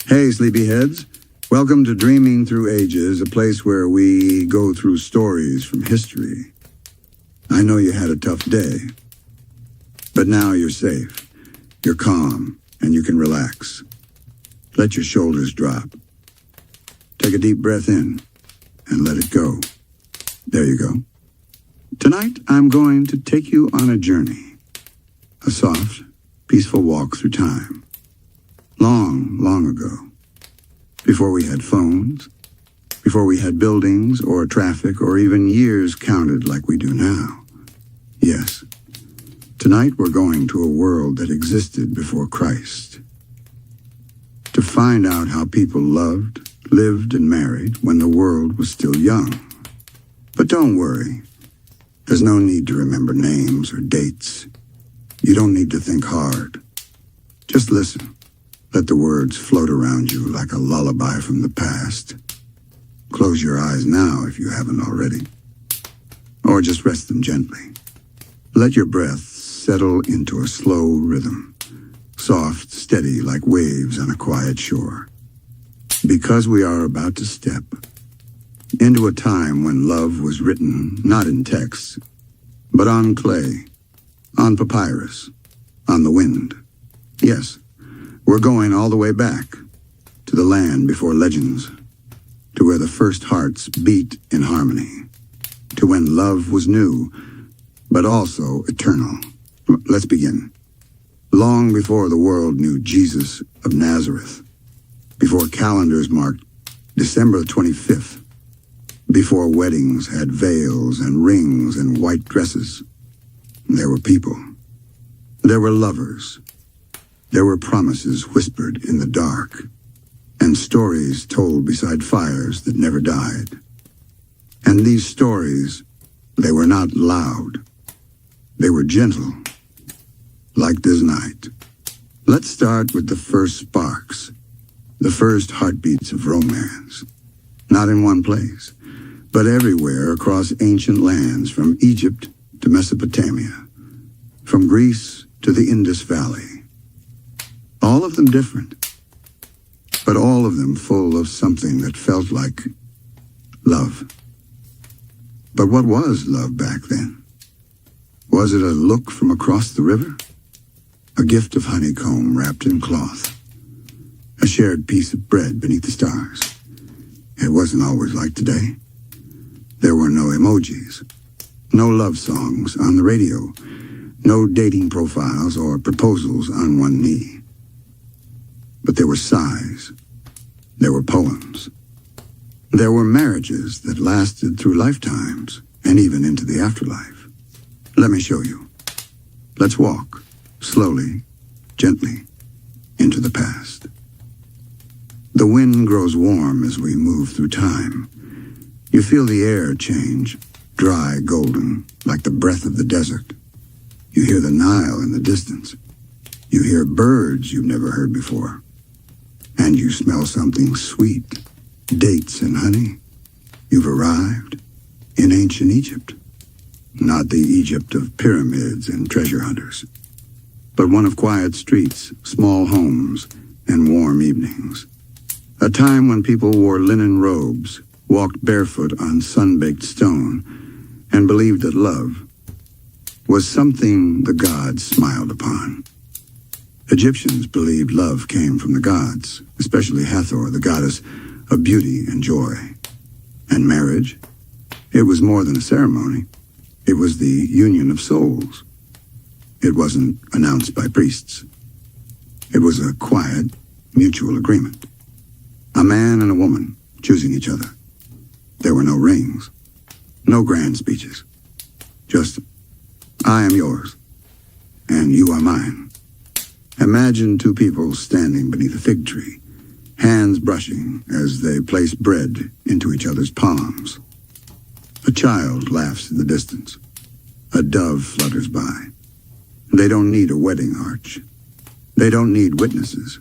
Hey, sleepyheads. Welcome to Dreaming Through Ages, a place where we go through stories from history. I know you had a tough day, but now you're safe. You're calm, and you can relax. Let your shoulders drop. Take a deep breath in, and let it go. There you go. Tonight, I'm going to take you on a journey. A soft, peaceful walk through time. Long, long ago. Before we had phones, before we had buildings or traffic or even years counted like we do now. Yes, tonight we're going to a world that existed before Christ. To find out how people loved, lived, and married when the world was still young. But don't worry. There's no need to remember names or dates. You don't need to think hard. Just listen. Let the words float around you like a lullaby from the past. Close your eyes now if you haven't already. Or just rest them gently. Let your breath settle into a slow rhythm. Soft, steady like waves on a quiet shore. Because we are about to step into a time when love was written not in text, but on clay, on papyrus, on the wind. Yes. We're going all the way back, to the land before legends, to where the first hearts beat in harmony, to when love was new, but also eternal. Let's begin. Long before the world knew Jesus of Nazareth, before calendars marked December 25th, before weddings had veils and rings and white dresses, there were people. There were lovers. There were promises whispered in the dark, and stories told beside fires that never died. And these stories, they were not loud. They were gentle, like this night. Let's start with the first sparks, the first heartbeats of romance. Not in one place, but everywhere across ancient lands, from Egypt to Mesopotamia, from Greece to the Indus Valley. All of them different, but all of them full of something that felt like love. But what was love back then? Was it a look from across the river? A gift of honeycomb wrapped in cloth? A shared piece of bread beneath the stars? It wasn't always like today. There were no emojis, no love songs on the radio, no dating profiles or proposals on one knee. But there were sighs. There were poems. There were marriages that lasted through lifetimes and even into the afterlife. Let me show you. Let's walk, slowly, gently, into the past. The wind grows warm as we move through time. You feel the air change, dry, golden, like the breath of the desert. You hear the Nile in the distance. You hear birds you've never heard before. And you smell something sweet, dates and honey. You've arrived in ancient Egypt. Not the Egypt of pyramids and treasure hunters, but one of quiet streets, small homes, and warm evenings. A time when people wore linen robes, walked barefoot on sun-baked stone, and believed that love was something the gods smiled upon. Egyptians believed love came from the gods, especially Hathor, the goddess of beauty and joy. And marriage, it was more than a ceremony. It was the union of souls. It wasn't announced by priests. It was a quiet, mutual agreement. A man and a woman choosing each other. There were no rings, no grand speeches. Just, I am yours, and you are mine. Imagine two people standing beneath a fig tree, hands brushing as they place bread into each other's palms. A child laughs in the distance. A dove flutters by. They don't need a wedding arch. They don't need witnesses.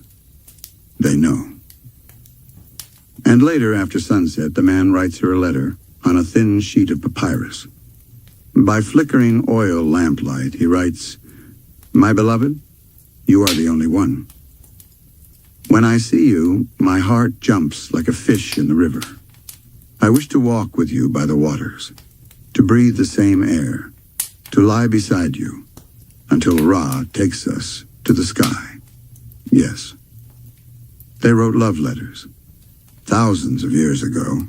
They know. And later, after sunset, the man writes her a letter on a thin sheet of papyrus. By flickering oil lamplight, he writes, "My beloved, you are the only one. When I see you, my heart jumps like a fish in the river. I wish to walk with you by the waters, to breathe the same air, to lie beside you, until Ra takes us to the sky. Yes. They wrote love letters, thousands of years ago.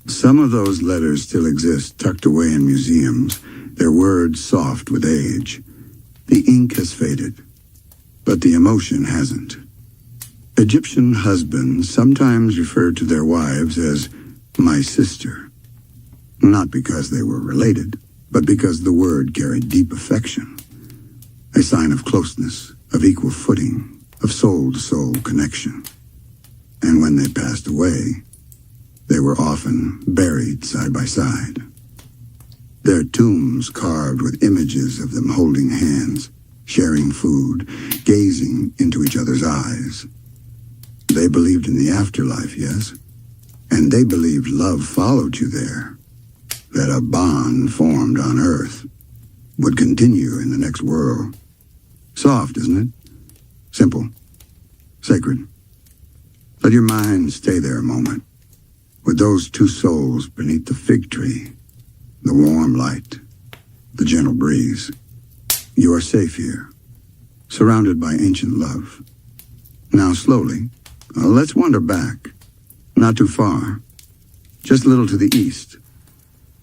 Some of those letters still exist, tucked away in museums, their words soft with age. The ink has faded, but the emotion hasn't. Egyptian husbands sometimes referred to their wives as my sister, not because they were related, but because the word carried deep affection, a sign of closeness, of equal footing, of soul-to-soul connection. And when they passed away, they were often buried side by side. Their tombs carved with images of them holding hands, sharing food, gazing into each other's eyes. They believed in the afterlife, yes, and they believed love followed you there, that a bond formed on earth would continue in the next world. Soft, isn't it? Simple. Sacred. Let your mind stay there a moment, with those two souls beneath the fig tree, the warm light, the gentle breeze. You are safe here, surrounded by ancient love. Now slowly, let's wander back, not too far, just a little to the east,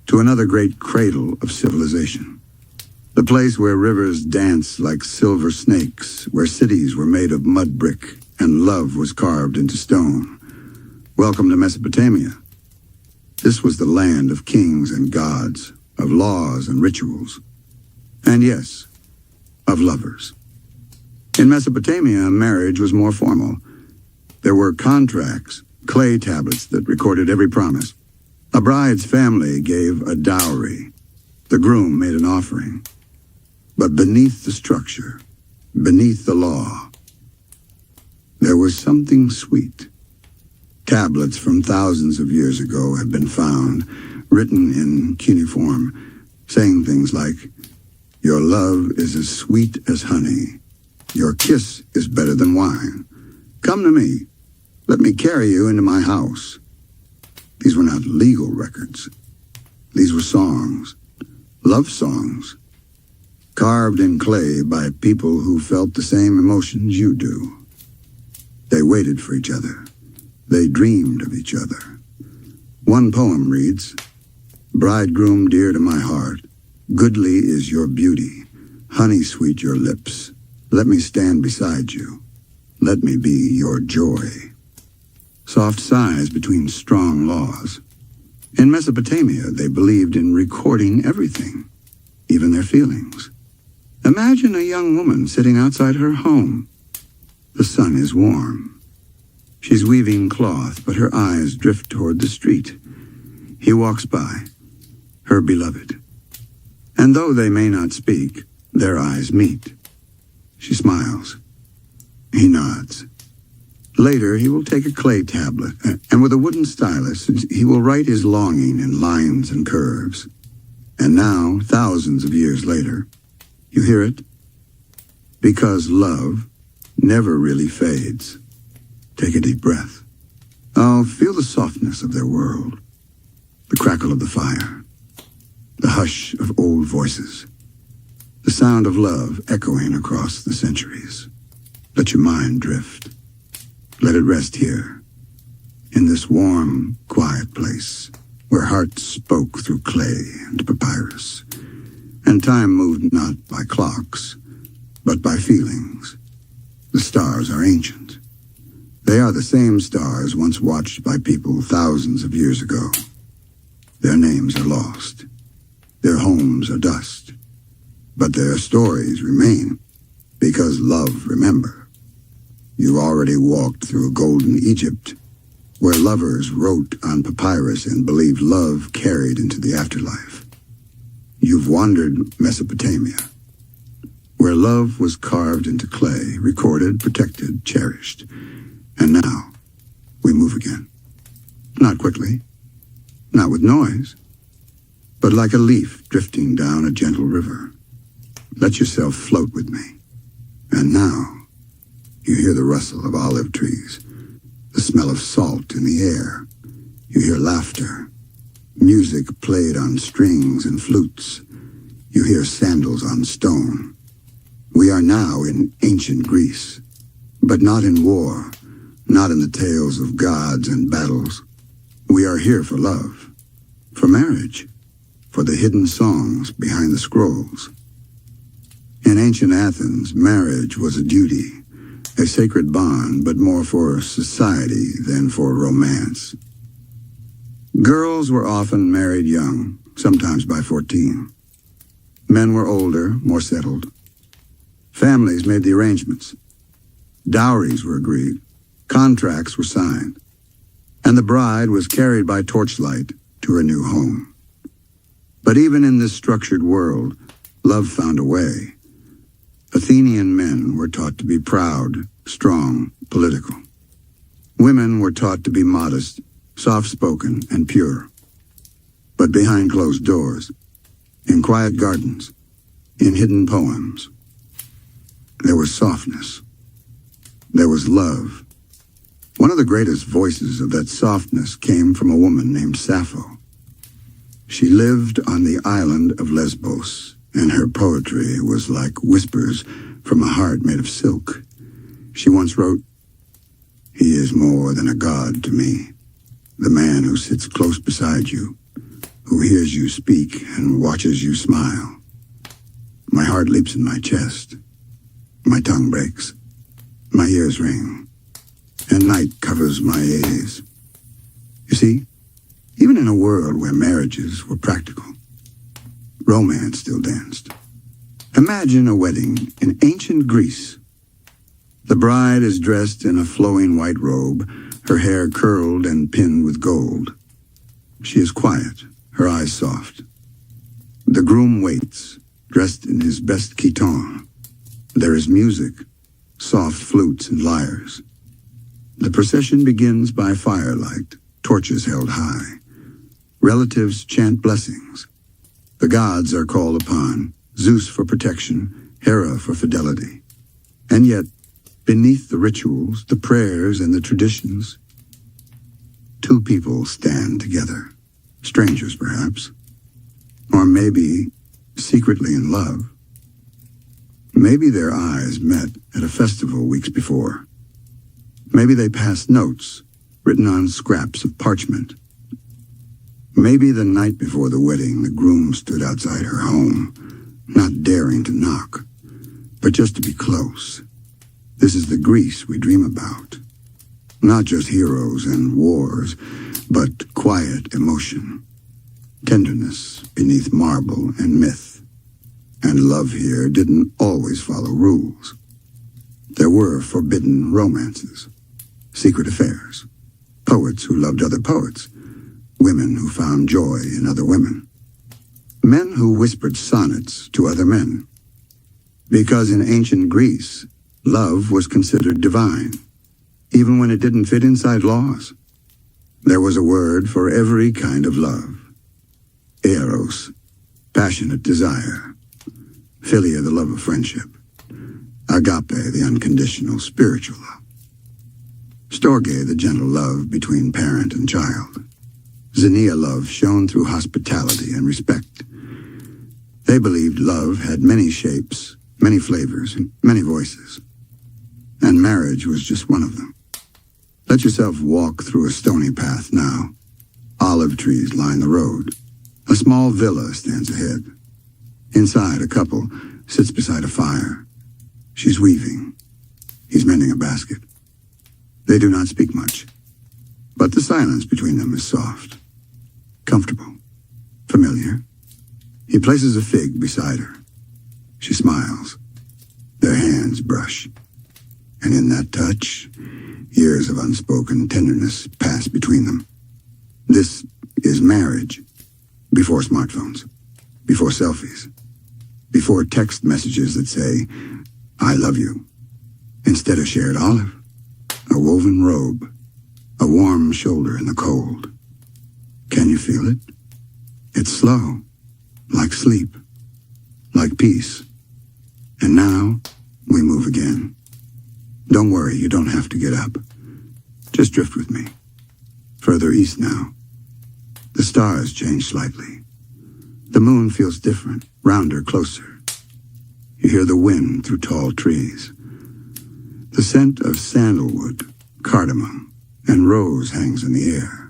to another great cradle of civilization. The place where rivers dance like silver snakes, where cities were made of mud brick and love was carved into stone. Welcome to Mesopotamia. This was the land of kings and gods, of laws and rituals, and yes, of lovers. In Mesopotamia, marriage was more formal. There were contracts, clay tablets that recorded every promise. A bride's family gave a dowry. The groom made an offering. But beneath the structure, beneath the law, there was something sweet. Tablets from thousands of years ago had been found, written in cuneiform, saying things like, "Your love is as sweet as honey. Your kiss is better than wine. Come to me. Let me carry you into my house." These were not legal records. These were songs, love songs, carved in clay by people who felt the same emotions you do. They waited for each other. They dreamed of each other. One poem reads, "Bridegroom dear to my heart, goodly is your beauty, honey sweet your lips. Let me stand beside you. Let me be your joy." Soft sighs between strong laws. In Mesopotamia, they believed in recording everything, even their feelings. Imagine a young woman sitting outside her home. The sun is warm. She's weaving cloth, but her eyes drift toward the street. He walks by, her beloved. And though they may not speak, their eyes meet. She smiles. He nods. Later, he will take a clay tablet, and with a wooden stylus, he will write his longing in lines and curves. And now, thousands of years later, you hear it? Because love never really fades. Take a deep breath. Oh, feel the softness of their world, the crackle of the fire, the hush of old voices, the sound of love echoing across the centuries. Let your mind drift. Let it rest here, in this warm, quiet place, where hearts spoke through clay and papyrus, and time moved not by clocks, but by feelings. The stars are ancient. They are the same stars once watched by people thousands of years ago. Their names are lost. Their homes are dust. But their stories remain, because love remembers. You already walked through golden Egypt, where lovers wrote on papyrus and believed love carried into the afterlife. You've wandered Mesopotamia, where love was carved into clay, recorded, protected, cherished. And now, we move again. Not quickly, not with noise, but like a leaf drifting down a gentle river. Let yourself float with me. And now, You hear the rustle of olive trees, the smell of salt in the air. You hear laughter, music played on strings and flutes. You hear sandals on stone. We are now in ancient Greece, but not in war, not in the tales of gods and battles. We are here for love, for marriage, for the hidden songs behind the scrolls. In ancient Athens, marriage was a duty, a sacred bond, but more for society than for romance. Girls were often married young, sometimes by 14. Men were older, more settled. Families made the arrangements. Dowries were agreed. Contracts were signed. And the bride was carried by torchlight to her new home. But even in this structured world, love found a way. Athenian men were taught to be proud, strong, political. Women were taught to be modest, soft-spoken, and pure. But behind closed doors, in quiet gardens, in hidden poems, there was softness. There was love. One of the greatest voices of that softness came from a woman named Sappho. She lived on the island of Lesbos, and her poetry was like whispers from a heart made of silk. She once wrote, "He is more than a god to me, the man who sits close beside you, who hears you speak and watches you smile. My heart leaps in my chest. My tongue breaks. My ears ring. And night covers my eyes." You see, even in a world where marriages were practical, romance still danced. Imagine a wedding in ancient Greece. The bride is dressed in a flowing white robe, her hair curled and pinned with gold. She is quiet, her eyes soft. The groom waits, dressed in his best chiton. There is music, soft flutes and lyres. The procession begins by firelight, torches held high. Relatives chant blessings. The gods are called upon, Zeus for protection, Hera for fidelity. And yet, beneath the rituals, the prayers, and the traditions, two people stand together. Strangers, perhaps. Or maybe secretly in love. Maybe their eyes met at a festival weeks before. Maybe they passed notes written on scraps of parchment. Maybe the night before the wedding, the groom stood outside her home, not daring to knock, but just to be close. This is the Greece we dream about. Not just heroes and wars, but quiet emotion. Tenderness beneath marble and myth. And love here didn't always follow rules. There were forbidden romances, secret affairs, poets who loved other poets, women who found joy in other women, men who whispered sonnets to other men. Because in ancient Greece, love was considered divine, even when it didn't fit inside laws. There was a word for every kind of love. Eros, passionate desire. Philia, the love of friendship. Agape, the unconditional spiritual love. Storge, the gentle love between parent and child. Xenia love shown through hospitality and respect. They believed love had many shapes, many flavors, and many voices. And marriage was just one of them. Let yourself walk through a stony path now. Olive trees line the road. A small villa stands ahead. Inside, a couple sits beside a fire. She's weaving. He's mending a basket. They do not speak much, but the silence between them is soft, comfortable, familiar. He places a fig beside her. She smiles. Their hands brush. And in that touch, years of unspoken tenderness pass between them. This is marriage. Before smartphones. Before selfies. Before text messages that say, "I love you." Instead, a shared olive, a woven robe, a warm shoulder in the cold. Can you feel it? It's slow, like sleep, like peace. And now, we move again. Don't worry, you don't have to get up. Just drift with me. Further east now. The stars change slightly. The moon feels different, rounder, closer. You hear the wind through tall trees. The scent of sandalwood, cardamom, and rose hangs in the air.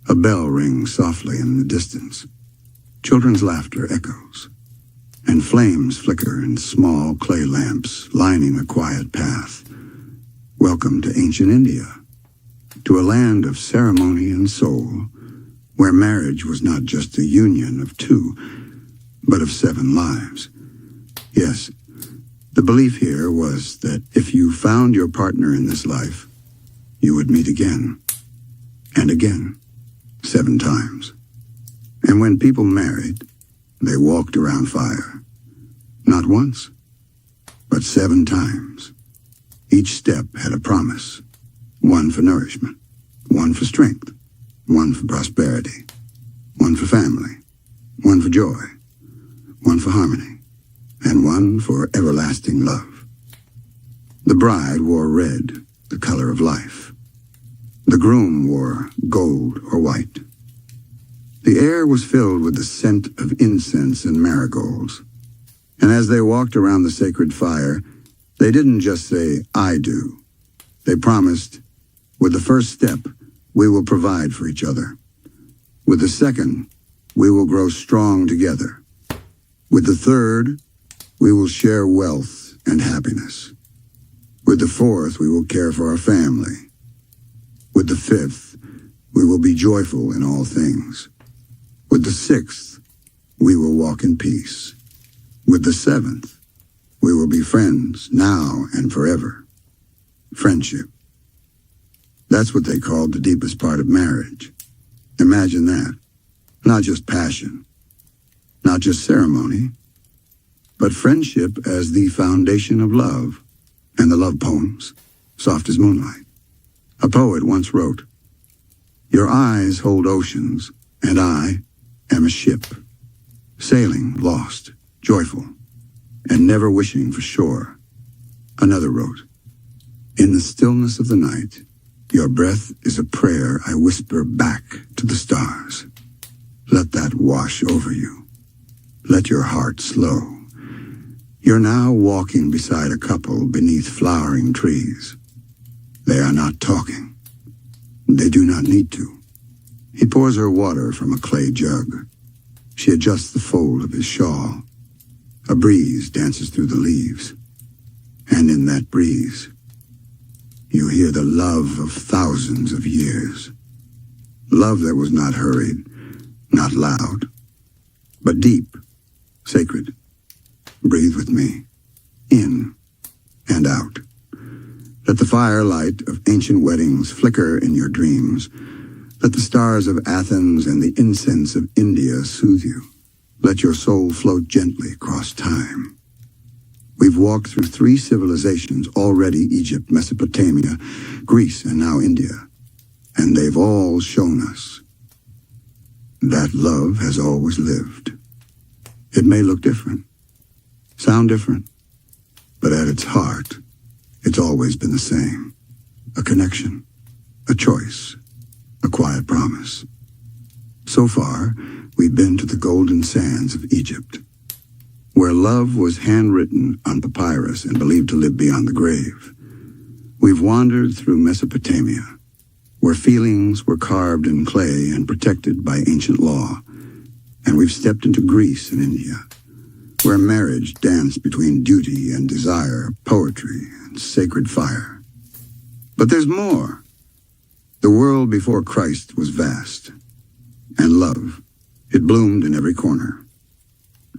A bell rings softly in the distance. Children's laughter echoes, and flames flicker in small clay lamps lining the quiet path. Welcome to ancient India, to a land of ceremony and soul, where marriage was not just a union of two, but of 7 lives. Yes, the belief here was that if you found your partner in this life, you would meet again, and again, 7 times. And when people married, they walked around fire. Not once, but 7 times. Each step had a promise. One for nourishment, one for strength, one for prosperity, one for family, one for joy, one for harmony, and one for everlasting love. The bride wore red, the color of life. The groom wore gold or white. The air was filled with the scent of incense and marigolds. And as they walked around the sacred fire, they didn't just say, "I do." They promised, with the first step, we will provide for each other. With the second, we will grow strong together. With the third, we will share wealth and happiness. With the fourth, we will care for our family. With the fifth, we will be joyful in all things. With the sixth, we will walk in peace. With the seventh, we will be friends now and forever. Friendship. That's what they called the deepest part of marriage. Imagine that. Not just passion, not just ceremony, but friendship as the foundation of love, and the love poems, soft as moonlight. A poet once wrote, "Your eyes hold oceans, and I am a ship, sailing, lost, joyful, and never wishing for shore." Another wrote, "In the stillness of the night, your breath is a prayer I whisper back to the stars. Let that wash over you. Let your heart slow. You're now walking beside a couple beneath flowering trees. They are not talking. They do not need to." He pours her water from a clay jug. She adjusts the fold of his shawl. A breeze dances through the leaves. And in that breeze, you hear the love of thousands of years. Love that was not hurried, not loud, but deep, sacred. Breathe with me, in and out. Let the firelight of ancient weddings flicker in your dreams. Let the stars of Athens and the incense of India soothe you. Let your soul float gently across time. We've walked through 3 civilizations already: Egypt, Mesopotamia, Greece, and now India. And they've all shown us that love has always lived. It may look different, sound different, but at its heart, it's always been the same. A connection, a choice, a quiet promise. So far, we've been to the golden sands of Egypt, where love was handwritten on papyrus and believed to live beyond the grave. We've wandered through Mesopotamia, where feelings were carved in clay and protected by ancient law. And we've stepped into Greece and India, where marriage danced between duty and desire, poetry and sacred fire. But there's more. The world before Christ was vast, and love, it bloomed in every corner.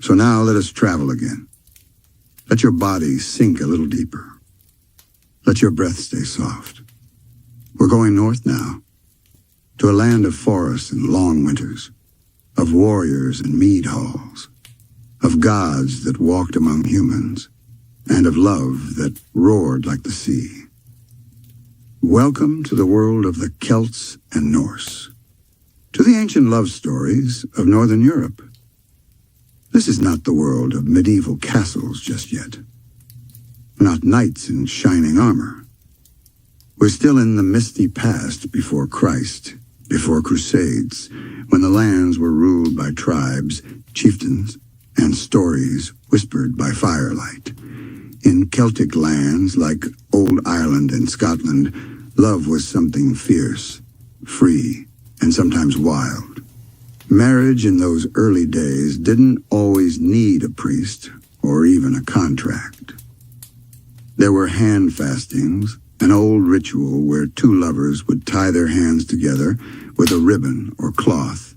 So now let us travel again. Let your body sink a little deeper. Let your breath stay soft. We're going north now, to a land of forests and long winters, of warriors and mead halls, of gods that walked among humans, and of love that roared like the sea. Welcome to the world of the Celts and Norse, to the ancient love stories of Northern Europe. This is not the world of medieval castles just yet. not knights in shining armor. We're still in the misty past before Christ, before Crusades, when the lands were ruled by tribes, chieftains, and stories whispered by firelight. In Celtic lands like Old Ireland and Scotland, love was something fierce, free, and sometimes wild. Marriage in those early days didn't always need a priest or even a contract. There were hand fastings, an old ritual where two lovers would tie their hands together with a ribbon or cloth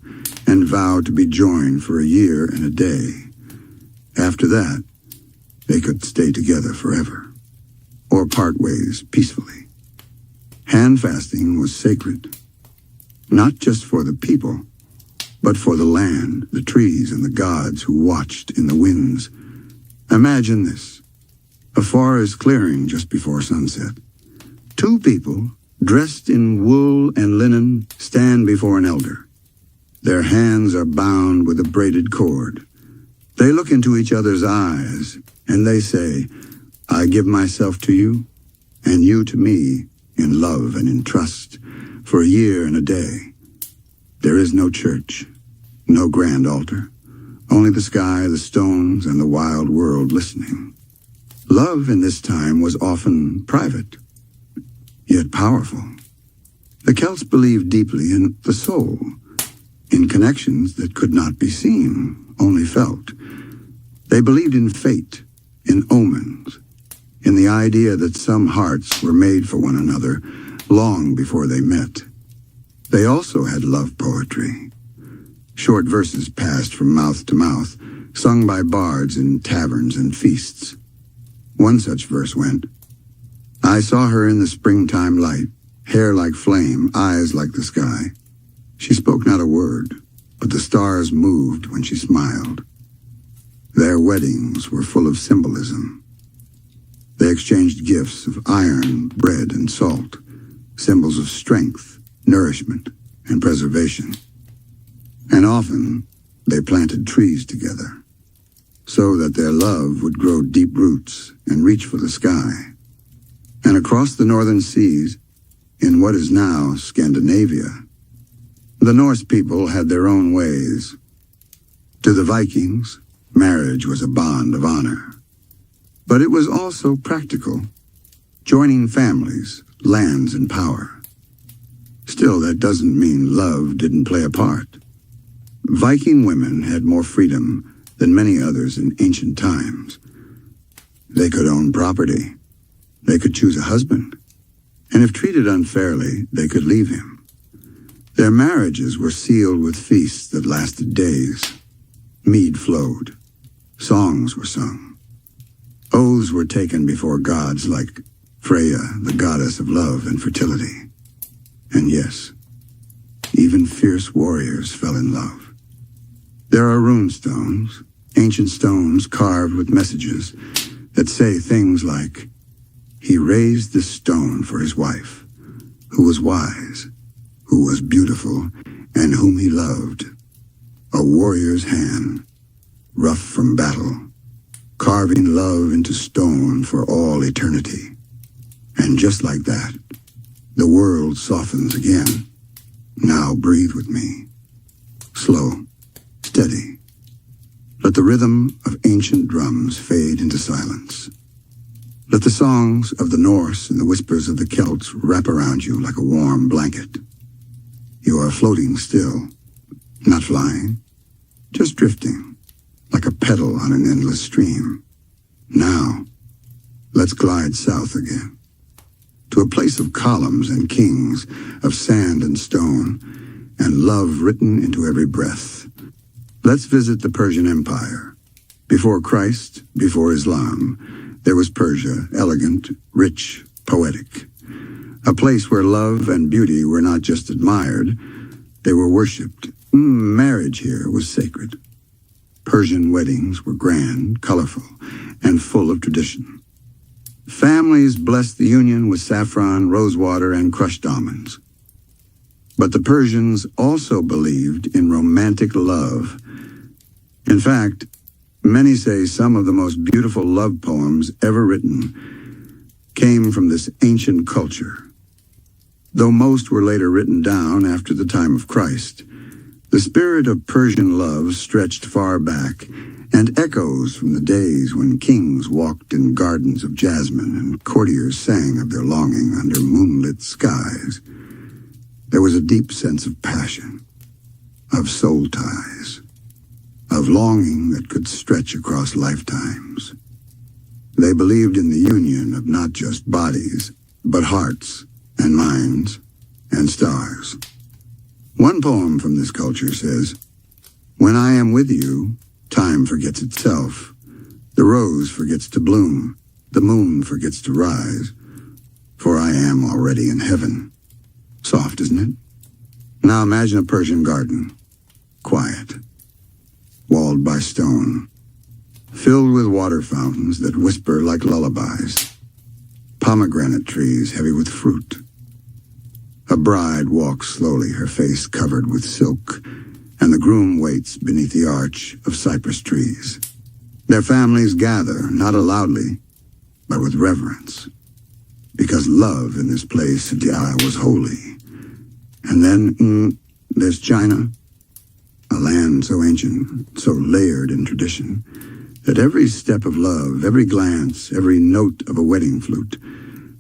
and vow to be joined for a year and a day. After that, they could stay together forever, or part ways peacefully. Hand fasting was sacred, not just for the people, but for the land, the trees, and the gods who watched in the winds. Imagine this. A forest clearing just before sunset. Two people, dressed in wool and linen, stand before an elder. Their hands are bound with a braided cord. They look into each other's eyes, and they say, "I give myself to you, and you to me, in love and in trust, for a year and a day." There is no church, no grand altar, only the sky, the stones, and the wild world listening. Love in this time was often private, yet powerful. The Celts believed deeply in the soul, in connections that could not be seen, only felt. They believed in fate, in omens, in the idea that some hearts were made for one another long before they met. They also had love poetry. Short verses passed from mouth to mouth, sung by bards in taverns and feasts. One such verse went, "I saw her in the springtime light, hair like flame, eyes like the sky. She spoke not a word, but the stars moved when she smiled." Their weddings were full of symbolism. They exchanged gifts of iron, bread, and salt, symbols of strength, nourishment, and preservation. And often, they planted trees together, so that their love would grow deep roots and reach for the sky. And across the northern seas, in what is now Scandinavia, the Norse people had their own ways. To the Vikings, marriage was a bond of honor. But it was also practical, joining families, lands, and power. Still, that doesn't mean love didn't play a part. Viking women had more freedom than many others in ancient times. They could own property. They could choose a husband. And if treated unfairly, they could leave him. Their marriages were sealed with feasts that lasted days. Mead flowed. Songs were sung. Oaths were taken before gods like Freya, the goddess of love and fertility. And yes, even fierce warriors fell in love. There are rune stones, ancient stones carved with messages that say things like, "He raised this stone for his wife, who was wise, who was beautiful, and whom he loved. A warrior's hand, rough from battle, carving love into stone for all eternity." And just like that, the world softens again. Now breathe with me. Slow, steady. Let the rhythm of ancient drums fade into silence. Let the songs of the Norse and the whispers of the Celts wrap around you like a warm blanket. You are floating still, not flying, just drifting, like a pedal on an endless stream. Now, let's glide south again, to a place of columns and kings, of sand and stone, and love written into every breath. Let's visit the Persian Empire. Before Christ, before Islam, there was Persia, elegant, rich, poetic. A place where love and beauty were not just admired, they were worshipped. Marriage here was sacred. Persian weddings were grand, colorful, and full of tradition. Families blessed the union with saffron, rosewater, and crushed almonds. But the Persians also believed in romantic love. In fact, Many say some of the most beautiful love poems ever written came from this ancient culture. Though most were later written down after the time of Christ, the spirit of Persian love stretched far back and echoes from the days when kings walked in gardens of jasmine and courtiers sang of their longing under moonlit skies. There was a deep sense of passion, of soul ties, of longing that could stretch across lifetimes. They believed in the union of not just bodies, but hearts and minds and stars. One poem from this culture says, "When I am with you, time forgets itself. The rose forgets to bloom. The moon forgets to rise. For I am already in heaven." Soft, isn't it? Now imagine a Persian garden. Quiet. Walled by stone. Filled with water fountains that whisper like lullabies. Pomegranate trees heavy with fruit. A bride walks slowly, her face covered with silk, and the groom waits beneath the arch of cypress trees. Their families gather, not loudly, but with reverence, because love in this place was holy. And then there's China, a land so ancient, so layered in tradition, that every step of love, every glance, every note of a wedding flute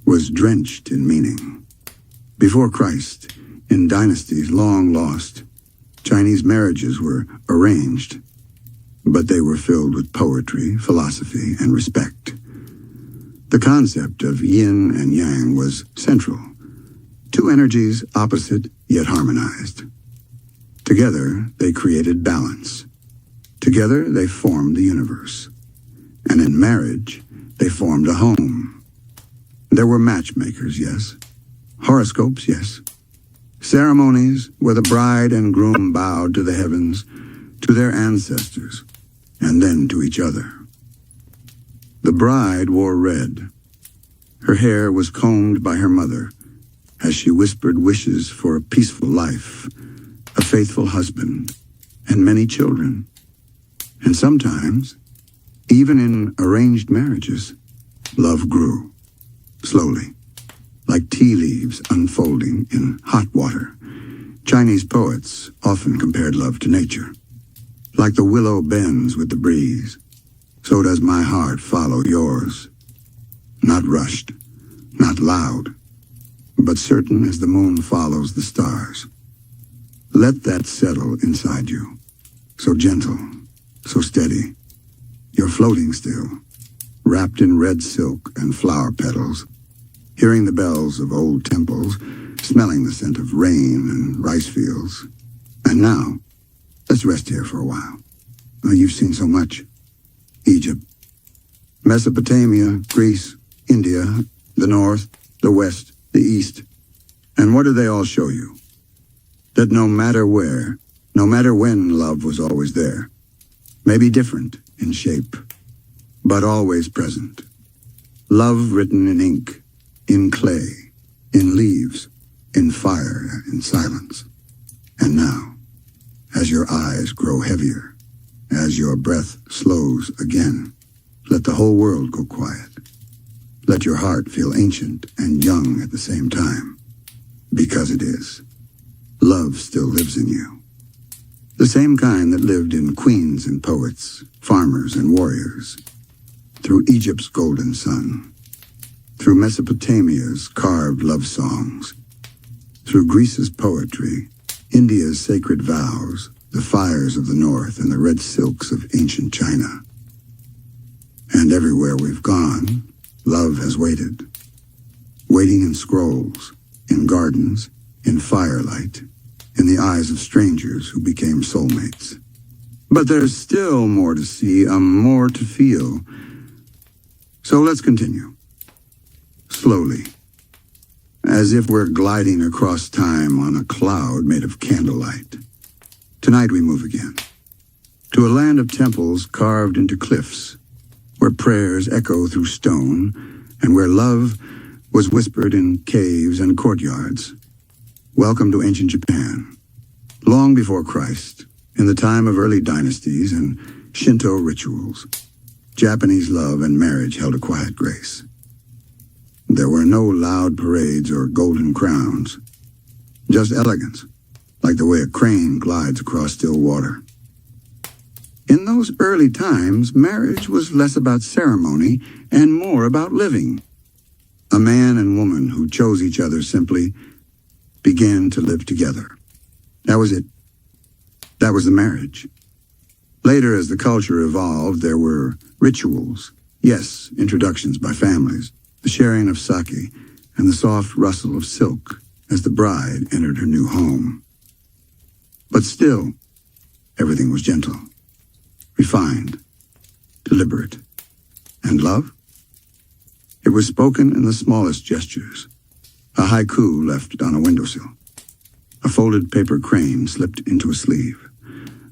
was drenched in meaning. Before Christ, in dynasties long lost, Chinese marriages were arranged, but they were filled with poetry, philosophy, and respect. The concept of yin and yang was central. Two energies opposite yet harmonized. Together, they created balance. Together, they formed the universe. And in marriage, they formed a home. There were matchmakers, yes. Horoscopes, yes. Ceremonies where the bride and groom bowed to the heavens, to their ancestors, and then to each other. The bride wore red. Her hair was combed by her mother as she whispered wishes for a peaceful life, a faithful husband, and many children. And sometimes, even in arranged marriages, love grew, slowly. Like tea leaves unfolding in hot water. Chinese poets often compared love to nature. Like the willow bends with the breeze, so does my heart follow yours. Not rushed, not loud, but certain as the moon follows the stars. Let that settle inside you. So gentle, so steady. You're floating still, wrapped in red silk and flower petals, hearing the bells of old temples, smelling the scent of rain and rice fields. And now, let's rest here for a while. You've seen so much. Egypt, Mesopotamia, Greece, India, the North, the West, the East. And what do they all show you? That no matter where, no matter when, love was always there. Maybe different in shape, but always present. Love written in ink, in clay, in leaves, in fire, in silence. And now, as your eyes grow heavier, as your breath slows again, let the whole world go quiet. Let your heart feel ancient and young at the same time. Because it is. Love still lives in you. The same kind that lived in queens and poets, farmers and warriors. Through Egypt's golden sun. Through Mesopotamia's carved love songs, through Greece's poetry, India's sacred vows, the fires of the north and the red silks of ancient China. And everywhere we've gone, love has waited. Waiting in scrolls, in gardens, in firelight, in the eyes of strangers who became soulmates. But there's still more to see, more to feel. So let's continue. Slowly, as if we're gliding across time on a cloud made of candlelight. Tonight we move again, to a land of temples carved into cliffs, where prayers echo through stone, and where love was whispered in caves and courtyards. Welcome to ancient Japan. Long before Christ, in the time of early dynasties and Shinto rituals. Japanese love and marriage held a quiet grace. There were no loud parades or golden crowns, just elegance, like the way a crane glides across still water. In those early times, marriage was less about ceremony and more about living. A man and woman who chose each other simply began to live together. That was it. That was the marriage. Later, as the culture evolved, there were rituals. Yes, introductions by families, the sharing of sake, and the soft rustle of silk as the bride entered her new home. But still, everything was gentle, refined, deliberate. And love? It was spoken in the smallest gestures. A haiku left on a windowsill. A folded paper crane slipped into a sleeve.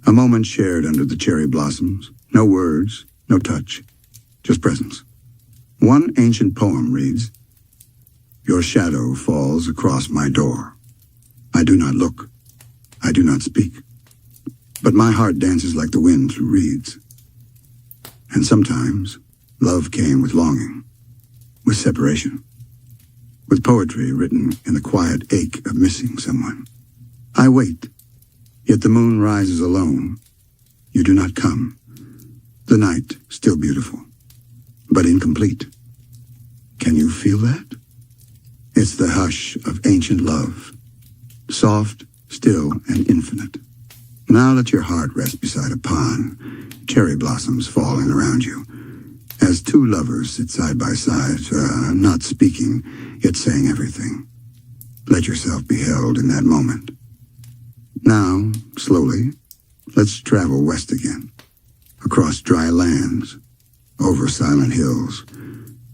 A moment shared under the cherry blossoms. No words, no touch, just presence. One ancient poem reads, "Your shadow falls across my door. I do not look. I do not speak. But my heart dances like the wind through reeds." And sometimes, love came with longing, with separation, with poetry written in the quiet ache of missing someone. I wait, yet the moon rises alone. You do not come. The night still beautiful, but incomplete. Can you feel that? It's the hush of ancient love, soft, still, and infinite. Now let your heart rest beside a pond, cherry blossoms falling around you, as two lovers sit side by side, not speaking, yet saying everything. Let yourself be held in that moment. Now, slowly, let's travel west again, across dry lands, over silent hills,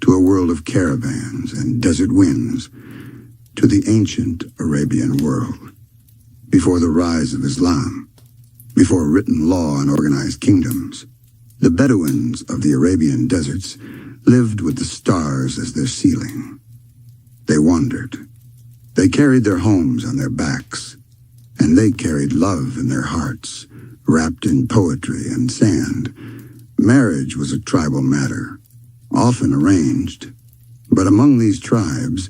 to a world of caravans and desert winds, to the ancient Arabian world, before the rise of Islam, before written law and organized kingdoms. The Bedouins of the Arabian deserts lived with the stars as their ceiling. They wandered. They carried their homes on their backs, and they carried love in their hearts, wrapped in poetry and sand. Marriage was a tribal matter, often arranged. But among these tribes,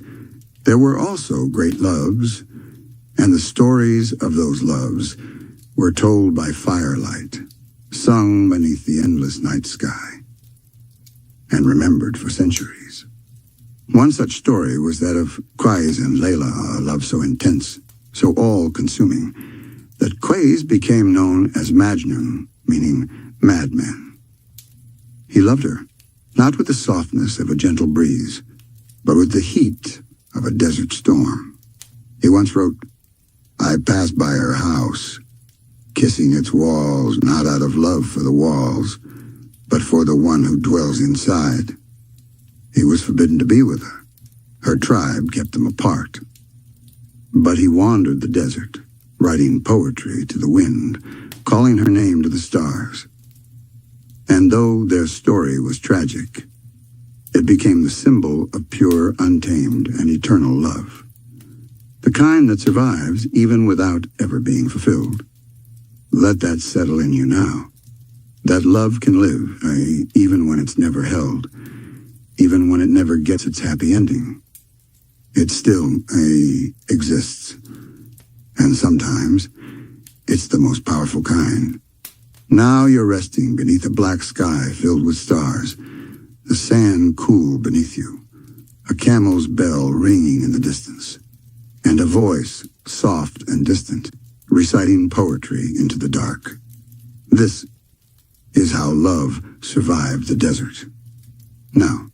there were also great loves, and the stories of those loves were told by firelight, sung beneath the endless night sky, and remembered for centuries. One such story was that of Qais and Layla, a love so intense, so all-consuming, that Qais became known as Majnun, meaning madman. He loved her, not with the softness of a gentle breeze, but with the heat of a desert storm. He once wrote, "I passed by her house, kissing its walls, not out of love for the walls, but for the one who dwells inside." He was forbidden to be with her. Her tribe kept them apart. But he wandered the desert, writing poetry to the wind, calling her name to the stars. And though their story was tragic, it became the symbol of pure, untamed, and eternal love. The kind that survives even without ever being fulfilled. Let that settle in you now. That love can live, even when it's never held, even when it never gets its happy ending. It still, exists. And sometimes, it's the most powerful kind. Now you're resting beneath a black sky filled with stars, the sand cool beneath you, a camel's bell ringing in the distance, and a voice, soft and distant, reciting poetry into the dark. This is how love survived the desert. Now,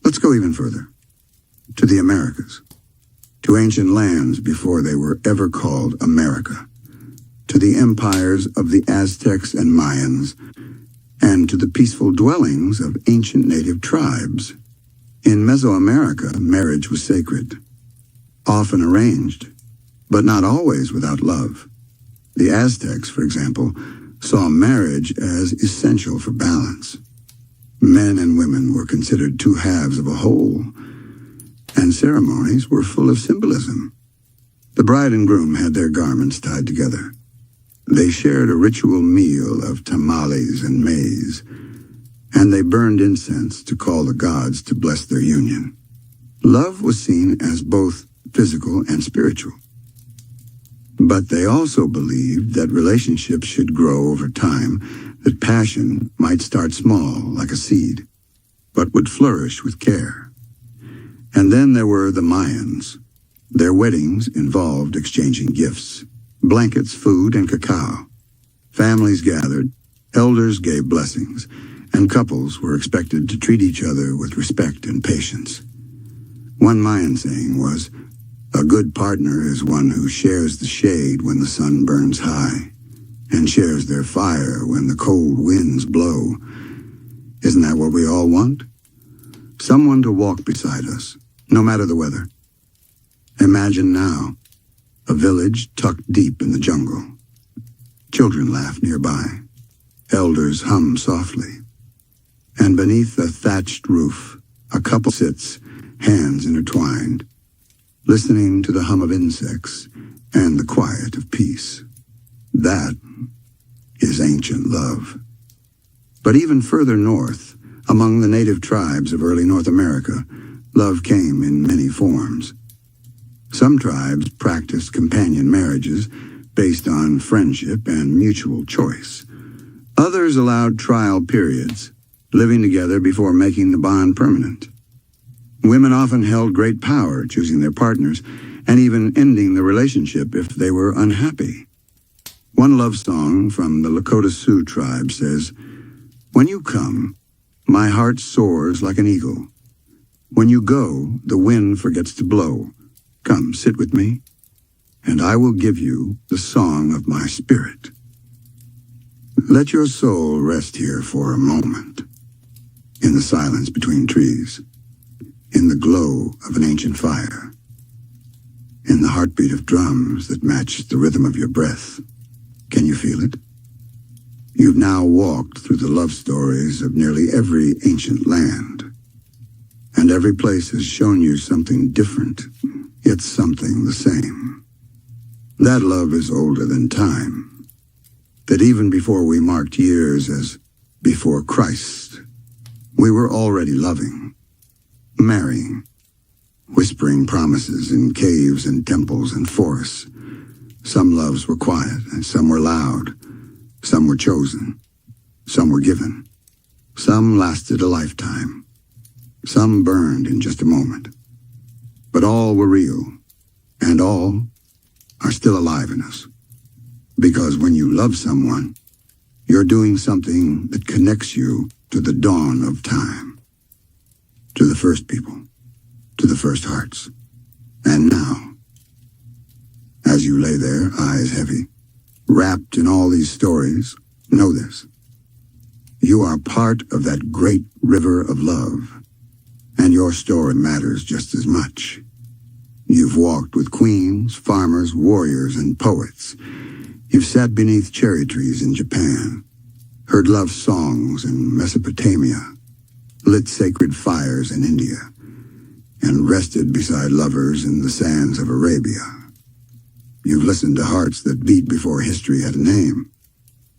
let's go even further, to the Americas, to ancient lands before they were ever called America, to the empires of the Aztecs and Mayans, and to the peaceful dwellings of ancient native tribes. In Mesoamerica, marriage was sacred, often arranged, but not always without love. The Aztecs, for example, saw marriage as essential for balance. Men and women were considered two halves of a whole, and ceremonies were full of symbolism. The bride and groom had their garments tied together. They shared a ritual meal of tamales and maize, and they burned incense to call the gods to bless their union. Love was seen as both physical and spiritual. But they also believed that relationships should grow over time, that passion might start small like a seed, but would flourish with care. And then there were the Mayans. Their weddings involved exchanging gifts, blankets, food, and cacao. Families gathered, elders gave blessings, and couples were expected to treat each other with respect and patience. One Mayan saying was, "A good partner is one who shares the shade when the sun burns high, and shares their fire when the cold winds blow." Isn't that what we all want? Someone to walk beside us, no matter the weather. Imagine now, a village tucked deep in the jungle. Children laugh nearby. Elders hum softly. And beneath a thatched roof, a couple sits, hands intertwined, listening to the hum of insects and the quiet of peace. That is ancient love. But even further north, among the native tribes of early North America, love came in many forms. Some tribes practiced companion marriages based on friendship and mutual choice. Others allowed trial periods, living together before making the bond permanent. Women often held great power choosing their partners and even ending the relationship if they were unhappy. One love song from the Lakota Sioux tribe says, "When you come, my heart soars like an eagle. When you go, the wind forgets to blow. Come, sit with me, and I will give you the song of my spirit." Let your soul rest here for a moment, in the silence between trees, in the glow of an ancient fire, in the heartbeat of drums that match the rhythm of your breath. Can you feel it? You've now walked through the love stories of nearly every ancient land, and every place has shown you something different, yet something the same. That love is older than time, that even before we marked years as before Christ, we were already loving, marrying, whispering promises in caves and temples and forests. Some loves were quiet, and some were loud. Some were chosen. Some were given. Some lasted a lifetime. Some burned in just a moment. But all were real, and all are still alive in us. Because when you love someone, you're doing something that connects you to the dawn of time, to the first people, to the first hearts. And now, as you lay there, eyes heavy, wrapped in all these stories, know this. You are part of that great river of love, and your story matters just as much. You've walked with queens, farmers, warriors, and poets. You've sat beneath cherry trees in Japan, heard love songs in Mesopotamia, lit sacred fires in India, and rested beside lovers in the sands of Arabia. You've listened to hearts that beat before history had a name,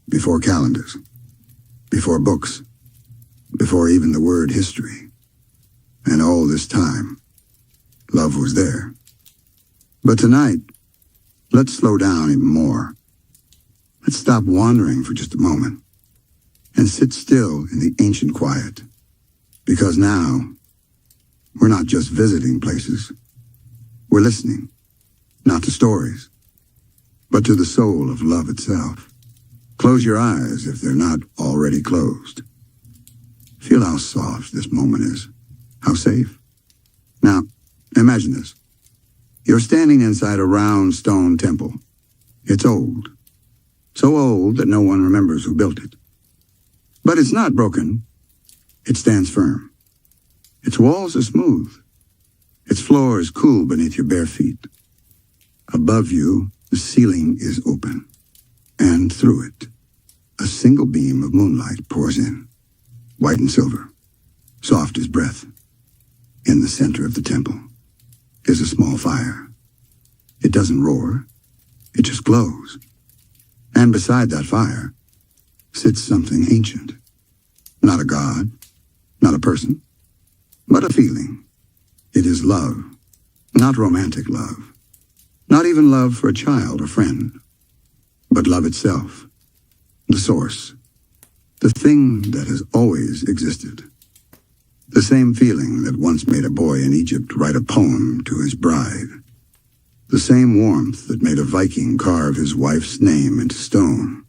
before calendars, before books, before even the word history. And all this time, love was there. But tonight, let's slow down even more. Let's stop wandering for just a moment and sit still in the ancient quiet. Because now, we're not just visiting places. We're listening, not to stories, but to the soul of love itself. Close your eyes if they're not already closed. Feel how soft this moment is, how safe. Now, imagine this. You're standing inside a round stone temple. It's old. So old that no one remembers who built it. But it's not broken. It stands firm. Its walls are smooth. Its floor is cool beneath your bare feet. Above you, the ceiling is open. And through it, a single beam of moonlight pours in, white and silver, soft as breath. In the center of the temple is a small fire. It doesn't roar. It just glows. And beside that fire sits something ancient. Not a god, not a person, but a feeling. It is love, not romantic love, not even love for a child or friend, but love itself, the source, the thing that has always existed. The same feeling that once made a boy in Egypt write a poem to his bride. The same warmth that made a Viking carve his wife's name into stone.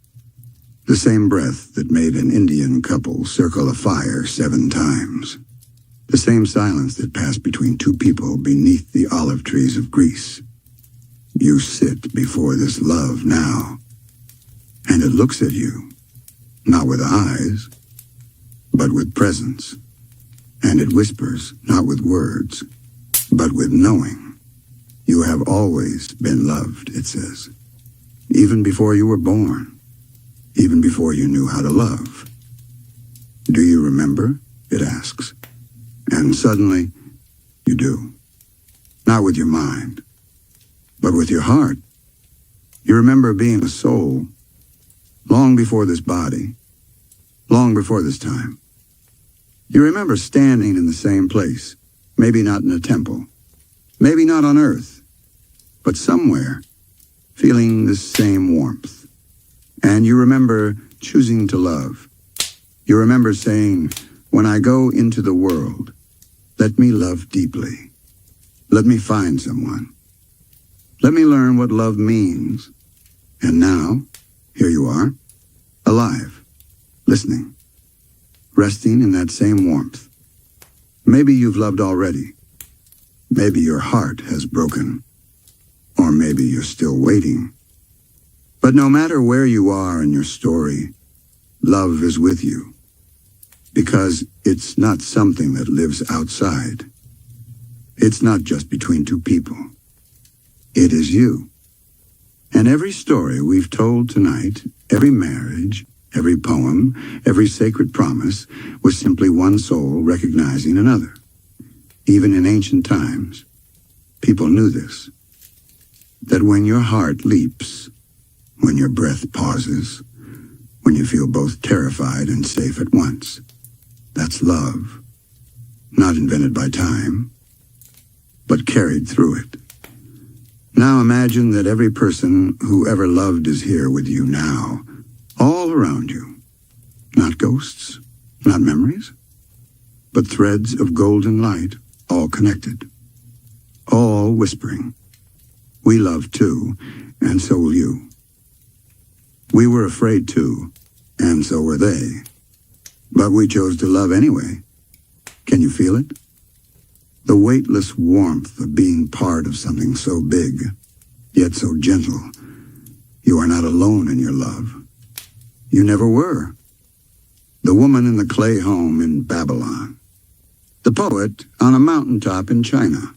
The same breath that made an Indian couple circle a fire 7 times. The same silence that passed between 2 people beneath the olive trees of Greece. You sit before this love now, and it looks at you, not with eyes, but with presence. And it whispers, not with words, but with knowing. You have always been loved, it says. Even before you were born. Even before you knew how to love. Do you remember? It asks. And suddenly, you do. Not with your mind, but with your heart. You remember being a soul, long before this body, long before this time. You remember standing in the same place, maybe not in a temple, maybe not on earth, but somewhere, feeling the same warmth. And you remember choosing to love. You remember saying, when I go into the world, let me love deeply. Let me find someone. Let me learn what love means. And now, here you are, alive, listening, resting in that same warmth. Maybe you've loved already. Maybe your heart has broken. Or maybe you're still waiting. But no matter where you are in your story, love is with you. Because it's not something that lives outside. It's not just between 2 people. It is you. And every story we've told tonight, every marriage, every poem, every sacred promise, was simply one soul recognizing another. Even in ancient times, people knew this. That when your heart leaps, when your breath pauses, when you feel both terrified and safe at once, that's love. Not invented by time, but carried through it. Now imagine that every person who ever loved is here with you now, all around you. Not ghosts, not memories, but threads of golden light, all connected, all whispering. We love too, and so will you. We were afraid too, and so were they. But we chose to love anyway. Can you feel it? The weightless warmth of being part of something so big, yet so gentle. You are not alone in your love. You never were. The woman in the clay home in Babylon. The poet on a mountaintop in China.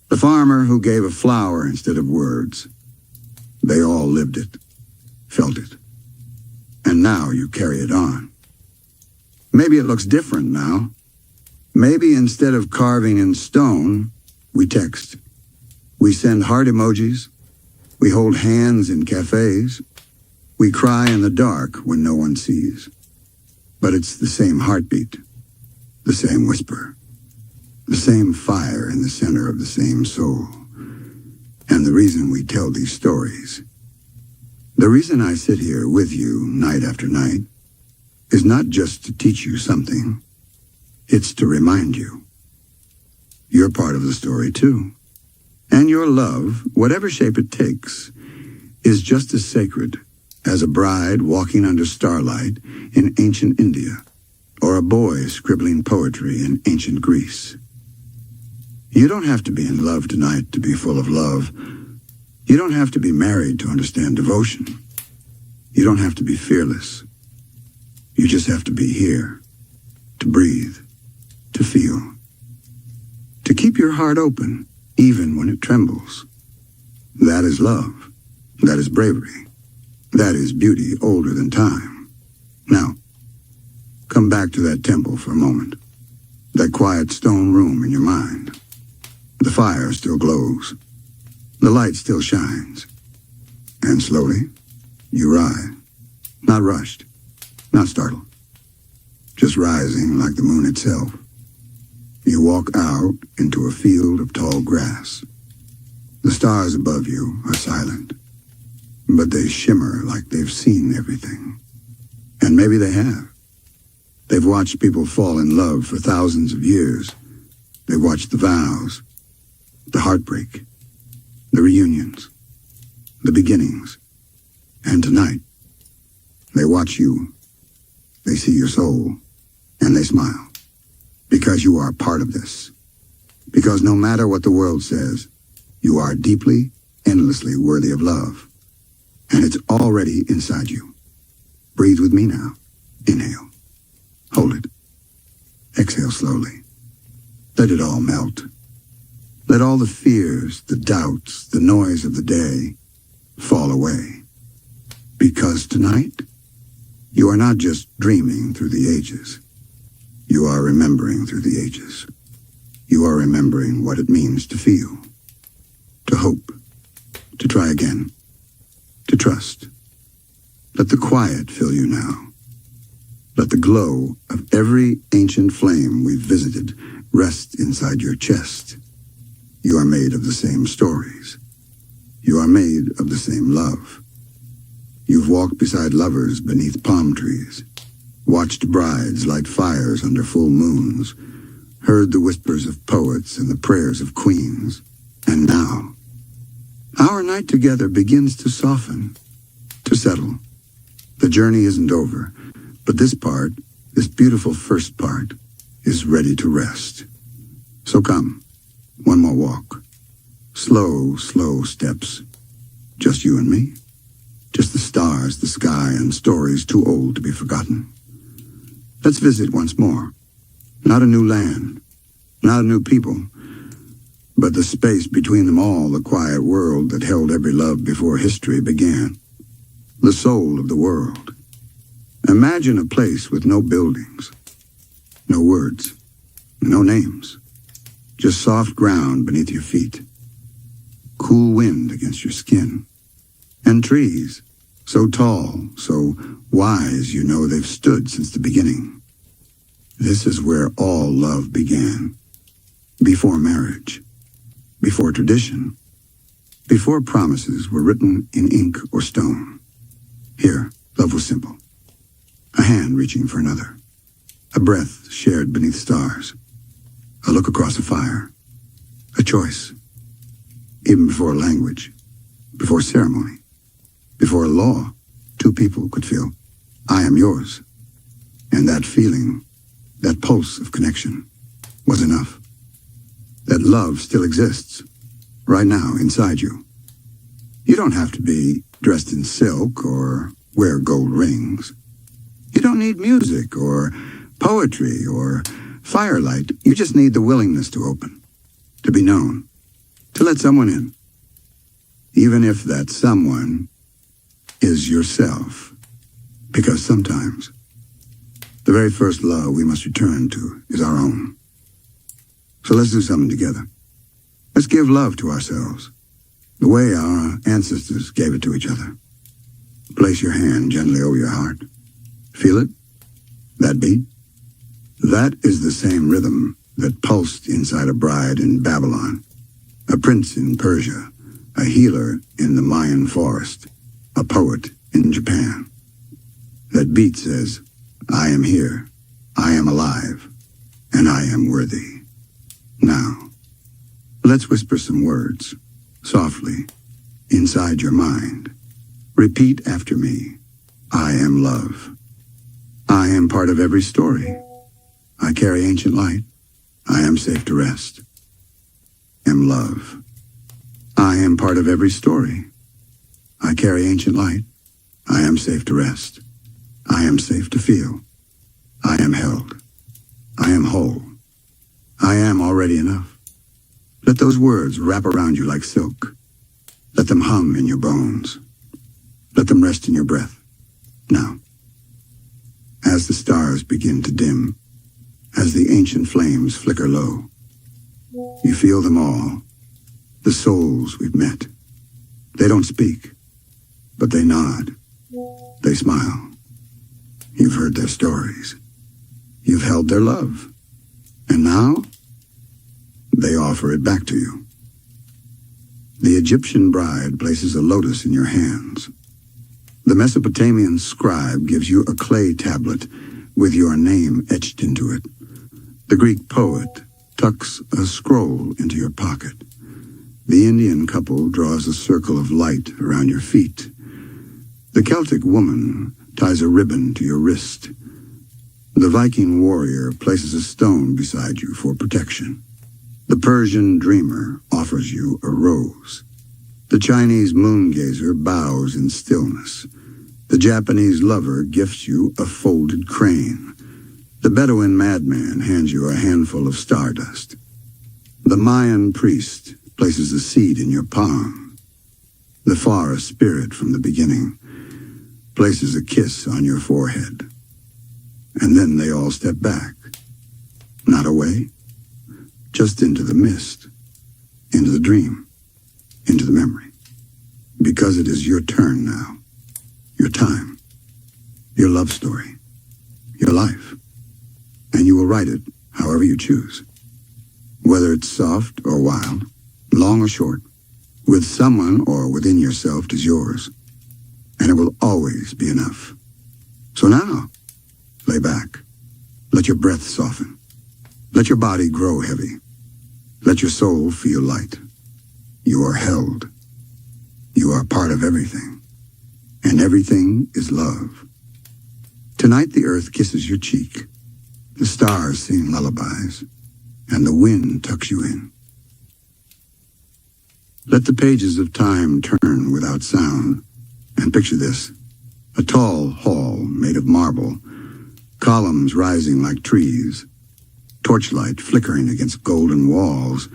The farmer who gave a flower instead of words. They all lived it, felt it. And now you carry it on. Maybe it looks different now. Maybe instead of carving in stone, we text. We send heart emojis. We hold hands in cafes. We cry in the dark when no one sees. But it's the same heartbeat, the same whisper, the same fire in the center of the same soul. And the reason we tell these stories, the reason I sit here with you night after night, is not just to teach you something. It's to remind you. You're part of the story too. And your love, whatever shape it takes, is just as sacred as a bride walking under starlight in ancient India, or a boy scribbling poetry in ancient Greece. You don't have to be in love tonight to be full of love. You don't have to be married to understand devotion. You don't have to be fearless. You just have to be here, to breathe, to feel, to keep your heart open, even when it trembles. That is love. That is bravery. That is beauty older than time. Now, come back to that temple for a moment. That quiet stone room in your mind. The fire still glows. The light still shines. And slowly, You ride, not rushed, not startled, just rising like the moon itself. You walk out into a field of tall grass. The stars above you are silent, but they shimmer like they've seen everything. And maybe they have. They've watched people fall in love for thousands of years. They've watched the vows, the heartbreak, the reunions, the beginnings. And tonight, they watch you. They see your soul, and they smile. Because you are part of this. Because no matter what the world says, you are deeply, endlessly worthy of love. And it's already inside you. Breathe with me now. Inhale. Hold it. Exhale slowly. Let it all melt. Let all the fears, the doubts, the noise of the day fall away. Because tonight, you are not just dreaming through the ages. You are remembering through the ages. You are remembering what it means to feel, to hope, to try again, to trust. Let the quiet fill you now. Let the glow of every ancient flame we've visited rest inside your chest. You are made of the same stories. You are made of the same love. You've walked beside lovers beneath palm trees, watched brides light fires under full moons, heard the whispers of poets and the prayers of queens. And now, our night together begins to soften, to settle. The journey isn't over, but this part, this beautiful first part, is ready to rest. So come, one more walk. Slow, slow steps. Just you and me. Just the stars, the sky, and stories too old to be forgotten. Let's visit once more. Not a new land, not a new people, but the space between them all, the quiet world that held every love before history began. The soul of the world. Imagine a place with no buildings, no words, no names, just soft ground beneath your feet, cool wind against your skin, and trees, so tall, so wise you know they've stood since the beginning. This is where all love began, before marriage, before tradition, before promises were written in ink or stone. Here, love was simple. A hand reaching for another. A breath shared beneath stars. A look across a fire. A choice. Even before language. Before ceremony. Before law, two people could feel, I am yours. And that feeling, that pulse of connection, was enough. That love still exists, right now, inside you. You don't have to be dressed in silk or wear gold rings. You don't need music or poetry or firelight. You just need the willingness to open, to be known, to let someone in. Even if that someone is yourself. Because sometimes the very first love we must return to is our own. So let's do something together. Let's give love to ourselves, the way our ancestors gave it to each other. Place your hand gently over your heart. Feel it? That beat? That is the same rhythm that pulsed inside a bride in Babylon, a prince in Persia, a healer in the Mayan forest, a poet in Japan. That beat says, I am here, I am alive, and I am worthy. Now, let's whisper some words, softly, inside your mind. Repeat after me. I am love. I am part of every story. I carry ancient light. I am safe to rest. Am love. I am part of every story. I carry ancient light. I am safe to rest. I am safe to feel. I am held. I am whole. I am already enough. Let those words wrap around you like silk. Let them hum in your bones. Let them rest in your breath. Now, as the stars begin to dim, as the ancient flames flicker low, you feel them all, the souls we've met. They don't speak, but they nod, They smile. You've heard their stories. You've held their love. And now, they offer it back to you. The Egyptian bride places a lotus in your hands. The Mesopotamian scribe gives you a clay tablet with your name etched into it. The Greek poet tucks a scroll into your pocket. The Indian couple draws a circle of light around your feet. The Celtic woman ties a ribbon to your wrist. The Viking warrior places a stone beside you for protection. The Persian dreamer offers you a rose. The Chinese moon gazer bows in stillness. The Japanese lover gifts you a folded crane. The Bedouin madman hands you a handful of stardust. The Mayan priest places a seed in your palm. The forest spirit from the beginning places a kiss on your forehead. And then they all step back. Not away, just into the mist, into the dream, into the memory. Because it is your turn now, your time, your love story, your life. And you will write it however you choose. Whether it's soft or wild, long or short, with someone or within yourself is yours. And it will always be enough. So now, lay back. Let your breath soften. Let your body grow heavy. Let your soul feel light. You are held. You are part of everything. And everything is love. Tonight the earth kisses your cheek. The stars sing lullabies. And the wind tucks you in. Let the pages of time turn without sound. And picture this. A tall hall made of marble. Columns rising like trees. Torchlight flickering against golden walls.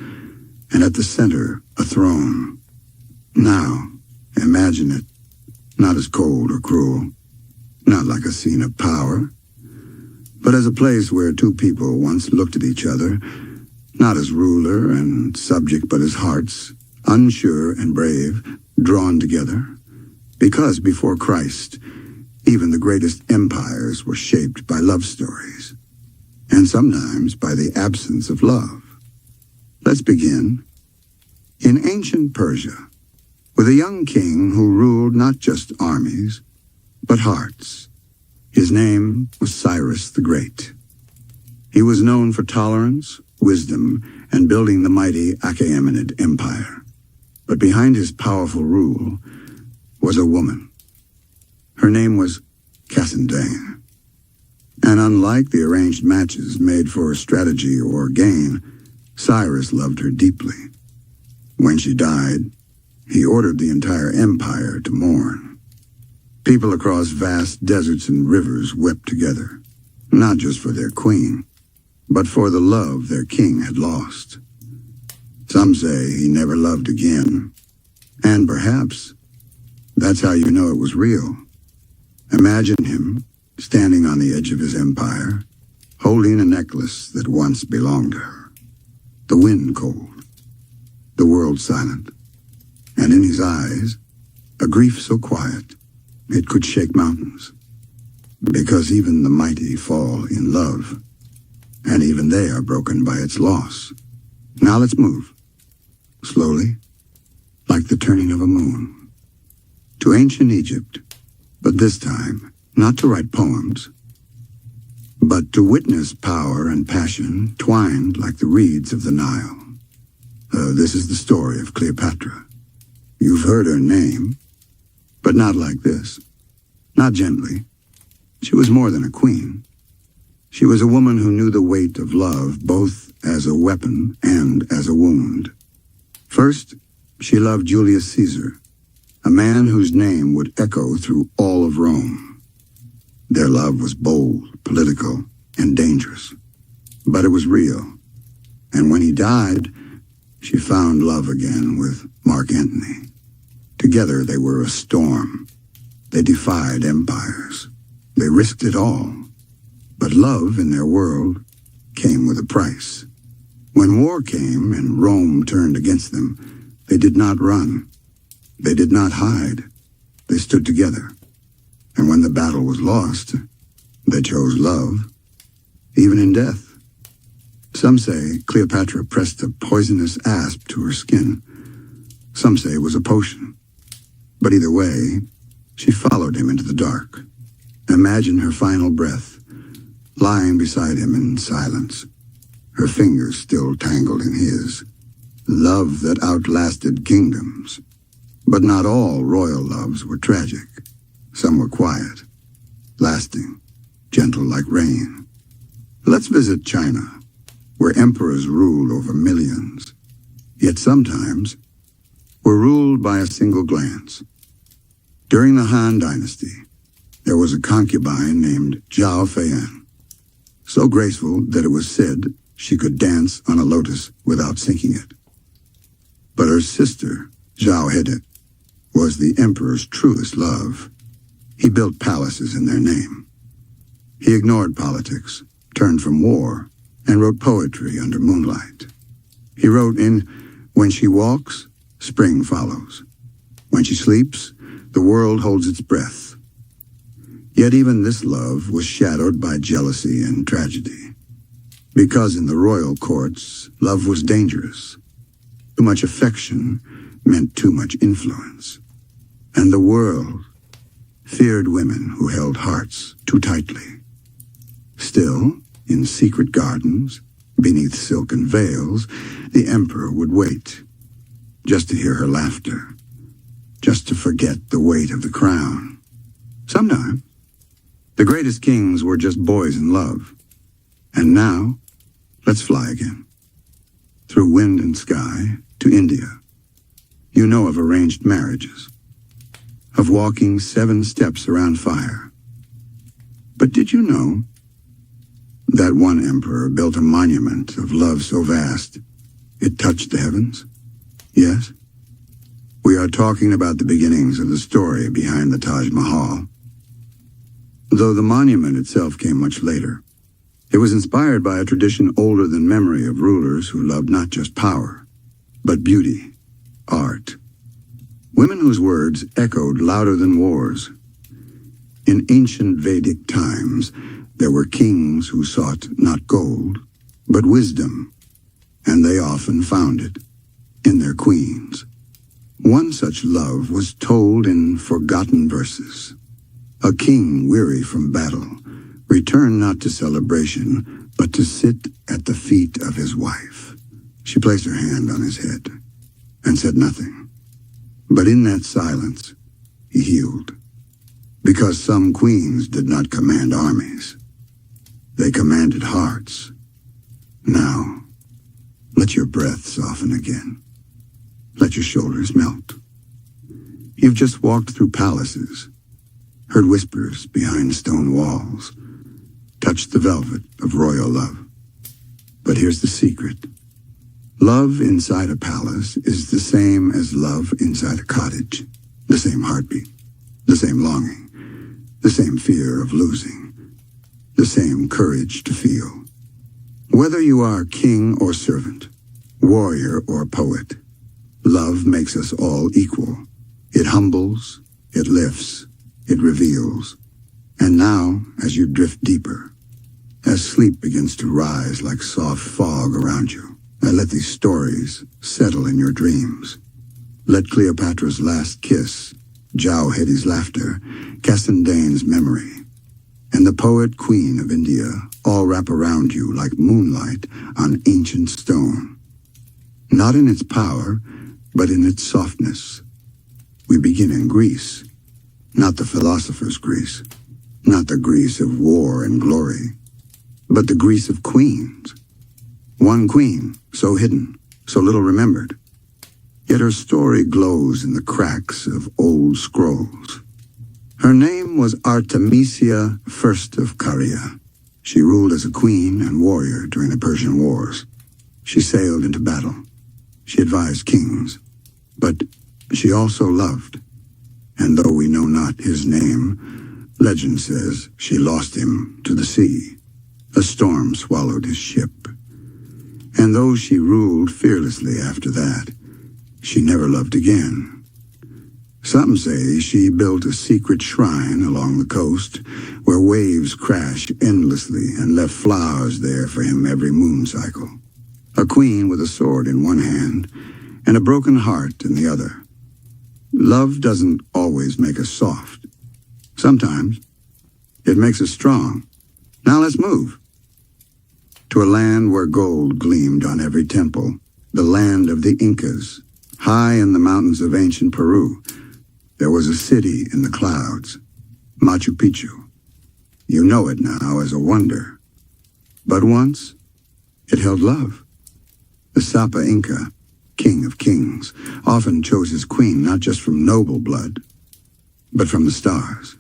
And at the center, a throne. Now, imagine it. Not as cold or cruel. Not like a scene of power. But as a place where two people once looked at each other. Not as ruler and subject, but as hearts. Unsure and brave. Drawn together. Because before Christ, even the greatest empires were shaped by love stories, and sometimes by the absence of love. Let's begin. In ancient Persia, with a young king who ruled not just armies, but hearts. His name was Cyrus the Great. He was known for tolerance, wisdom, and building the mighty Achaemenid Empire. But behind his powerful rule was a woman. Her name was Cassandra. And unlike the arranged matches made for strategy or gain, Cyrus loved her deeply. When she died, he ordered the entire empire to mourn. People across vast deserts and rivers wept together, not just for their queen, but for the love their king had lost. Some say he never loved again, and perhaps that's how you know it was real. Imagine him standing on the edge of his empire, holding a necklace that once belonged to her. The wind cold, the world silent, and in his eyes, a grief so quiet it could shake mountains. Because even the mighty fall in love, and even they are broken by its loss. Now let's move, slowly, like the turning of a moon, to ancient Egypt, but this time, not to write poems, but to witness power and passion twined like the reeds of the Nile. This is the story of Cleopatra. You've heard her name, but not like this. Not gently. She was more than a queen. She was a woman who knew the weight of love, both as a weapon and as a wound. First, she loved Julius Caesar, a man whose name would echo through all of Rome. Their love was bold, political, and dangerous. But it was real. And when he died, she found love again with Mark Antony. Together they were a storm. They defied empires. They risked it all. But love in their world came with a price. When war came and Rome turned against them, they did not run. They did not hide. They stood together. And when the battle was lost, they chose love, even in death. Some say Cleopatra pressed a poisonous asp to her skin. Some say it was a potion. But either way, she followed him into the dark. Imagine her final breath, lying beside him in silence, her fingers still tangled in his. Love that outlasted kingdoms. But not all royal loves were tragic. Some were quiet, lasting, gentle like rain. Let's visit China, where emperors ruled over millions, yet sometimes were ruled by a single glance. During the Han Dynasty, there was a concubine named Zhao Feiyan, so graceful that it was said she could dance on a lotus without sinking it. But her sister, Zhao Hede, was the emperor's truest love. He built palaces in their name. He ignored politics, turned from war, and wrote poetry under moonlight. He wrote in, "When she walks, spring follows. When she sleeps, the world holds its breath." Yet even this love was shadowed by jealousy and tragedy. Because in the royal courts, love was dangerous. Too much affection meant too much influence. And the world feared women who held hearts too tightly. Still, in secret gardens, beneath silken veils, the emperor would wait, just to hear her laughter, just to forget the weight of the crown. Sometimes, the greatest kings were just boys in love. And now, let's fly again. Through wind and sky to India. You know of arranged marriages, of walking 7 steps around fire. But did you know that one emperor built a monument of love so vast it touched the heavens? Yes, we are talking about the beginnings of the story behind the Taj Mahal. Though the monument itself came much later, it was inspired by a tradition older than memory of rulers who loved not just power, but beauty, art. Women whose words echoed louder than wars. In ancient Vedic times, there were kings who sought not gold, but wisdom, and they often found it in their queens. One such love was told in forgotten verses. A king weary from battle returned not to celebration, but to sit at the feet of his wife. She placed her hand on his head and said nothing. But in that silence, he healed. Because some queens did not command armies. They commanded hearts. Now, let your breath soften again. Let your shoulders melt. You've just walked through palaces, heard whispers behind stone walls, touched the velvet of royal love. But here's the secret. Love inside a palace is the same as love inside a cottage. The same heartbeat, the same longing, the same fear of losing, the same courage to feel. Whether you are king or servant, warrior or poet, love makes us all equal. It humbles, it lifts, it reveals. And now, as you drift deeper, as sleep begins to rise like soft fog around you, I let these stories settle in your dreams. Let Cleopatra's last kiss, Zhao Hede's laughter, Cassandane's memory, and the poet queen of India all wrap around you like moonlight on ancient stone. Not in its power, but in its softness. We begin in Greece, not the philosopher's Greece, not the Greece of war and glory, but the Greece of queens. One queen, so hidden, so little remembered. Yet her story glows in the cracks of old scrolls. Her name was Artemisia I of Caria. She ruled as a queen and warrior during the Persian Wars. She sailed into battle. She advised kings. But she also loved. And though we know not his name, legend says she lost him to the sea. A storm swallowed his ship. And though she ruled fearlessly after that, she never loved again. Some say she built a secret shrine along the coast where waves crash endlessly and left flowers there for him every moon cycle. A queen with a sword in one hand and a broken heart in the other. Love doesn't always make us soft. Sometimes it makes us strong. Now let's move. To a land where gold gleamed on every temple, the land of the Incas. High in the mountains of ancient Peru, there was a city in the clouds, Machu Picchu. You know it now as a wonder. But once, it held love. The Sapa Inca, king of kings, often chose his queen not just from noble blood, but from the stars.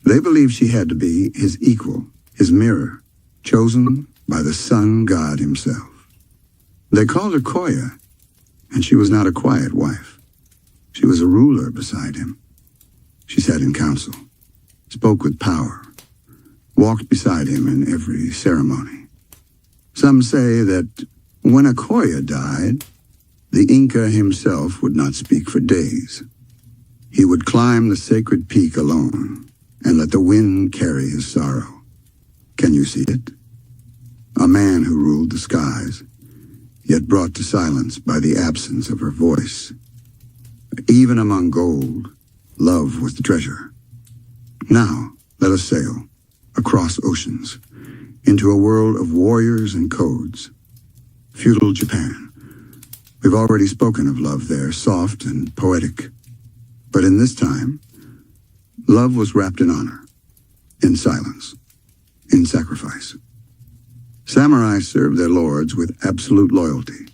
They believed she had to be his equal, his mirror, chosen by the sun god himself. They called her Koya, and she was not a quiet wife. She was a ruler beside him. She sat in council, spoke with power, walked beside him in every ceremony. Some say that when a Koya died, the Inca himself would not speak for days. He would climb the sacred peak alone and let the wind carry his sorrow. Can you see it? A man who ruled the skies, yet brought to silence by the absence of her voice. Even among gold, love was the treasure. Now, let us sail across oceans into a world of warriors and codes. Feudal Japan. We've already spoken of love there, soft and poetic. But in this time, love was wrapped in honor, in silence, in sacrifice. Samurai served their lords with absolute loyalty,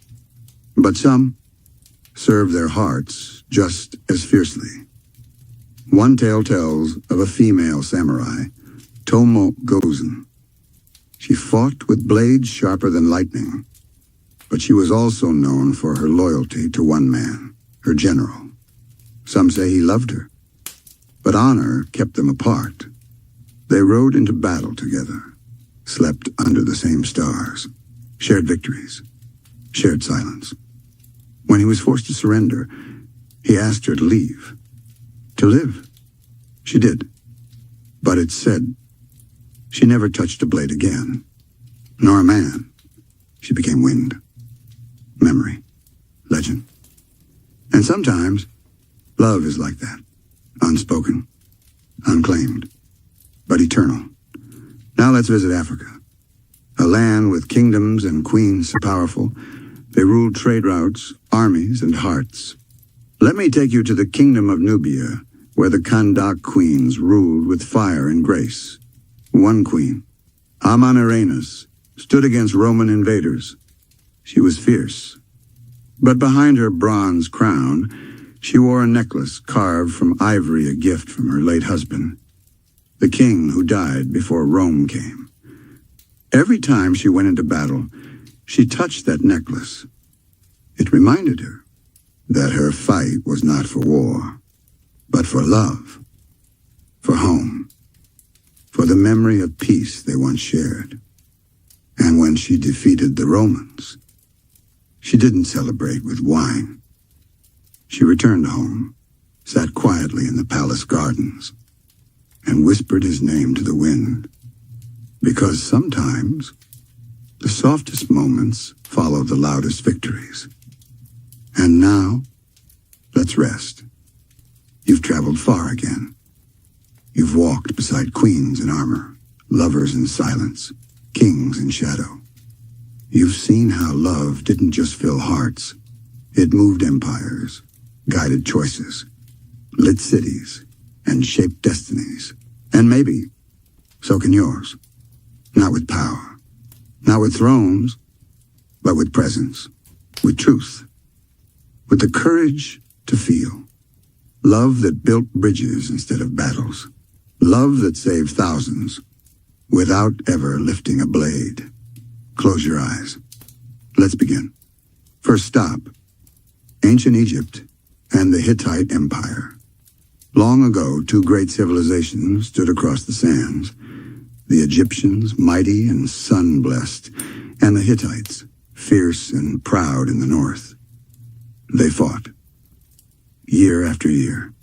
but some served their hearts just as fiercely. One tale tells of a female samurai, Tomo Gozen. She fought with blades sharper than lightning, but she was also known for her loyalty to one man, her general. Some say he loved her, but honor kept them apart. They rode into battle together, slept under the same stars, shared victories, shared silence. When he was forced to surrender, he asked her to leave, to live. She did, but it's said she never touched a blade again, nor a man. She became wind, memory, legend. And sometimes, love is like that, unspoken, unclaimed, but eternal. Now let's visit Africa, a land with kingdoms and queens so powerful, they ruled trade routes, armies, and hearts. Let me take you to the kingdom of Nubia, where the Kandak queens ruled with fire and grace. One queen, Amanirenas, stood against Roman invaders. She was fierce, but behind her bronze crown, she wore a necklace carved from ivory, a gift from her late husband, the king who died before Rome came. Every time she went into battle, she touched that necklace. It reminded her that her fight was not for war, but for love, for home, for the memory of peace they once shared. And when she defeated the Romans, she didn't celebrate with wine. She returned home, sat quietly in the palace gardens, and whispered his name to the wind, because sometimes the softest moments follow the loudest victories. And now, let's rest. You've traveled far again. You've walked beside queens in armor, lovers in silence, kings in shadow. You've seen how love didn't just fill hearts. It moved empires, guided choices, lit cities, and shaped destinies. And maybe, so can yours. Not with power, not with thrones, but with presence, with truth, with the courage to feel. Love that built bridges instead of battles. Love that saved thousands without ever lifting a blade. Close your eyes. Let's begin. First stop, ancient Egypt and the Hittite Empire. Long ago, two great civilizations stood across the sands. The Egyptians, mighty and sun-blessed, and the Hittites, fierce and proud in the north. They fought. year after year.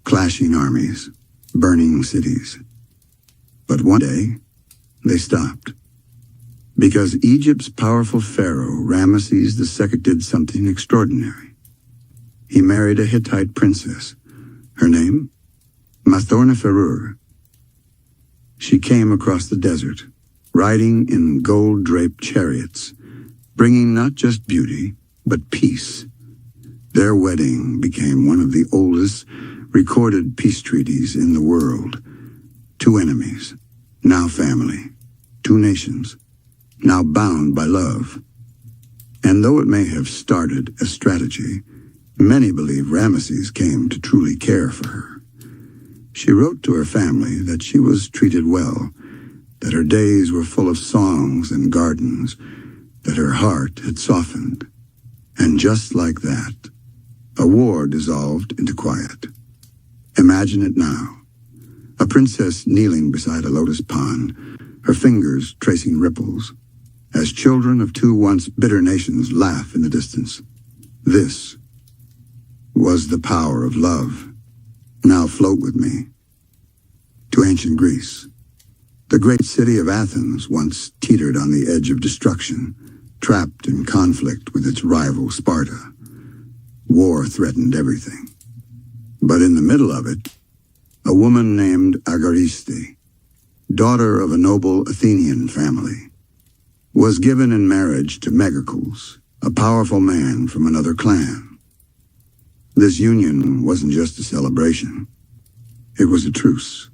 Clashing armies, burning cities. But one day, they stopped. Because Egypt's powerful pharaoh, Ramesses II, did something extraordinary. He married a Hittite princess. Her name? Mathorneferur. She came across the desert, riding in gold-draped chariots, bringing not just beauty, but peace. Their wedding became one of the oldest recorded peace treaties in the world. Two enemies, now family. Two nations, now bound by love. And though it may have started as strategy, many believe Ramesses came to truly care for her. She wrote to her family that she was treated well, that her days were full of songs and gardens, that her heart had softened. And just like that, a war dissolved into quiet. Imagine it now. A princess kneeling beside a lotus pond, her fingers tracing ripples, as children of two once bitter nations laugh in the distance. This was the power of love. Now float with me to ancient Greece. The great city of Athens once teetered on the edge of destruction, trapped in conflict with its rival Sparta. War threatened everything. But in the middle of it, a woman named Agariste, daughter of a noble Athenian family, was given in marriage to Megacles, a powerful man from another clan. This union wasn't just a celebration. It was a truce.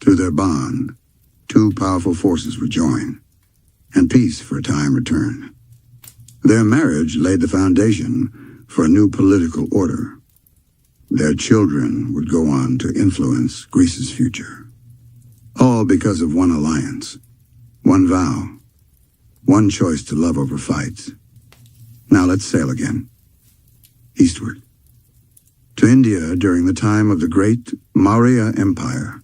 Through their bond, two powerful forces would join, and peace for a time returned. Their marriage laid the foundation for a new political order. Their children would go on to influence Greece's future. All because of one alliance, one vow, one choice to love over fights. Now let's sail again, eastward, to India during the time of the great Maurya Empire.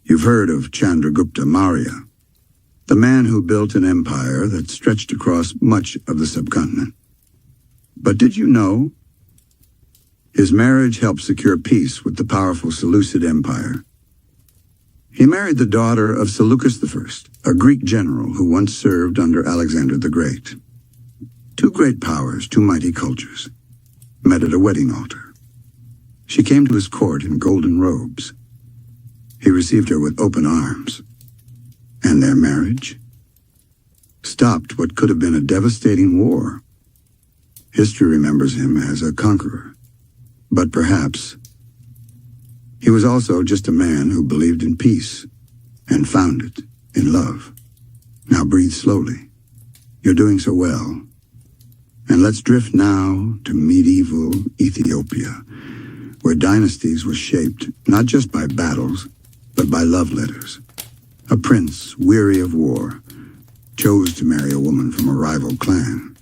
You've heard of Chandragupta Maurya, the man who built an empire that stretched across much of the subcontinent. But did you know his marriage helped secure peace with the powerful Seleucid Empire? He married the daughter of Seleucus I, a Greek general who once served under Alexander the Great. Two great powers, two mighty cultures, met at a wedding altar. She came to his court in golden robes. He received her with open arms. And their marriage stopped what could have been a devastating war. History remembers him as a conqueror. But perhaps he was also just a man who believed in peace and found it in love. Now breathe slowly. You're doing so well. And let's drift now to medieval Ethiopia, where dynasties were shaped not just by battles, but by love letters. A prince, weary of war, chose to marry a woman from a rival clan.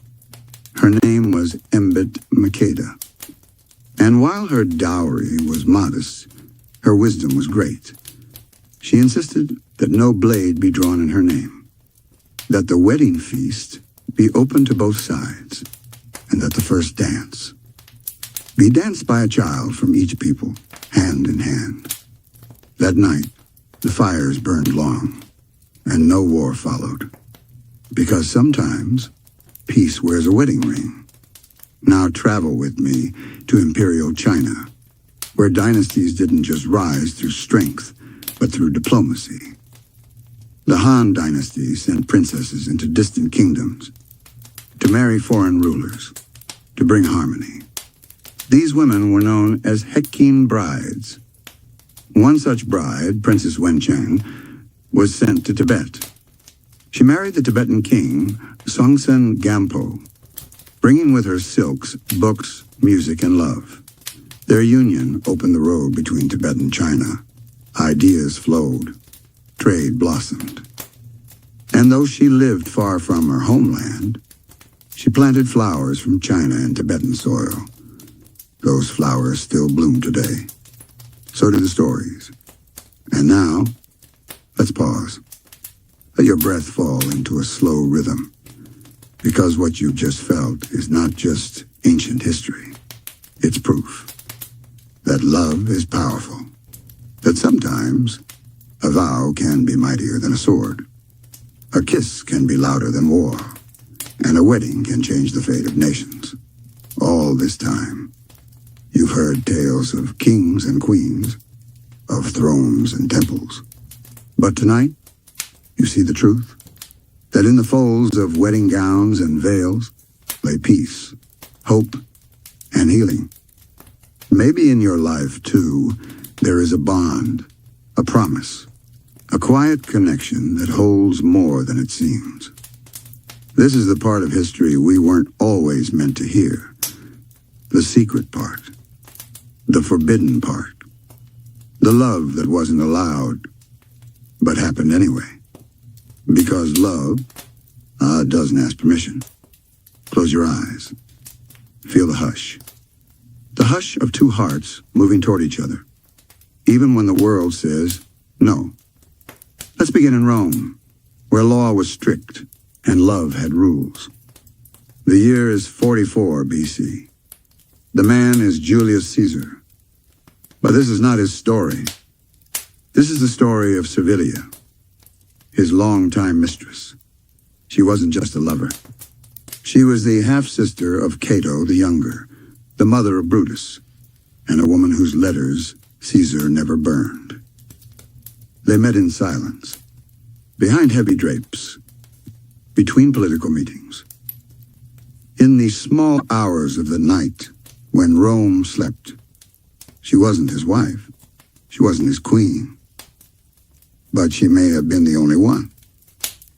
Her name was Embet Makeda. And while her dowry was modest, her wisdom was great. She insisted that no blade be drawn in her name, that the wedding feast be open to both sides, and that the first dance be danced by a child from each people, hand in hand. That night, the fires burned long, and no war followed. Because sometimes, peace wears a wedding ring. Now travel with me to Imperial China, where dynasties didn't just rise through strength, but through diplomacy. The Han dynasty sent princesses into distant kingdoms to marry foreign rulers, to bring harmony. These women were known as Hekin brides. One such bride, Princess Wenchang, was sent to Tibet. She married the Tibetan king, Songtsen Gampo, bringing with her silks, books, music, and love. Their union opened the road between Tibet and China. Ideas flowed. Trade blossomed. And though she lived far from her homeland, she planted flowers from China and Tibetan soil. Those flowers still bloom today. So do the stories. And now, let's pause. Let your breath fall into a slow rhythm. Because what you've just felt is not just ancient history. It's proof that love is powerful, that sometimes a vow can be mightier than a sword, a kiss can be louder than war, and a wedding can change the fate of nations. All this time, you've heard tales of kings and queens, of thrones and temples. But tonight, you see the truth, that in the folds of wedding gowns and veils lay peace, hope, and healing. Maybe in your life, too, there is a bond, a promise, a quiet connection that holds more than it seems. This is the part of history we weren't always meant to hear. The secret part. The forbidden part. The love that wasn't allowed, but happened anyway. Because love doesn't ask permission. Close your eyes. Feel the hush. The hush of two hearts moving toward each other, even when the world says no. Let's begin in Rome, where law was strict and love had rules. The year is 44 BC. The man is Julius Caesar. But this is not his story. This is the story of Servilia, his longtime mistress. She wasn't just a lover. She was the half-sister of Cato the Younger, the mother of Brutus, and a woman whose letters Caesar never burned. They met in silence, behind heavy drapes, between political meetings. In the small hours of the night when Rome slept, she wasn't his wife, she wasn't his queen, but she may have been the only one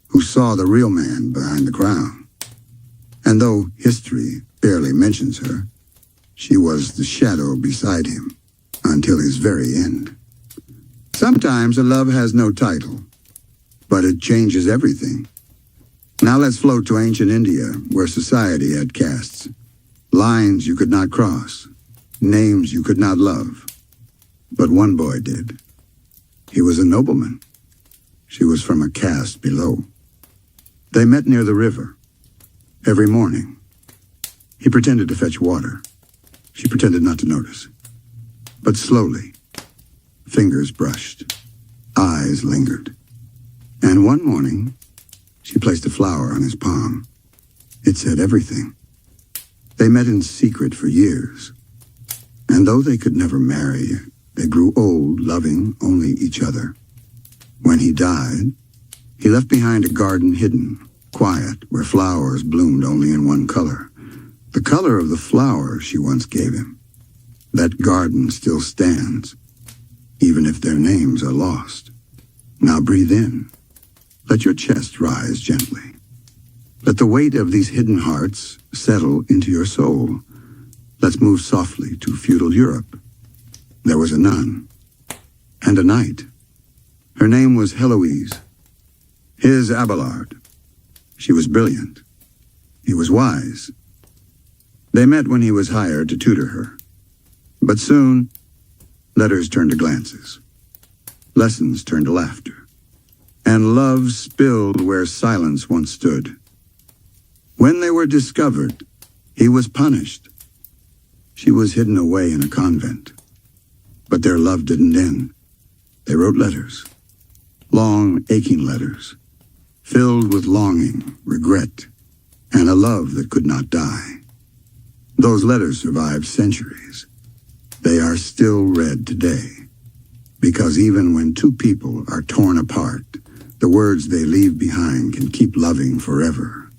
who saw the real man behind the crown. And though history barely mentions her, she was the shadow beside him until his very end. Sometimes a love has no title, but it changes everything. Now let's float to ancient India, where society had castes, lines you could not cross, names you could not love. But one boy did. He was a nobleman. She was from a caste below. They met near the river. Every morning, he pretended to fetch water. She pretended not to notice. But slowly, fingers brushed, eyes lingered. And one morning, she placed a flower on his palm. It said everything. They met in secret for years. And though they could never marry, they grew old, loving only each other. When he died, he left behind a garden hidden, quiet, where flowers bloomed only in one color. The color of the flower she once gave him. That garden still stands, even if their names are lost. Now breathe in. Let your chest rise gently. Let the weight of these hidden hearts settle into your soul. Let's move softly to feudal Europe. There was a nun and a knight. Her name was Heloise. His Abelard. She was brilliant. He was wise. They met when he was hired to tutor her. But soon, letters turned to glances. Lessons turned to laughter. And love spilled where silence once stood. When they were discovered, he was punished. She was hidden away in a convent. But their love didn't end. They wrote letters. Long, aching letters, filled with longing, regret, and a love that could not die. Those letters survived centuries. They are still read today, because even when two people are torn apart, the words they leave behind can keep loving forever.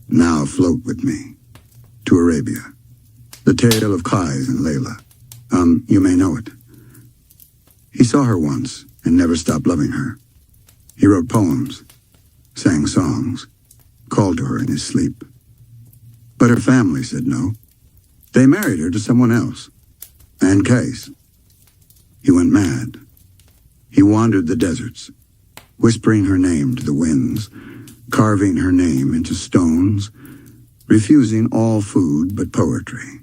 Now float with me to Arabia, the tale of Qais and Layla. You may know it. He saw her once and never stopped loving her. He wrote poems, sang songs, called to her in his sleep. But her family said no. They married her to someone else. And Qais, he went mad. He wandered the deserts, whispering her name to the winds, carving her name into stones, refusing all food but poetry.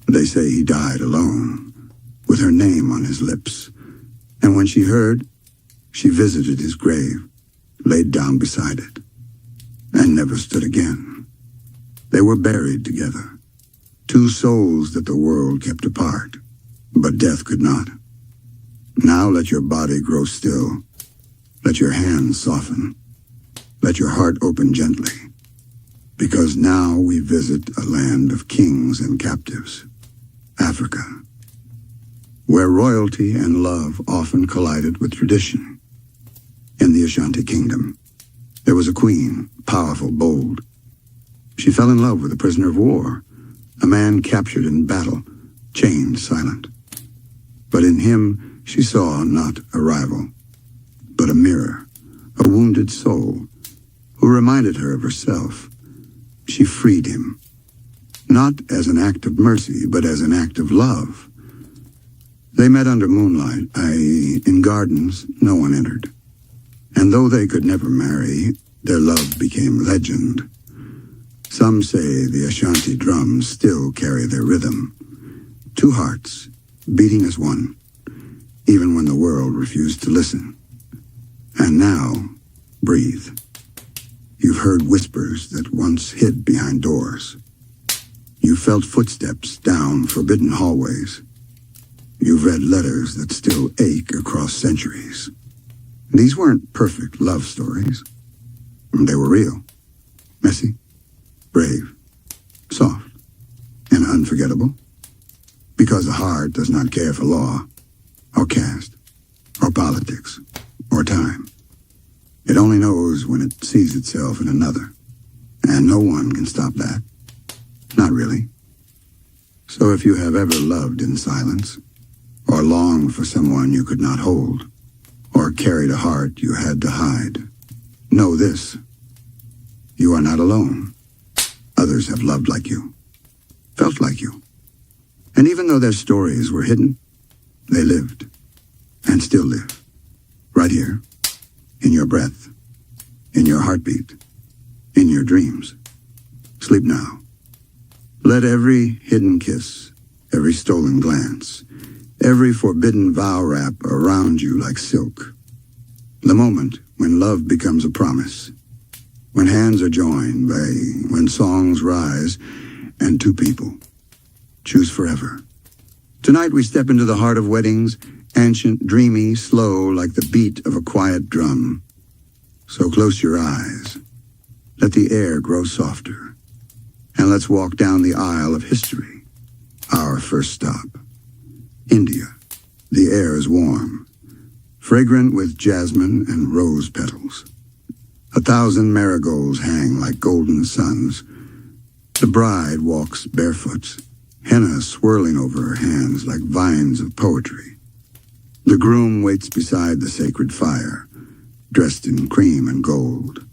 They say he died alone, with her name on his lips. And when she heard, she visited his grave, laid down beside it, and never stood again. They were buried together, Two souls that the world kept apart, but death could not. Now let your body grow still. Let your hands soften. Let your heart open gently. Because now we visit a land of kings and captives, Africa, where royalty and love often collided with tradition. In the Ashanti Kingdom, there was a queen, powerful, bold. She fell in love with a prisoner of war, a man captured in battle, chained, silent. But in him she saw not a rival, but a mirror, a wounded soul, who reminded her of herself. She freed him, not as an act of mercy, but as an act of love. They met under moonlight, in gardens no one entered. And though they could never marry, their love became legend. Some say the Ashanti drums still carry their rhythm. Two hearts, beating as one, even when the world refused to listen. And now, breathe. You've heard whispers that once hid behind doors. You felt footsteps down forbidden hallways. You've read letters that still ache across centuries. These weren't perfect love stories. They were real, messy, brave, soft, and unforgettable. Because the heart does not care for law, or caste, or politics, or time. It only knows when it sees itself in another, and no one can stop that. Not really. So if you have ever loved in silence, or longed for someone you could not hold, or carried a heart you had to hide, know this: you are not alone. Others have loved like you, felt like you. And even though their stories were hidden, they lived, and still live, right here, in your breath, in your heartbeat, in your dreams. Sleep now. Let every hidden kiss, every stolen glance, every forbidden vow wrap around you like silk. The moment when love becomes a promise, when hands are joined, when songs rise, and two people choose forever. Tonight we step into the heart of weddings, ancient, dreamy, slow, like the beat of a quiet drum. So close your eyes. Let the air grow softer. And let's walk down the aisle of history. Our first stop. India. The air is warm, fragrant with jasmine and rose petals. 1,000 marigolds hang like golden suns. The bride walks barefoot, henna swirling over her hands like vines of poetry. The groom waits beside the sacred fire, dressed in cream and gold.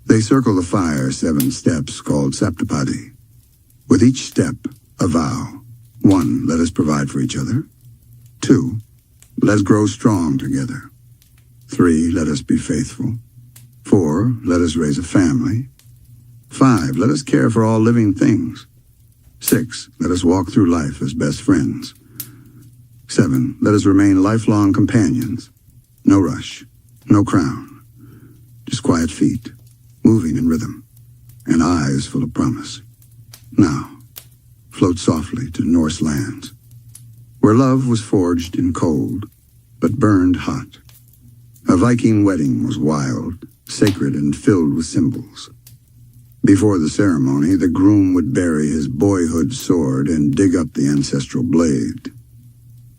They circle the fire 7 steps called saptapadi. With each step, a vow. 1, let us provide for each other. 2, let's grow strong together. 3, let us be faithful. 4, let us raise a family. 5, let us care for all living things. 6, let us walk through life as best friends. 7, let us remain lifelong companions. No rush, no crown. Just quiet feet, moving in rhythm, and eyes full of promise. Now, float softly to Norse lands, where love was forged in cold, but burned hot. A Viking wedding was wild, sacred, and filled with symbols. Before the ceremony, the groom would bury his boyhood sword and dig up the ancestral blade,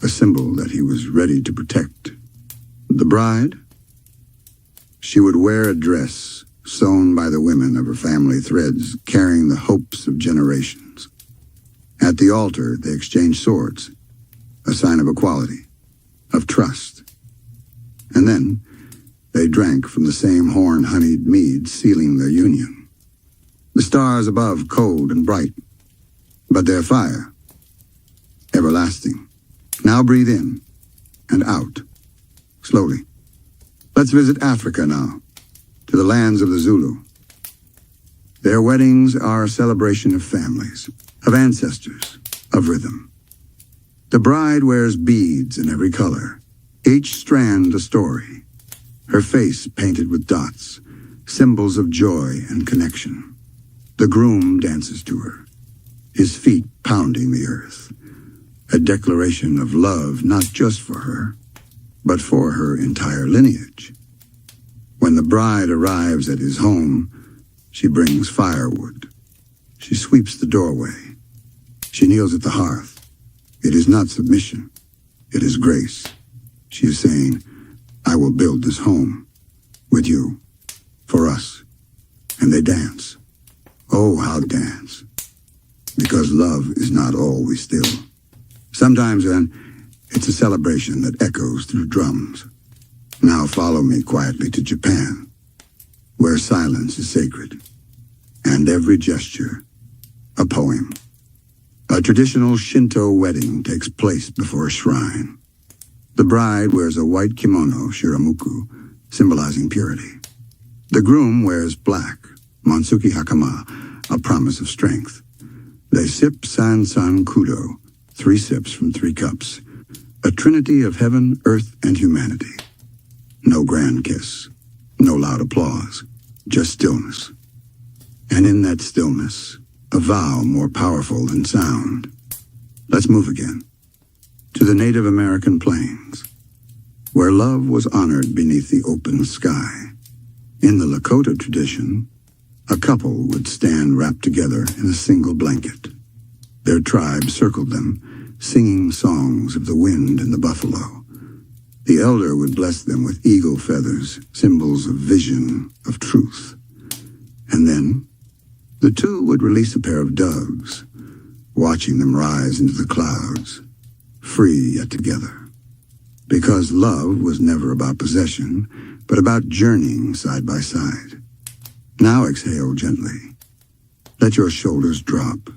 a symbol that he was ready to protect. The bride? She would wear a dress sewn by the women of her family threads, carrying the hopes of generations. At the altar, they exchanged swords, a sign of equality, of trust. And then, they drank from the same horn-honeyed mead, sealing their union. The stars above cold and bright, but their fire, everlasting. Now breathe in and out, slowly. Let's visit Africa now, to the lands of the Zulu. Their weddings are a celebration of families, of ancestors, of rhythm. The bride wears beads in every color, each strand a story, her face painted with dots, symbols of joy and connection. The groom dances to her, his feet pounding the earth, a declaration of love not just for her, but for her entire lineage. When the bride arrives at his home, she brings firewood. She sweeps the doorway. She kneels at the hearth. It is not submission. It is grace. She is saying, I will build this home with you, for us. And they dance. Oh, how dance. Because love is not always still. Sometimes then, it's a celebration that echoes through drums. Now follow me quietly to Japan, where silence is sacred, and every gesture a poem. A traditional Shinto wedding takes place before a shrine. The bride wears a white kimono, shiramuku, symbolizing purity. The groom wears black, monsuki hakama, a promise of strength. They sip san-san kudo, 3 sips from 3 cups, a trinity of heaven, earth, and humanity. No grand kiss, no loud applause, just stillness. And in that stillness, a vow more powerful than sound. Let's move again, to the Native American plains, where love was honored beneath the open sky. In the Lakota tradition, a couple would stand wrapped together in a single blanket. Their tribe circled them, singing songs of the wind and the buffalo. The elder would bless them with eagle feathers, symbols of vision, of truth. And then, the two would release a pair of doves, watching them rise into the clouds, free yet together. Because love was never about possession, but about journeying side by side. Now exhale gently. Let your shoulders drop.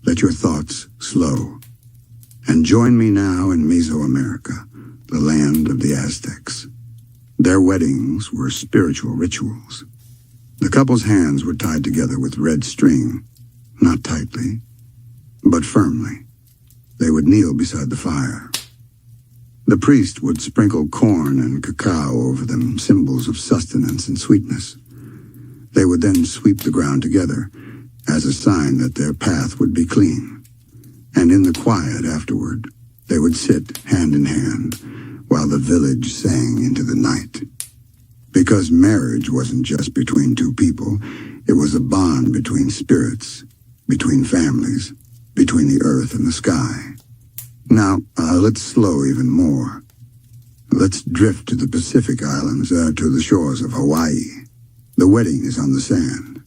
Let your thoughts slow. And join me now in Mesoamerica, the land of the Aztecs. Their weddings were spiritual rituals. The couple's hands were tied together with red string, not tightly, but firmly. They would kneel beside the fire. The priest would sprinkle corn and cacao over them, symbols of sustenance and sweetness. They would then sweep the ground together, as a sign that their path would be clean. And in the quiet afterward, they would sit hand in hand, while the village sang into the night. Because marriage wasn't just between 2 people, it was a bond between spirits, between families, between the earth and the sky. Now, let's slow even more. Let's drift to the Pacific Islands, to the shores of Hawaii. The wedding is on the sand.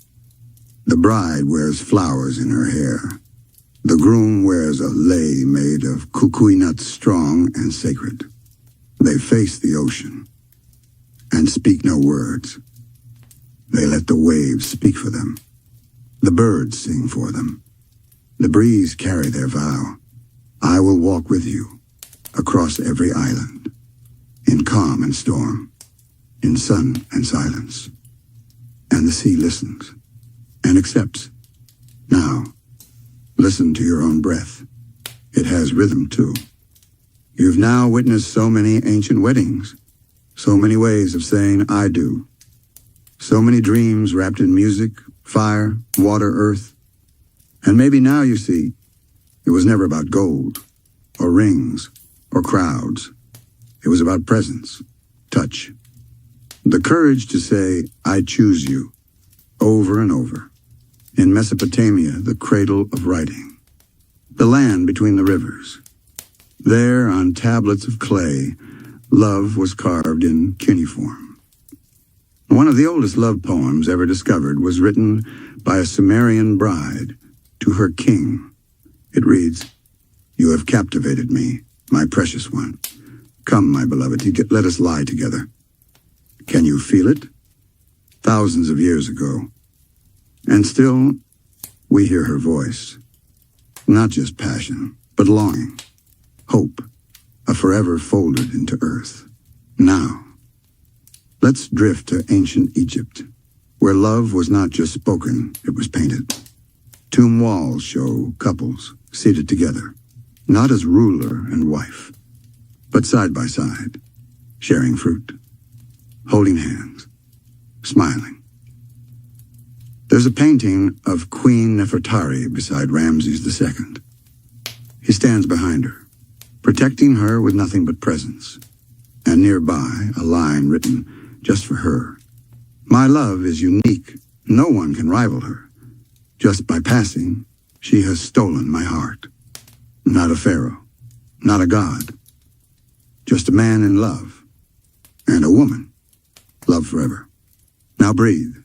The bride wears flowers in her hair. The groom wears a lei made of kukui nuts, strong and sacred. They face the ocean and speak no words. They let the waves speak for them. The birds sing for them. The breeze carry their vow. I will walk with you across every island, in calm and storm, in sun and silence. And the sea listens and accepts. Now, listen to your own breath. It has rhythm too. You've now witnessed so many ancient weddings, so many ways of saying I do, so many dreams wrapped in music, fire, water, earth. And maybe now you see, it was never about gold, or rings, or crowds. It was about presence, touch. The courage to say, I choose you, over and over. In Mesopotamia, the cradle of writing. The land between the rivers. There, on tablets of clay, love was carved in cuneiform. One of the oldest love poems ever discovered was written by a Sumerian bride to her king. It reads, You have captivated me, my precious one. Come, my beloved, let us lie together. Can you feel it? Thousands of years ago. And still, we hear her voice. Not just passion, but longing, hope, a forever folded into earth. Now, let's drift to ancient Egypt, where love was not just spoken, it was painted. Tomb walls show couples seated together, not as ruler and wife, but side by side, sharing fruit, holding hands, smiling. There's a painting of Queen Nefertari beside Ramses II. He stands behind her, protecting her with nothing but presence. And nearby, a line written just for her. My love is unique. No one can rival her. Just by passing, she has stolen my heart. Not a pharaoh, not a god. Just a man in love. And a woman. Love forever. Now breathe.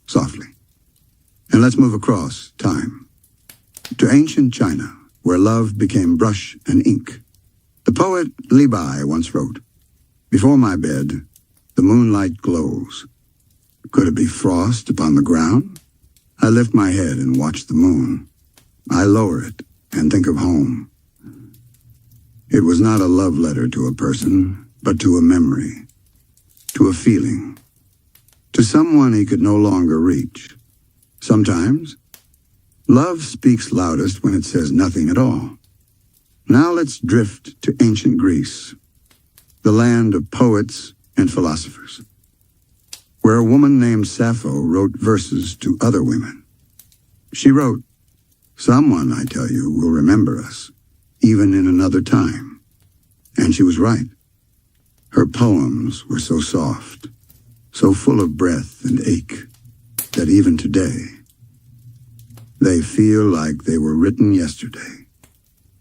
Softly. And let's move across time. To ancient China, where love became brush and ink. The poet Li Bai once wrote, "Before my bed, the moonlight glows. Could it be frost upon the ground? I lift my head and watch the moon. I lower it and think of home." It was not a love letter to a person, but to a memory, to a feeling, to someone he could no longer reach. Sometimes, love speaks loudest when it says nothing at all. Now let's drift to ancient Greece, the land of poets and philosophers, where a woman named Sappho wrote verses to other women. She wrote, "Someone, I tell you, will remember us, even in another time." And she was right. Her poems were so soft, so full of breath and ache, that even today, they feel like they were written yesterday.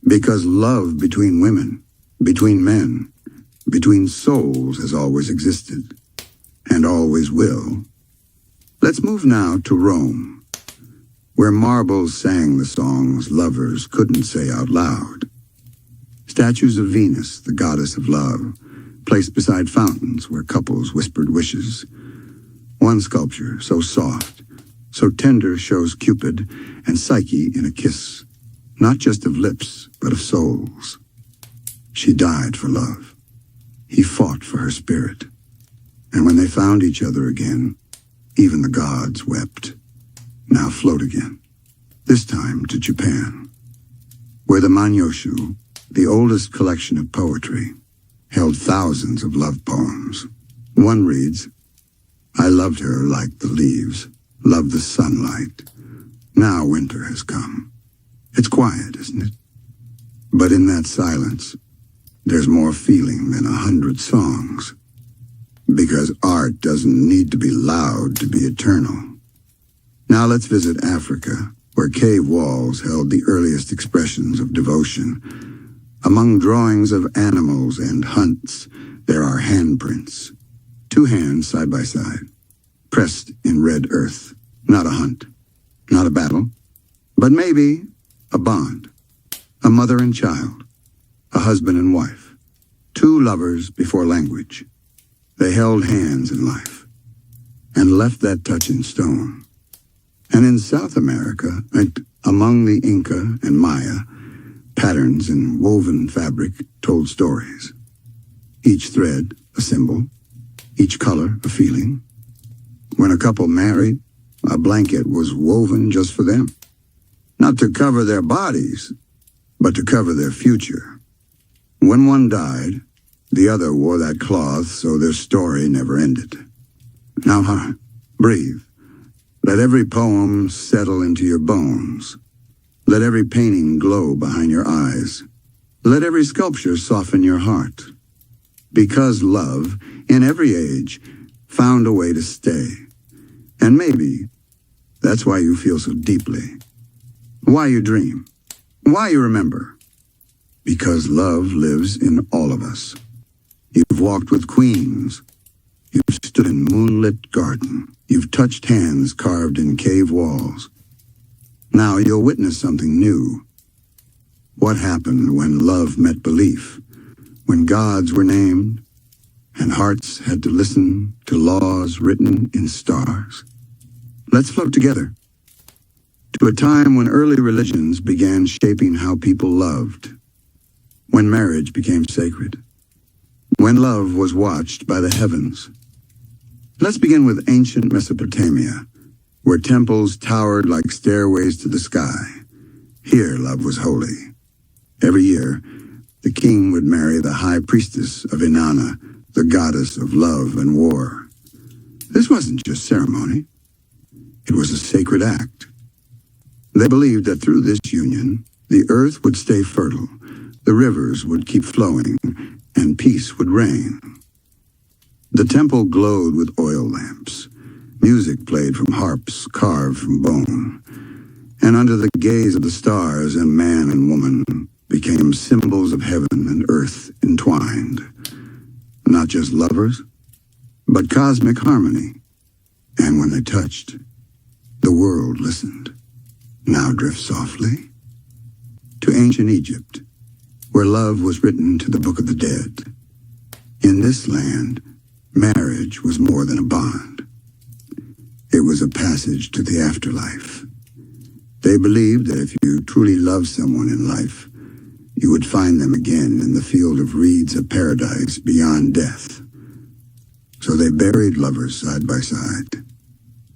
Because love between women, between men, between souls has always existed, and always will. Let's move now to Rome, where marbles sang the songs lovers couldn't say out loud. Statues of Venus, the goddess of love, placed beside fountains where couples whispered wishes. One sculpture, so soft, so tender, shows Cupid and Psyche in a kiss, not just of lips, but of souls. She died for love. He fought for her spirit. And when they found each other again, even the gods wept. Now float again, this time to Japan, where the Manyoshu, the oldest collection of poetry, held thousands of love poems. One reads, "I loved her like the leaves, loved the sunlight. Now winter has come." It's quiet, isn't it? But in that silence, there's more feeling than 100 songs. Because art doesn't need to be loud to be eternal. Now let's visit Africa, where cave walls held the earliest expressions of devotion. Among drawings of animals and hunts, there are handprints. 2 hands side by side, pressed in red earth. Not a hunt, not a battle, but maybe a bond. A mother and child, a husband and wife, 2 lovers before language. They held hands in life, and left that touch in stone. And in South America, among the Inca and Maya, patterns in woven fabric told stories. Each thread a symbol, each color a feeling. When a couple married, a blanket was woven just for them. Not to cover their bodies, but to cover their future. When one died, the other wore that cloth so their story never ended. Now, breathe. Let every poem settle into your bones. Let every painting glow behind your eyes. Let every sculpture soften your heart. Because love, in every age, found a way to stay. And maybe that's why you feel so deeply. Why you dream. Why you remember. Because love lives in all of us. You've walked with queens. You've stood in moonlit garden. You've touched hands carved in cave walls. Now you'll witness something new. What happened when love met belief? When gods were named, and hearts had to listen to laws written in stars? Let's float together to a time when early religions began shaping how people loved, when marriage became sacred, when love was watched by the heavens. Let's begin with ancient Mesopotamia, where temples towered like stairways to the sky. Here love was holy. Every year, the king would marry the high priestess of Inanna, the goddess of love and war. This wasn't just ceremony. It was a sacred act. They believed that through this union, the earth would stay fertile, the rivers would keep flowing, and peace would reign. The temple glowed with oil lamps. Music played from harps carved from bone. And under the gaze of the stars, a man and woman became symbols of heaven and earth entwined. Not just lovers, but cosmic harmony. And when they touched, the world listened. Now drift softly to ancient Egypt, where love was written to the Book of the Dead. In this land, marriage was more than a bond. It was a passage to the afterlife. They believed that if you truly loved someone in life, you would find them again in the field of reeds of paradise beyond death. So they buried lovers side by side,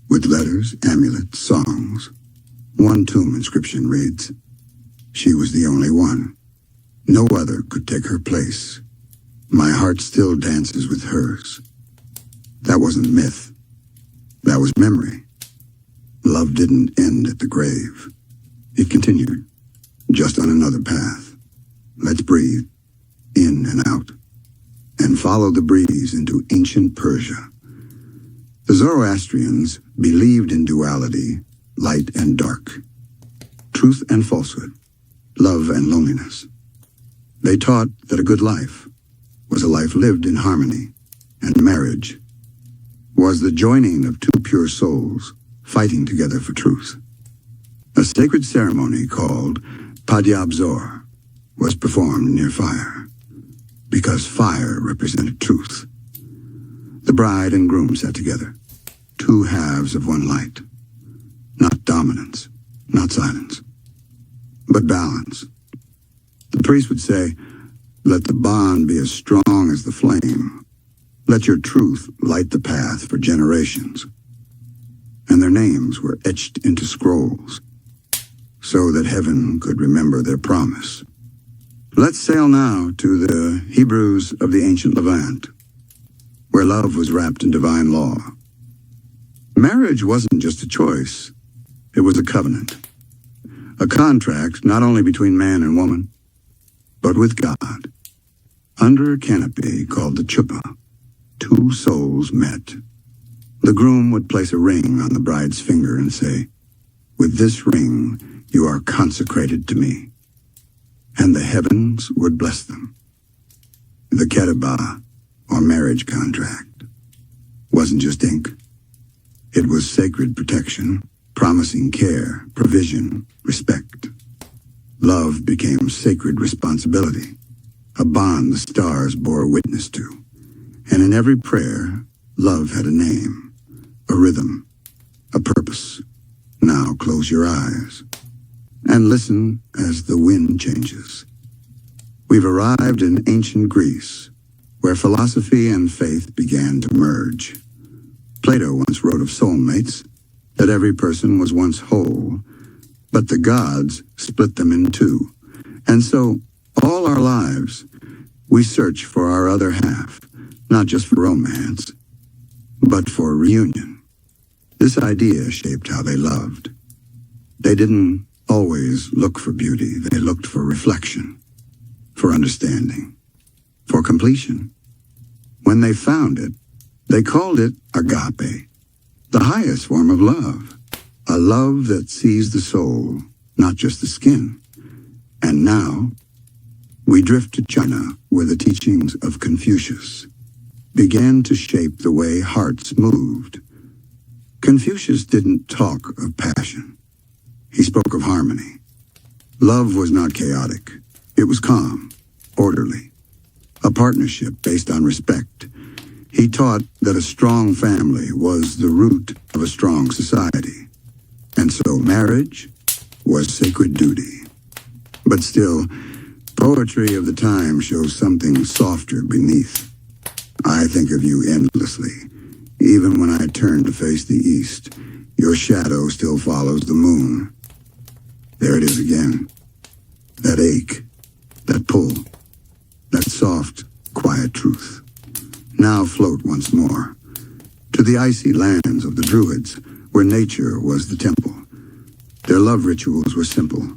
with letters, amulets, songs. One tomb inscription reads, "She was the only one. No other could take her place. My heart still dances with hers." That wasn't myth. That was memory. Love didn't end at the grave. It continued, just on another path. Let's breathe, in and out, and follow the breeze into ancient Persia. The Zoroastrians believed in duality, light and dark, truth and falsehood, love and loneliness. They taught that a good life was a life lived in harmony, and marriage was the joining of two pure souls fighting together for truth. A sacred ceremony called Padyabzor was performed near fire, because fire represented truth. The bride and groom sat together, two halves of one light. Not dominance, not silence, but balance. The priest would say, "Let the bond be as strong as the flame. Let your truth light the path for generations." And their names were etched into scrolls, so that heaven could remember their promise. Let's sail now to the Hebrews of the ancient Levant, where love was wrapped in divine law. Marriage wasn't just a choice, it was a covenant. A contract not only between man and woman, but with God. Under a canopy called the chuppah, two souls met. The groom would place a ring on the bride's finger and say, "With this ring, you are consecrated to me." And the heavens would bless them. The ketubah, or marriage contract, wasn't just ink. It was sacred protection, promising care, provision, respect. Love became sacred responsibility, a bond the stars bore witness to. And in every prayer, love had a name, a rhythm, a purpose. Now close your eyes and listen as the wind changes. We've arrived in ancient Greece, where philosophy and faith began to merge. Plato once wrote of soulmates that every person was once whole, but the gods split them in two. And so, all our lives, we search for our other half, not just for romance, but for reunion. This idea shaped how they loved. They didn't always look for beauty, they looked for reflection, for understanding, for completion. When they found it, they called it agape, the highest form of love, a love that sees the soul, not just the skin. And now, we drift to China, where the teachings of Confucius began to shape the way hearts moved. Confucius didn't talk of passion. He spoke of harmony. Love was not chaotic. It was calm, orderly, a partnership based on respect. He taught that a strong family was the root of a strong society. And so marriage was sacred duty. But still, poetry of the time shows something softer beneath. I think of you endlessly. Even when I turn to face the east, your shadow still follows the moon. There it is again. That ache, that pull, that soft, quiet truth. Now float once more to the icy lands of the Druids, where where nature was the temple. Their love rituals were simple.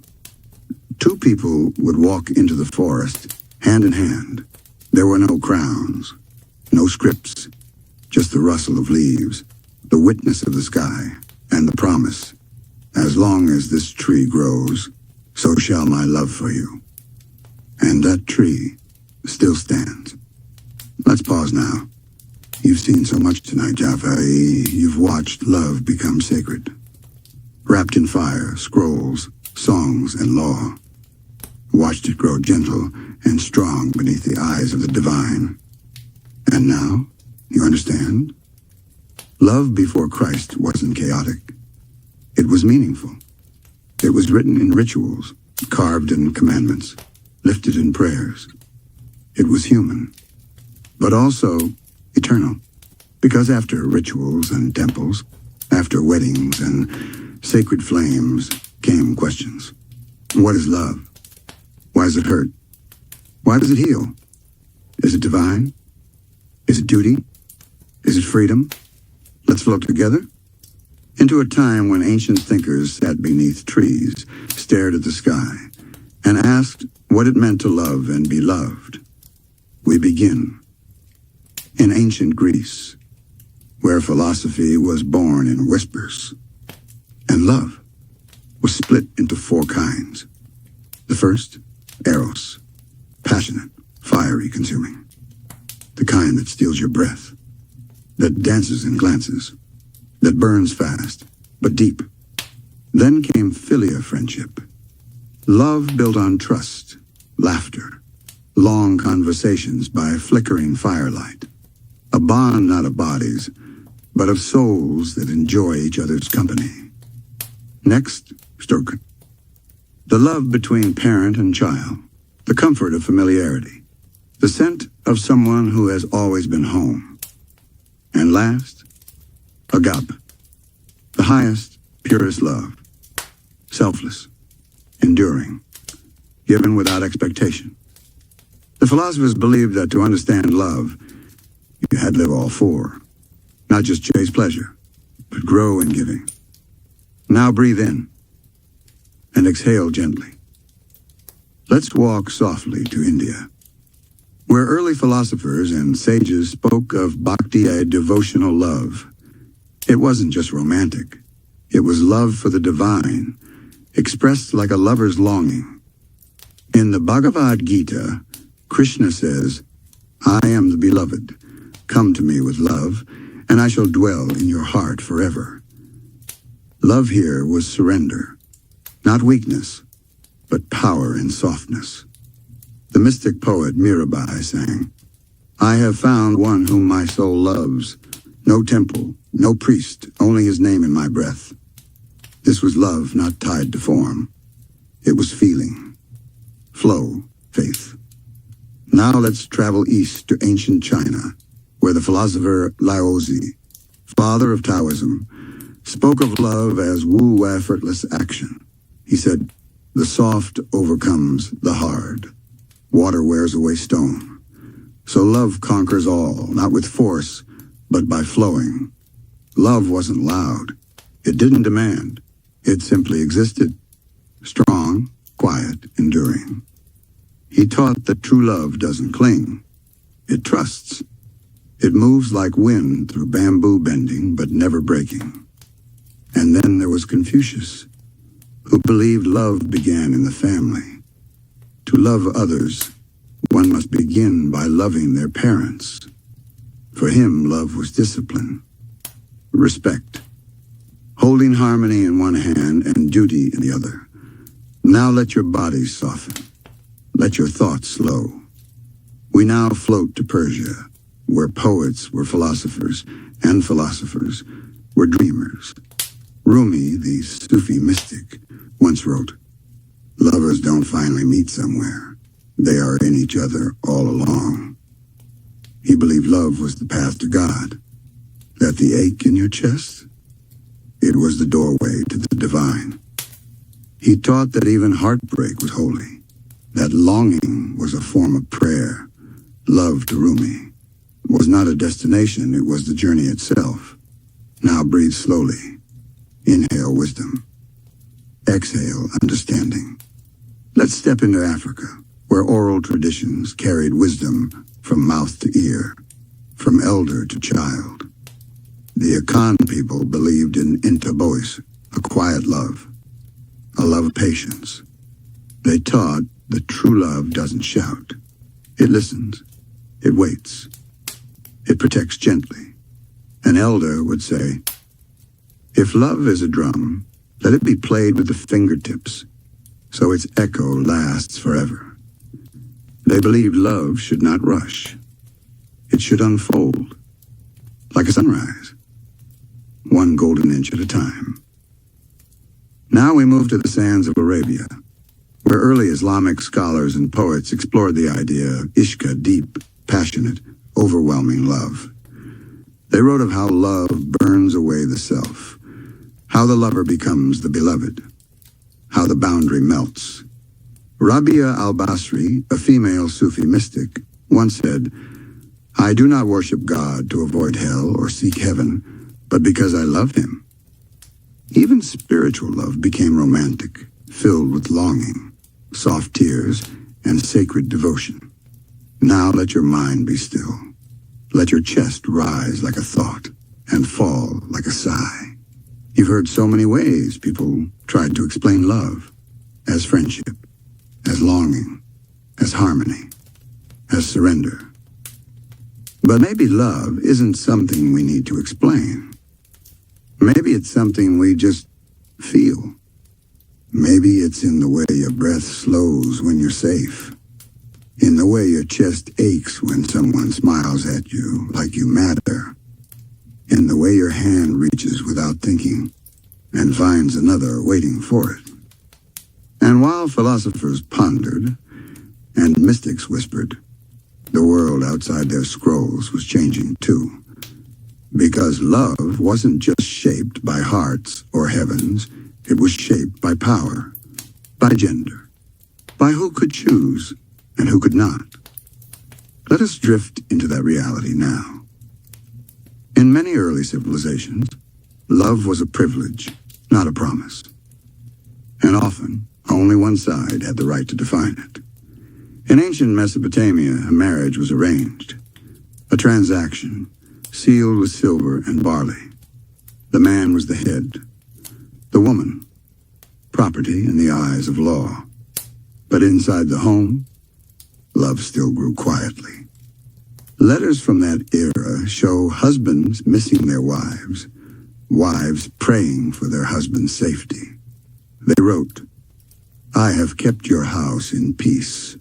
Two people would walk into the forest, hand in hand. There were no crowns, no scripts, just the rustle of leaves, the witness of the sky, and the promise, as long as this tree grows, so shall my love for you. And that tree still stands. Let's pause now. You've seen so much tonight, Jaffa. You've watched love become sacred. Wrapped in fire, scrolls, songs, and law. Watched it grow gentle and strong beneath the eyes of the divine. And now, you understand? Love before Christ wasn't chaotic. It was meaningful. It was written in rituals, carved in commandments, lifted in prayers. It was human, but also eternal. Because after rituals and temples, after weddings and sacred flames, came questions. What is love? Why does it hurt? Why does it heal? Is it divine? Is it duty? Is it freedom? Let's float together into a time when ancient thinkers sat beneath trees, stared at the sky, and asked what it meant to love and be loved. We begin in ancient Greece, where philosophy was born in whispers, and love was split into four kinds. The first, eros, passionate, fiery, consuming. The kind that steals your breath, that dances in glances, that burns fast, but deep. Then came philia friendship. Love built on trust, laughter, long conversations by flickering firelight. A bond not of bodies, but of souls that enjoy each other's company. Next, storge. The love between parent and child, the comfort of familiarity, the scent of someone who has always been home. And last, agape, the highest, purest love, selfless, enduring, given without expectation. The philosophers believed that to understand love, you had to live all four, not just chase pleasure, but grow in giving. Now breathe in and exhale gently. Let's walk softly to India, where early philosophers and sages spoke of bhakti, a devotional love. It wasn't just romantic. It was love for the divine, expressed like a lover's longing. In the Bhagavad Gita, Krishna says, I am the beloved. Come to me with love, and I shall dwell in your heart forever. Love here was surrender, not weakness, but power and softness. The mystic poet Mirabai sang, I have found one whom my soul loves. No temple, no priest, only his name in my breath. This was love not tied to form. It was feeling, flow, faith. Now let's travel east to ancient China, where the philosopher Laozi, father of Taoism, spoke of love as woo effortless action. He said, the soft overcomes the hard. Water wears away stone. So love conquers all, not with force, but by flowing. Love wasn't loud. It didn't demand. It simply existed. Strong, quiet, enduring. He taught that true love doesn't cling. It trusts. It moves like wind through bamboo bending, but never breaking. And then there was Confucius, who believed love began in the family. To love others, one must begin by loving their parents. For him, love was discipline, respect, holding harmony in one hand and duty in the other. Now let your bodies soften. Let your thoughts slow. We now float to Persia, where poets were philosophers, and philosophers were dreamers. Rumi, the Sufi mystic, once wrote, lovers don't finally meet somewhere. They are in each other all along. He believed love was the path to God, that the ache in your chest, it was the doorway to the divine. He taught that even heartbreak was holy, that longing was a form of prayer. Love, to Rumi, was not a destination, it was the journey itself. Now breathe slowly. Inhale wisdom. Exhale understanding. Let's step into Africa, where oral traditions carried wisdom from mouth to ear, from elder to child. The Akan people believed in Intabois, a quiet love, a love of patience. They taught that true love doesn't shout. It listens. It waits. It protects gently. An elder would say, "If love is a drum, let it be played with the fingertips, so its echo lasts forever." They believed love should not rush. It should unfold, like a sunrise, one golden inch at a time. Now we move to the sands of Arabia, where early Islamic scholars and poets explored the idea of ishqa, deep, passionate, overwhelming love. They wrote of how love burns away the self, how the lover becomes the beloved, how the boundary melts. Rabia al-Basri, a female Sufi mystic, once said, "I do not worship God to avoid hell or seek heaven, but because I love him." Even spiritual love became romantic, filled with longing, soft tears, and sacred devotion. Now let your mind be still. Let your chest rise like a thought and fall like a sigh. You've heard so many ways people tried to explain love, as friendship, as longing, as harmony, as surrender. But maybe love isn't something we need to explain. Maybe it's something we just feel. Maybe it's in the way your breath slows when you're safe, in the way your chest aches when someone smiles at you like you matter, in the way your hand reaches without thinking and finds another waiting for it. And while philosophers pondered and mystics whispered, the world outside their scrolls was changing too. Because love wasn't just shaped by hearts or heavens, it was shaped by power, by gender, by who could choose and who could not. Let us drift into that reality now. In many early civilizations, love was a privilege, not a promise. And often, only one side had the right to define it. In ancient Mesopotamia, a marriage was arranged, a transaction, sealed with silver and barley. The man was the head, the woman, property in the eyes of law. But inside the home, love still grew quietly. Letters from that era show husbands missing their wives, wives praying for their husband's safety. They wrote, "I have kept your house in peace.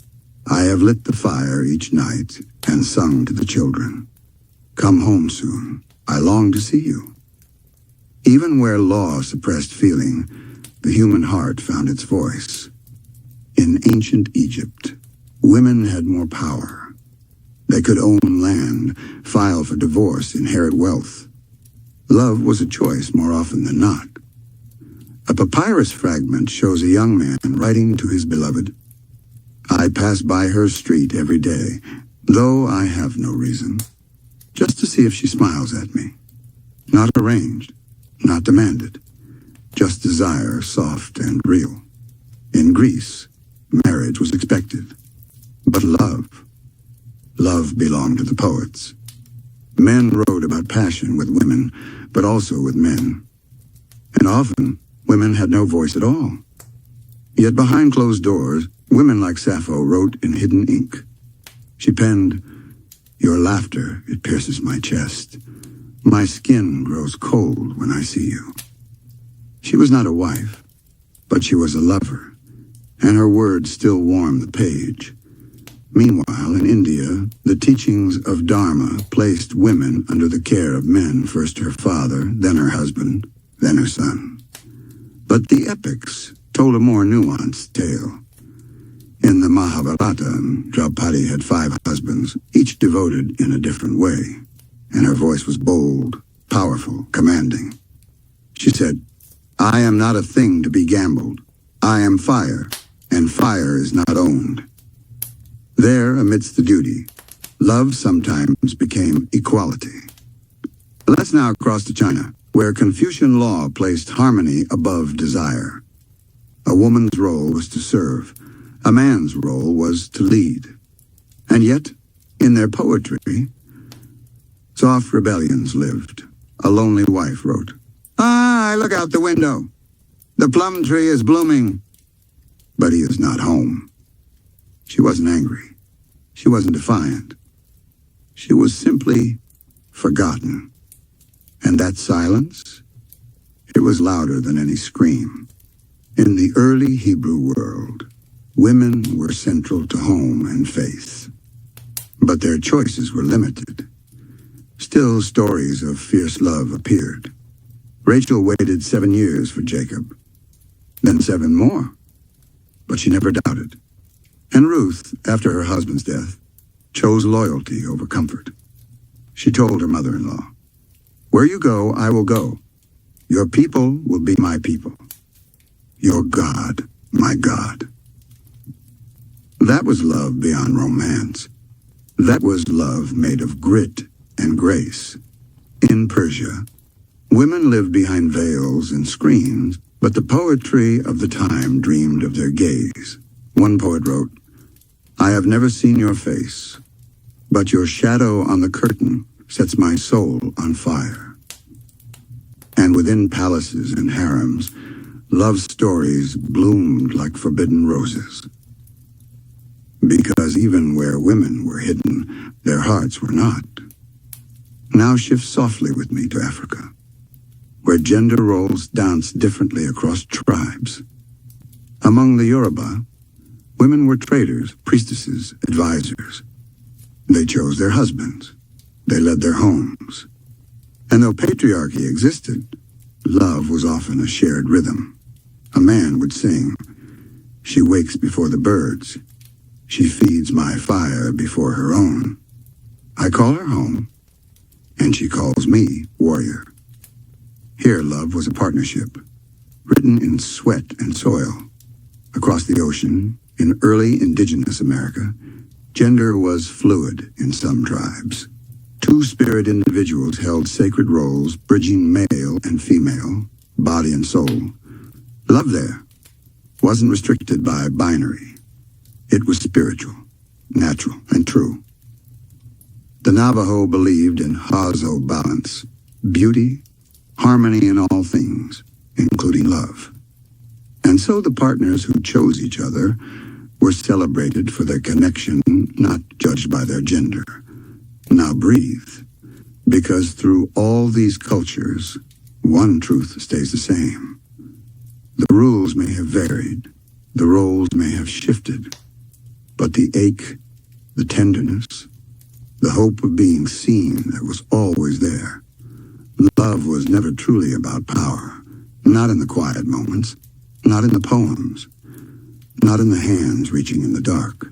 I have lit the fire each night and sung to the children. Come home soon. I long to see you." Even where law suppressed feeling, the human heart found its voice. In ancient Egypt, women had more power. They could own land, file for divorce, inherit wealth. Love was a choice more often than not. A papyrus fragment shows a young man writing to his beloved, "I pass by her street every day, though I have no reason, just to see if she smiles at me. Not arranged, not demanded, just desire soft and real." In Greece, marriage was expected. But love belonged to the poets. Men wrote about passion with women, but also with men. And often, women had no voice at all. Yet behind closed doors, women like Sappho wrote in hidden ink. She penned, "Your laughter, it pierces my chest. My skin grows cold when I see you." She was not a wife, but she was a lover, and her words still warm the page. Meanwhile, in India, the teachings of Dharma placed women under the care of men, first her father, then her husband, then her son. But the epics told a more nuanced tale. In the Mahabharata, Draupadi had 5 husbands, each devoted in a different way, and her voice was bold, powerful, commanding. She said, "I am not a thing to be gambled. I am fire, and fire is not owned." There, amidst the duty, love sometimes became equality. Let's now cross to China, where Confucian law placed harmony above desire. A woman's role was to serve. A man's role was to lead. And yet, in their poetry, soft rebellions lived. A lonely wife wrote, "Ah, I look out the window. The plum tree is blooming, but he is not home." She wasn't angry. She wasn't defiant. She was simply forgotten. And that silence, it was louder than any scream. In the early Hebrew world, women were central to home and faith. But their choices were limited. Still, stories of fierce love appeared. Rachel waited 7 years for Jacob, then 7 more, but she never doubted. And Ruth, after her husband's death, chose loyalty over comfort. She told her mother-in-law, "Where you go, I will go. Your people will be my people. Your God, my God." That was love beyond romance. That was love made of grit and grace. In Persia, women lived behind veils and screens, but the poetry of the time dreamed of their gaze. One poet wrote, "I have never seen your face, but your shadow on the curtain sets my soul on fire." And within palaces and harems, love stories bloomed like forbidden roses. Because even where women were hidden, their hearts were not. Now shift softly with me to Africa, where gender roles dance differently across tribes. Among the Yoruba, women were traders, priestesses, advisors. They chose their husbands. They led their homes. And though patriarchy existed, love was often a shared rhythm. A man would sing, "She wakes before the birds. She feeds my fire before her own. I call her home, and she calls me warrior." Here love was a partnership, written in sweat and soil. Across the ocean, in early indigenous America, gender was fluid in some tribes. Two-spirit individuals held sacred roles, bridging male and female, body and soul. Love there wasn't restricted by binary. It was spiritual, natural, and true. The Navajo believed in Hazo balance, beauty, harmony in all things, including love. And so the partners who chose each other were celebrated for their connection, not judged by their gender. Now breathe, because through all these cultures, one truth stays the same. The rules may have varied, the roles may have shifted, but the ache, the tenderness, the hope of being seen that was always there. Love was never truly about power, not in the quiet moments, not in the poems, not in the hands reaching in the dark.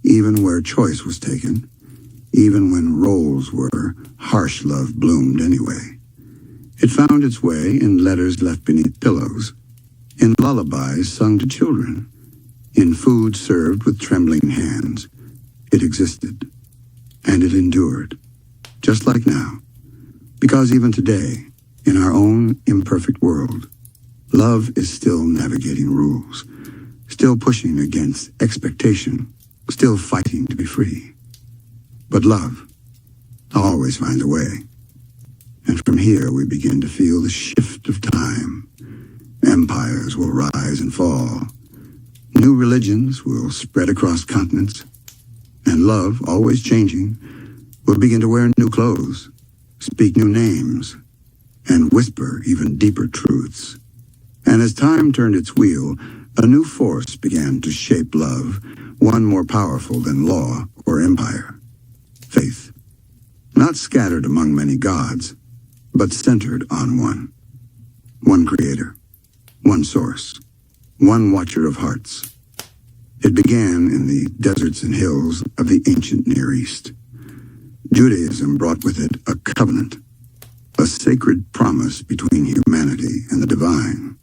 Even where choice was taken, even when roles were, harsh love bloomed anyway. It found its way in letters left beneath pillows, in lullabies sung to children, in food served with trembling hands. It existed, and it endured, just like now. Because even today, in our own imperfect world, love is still navigating rules, still pushing against expectation, still fighting to be free. But love always finds a way. And from here we begin to feel the shift of time. Empires will rise and fall. New religions will spread across continents. And love, always changing, will begin to wear new clothes, speak new names, and whisper even deeper truths. And as time turned its wheel, a new force began to shape love, one more powerful than law or empire. Faith. Not scattered among many gods, but centered on one. One creator, one source, one watcher of hearts. It began in the deserts and hills of the ancient Near East. Judaism brought with it a covenant, a sacred promise between humanity and the divine.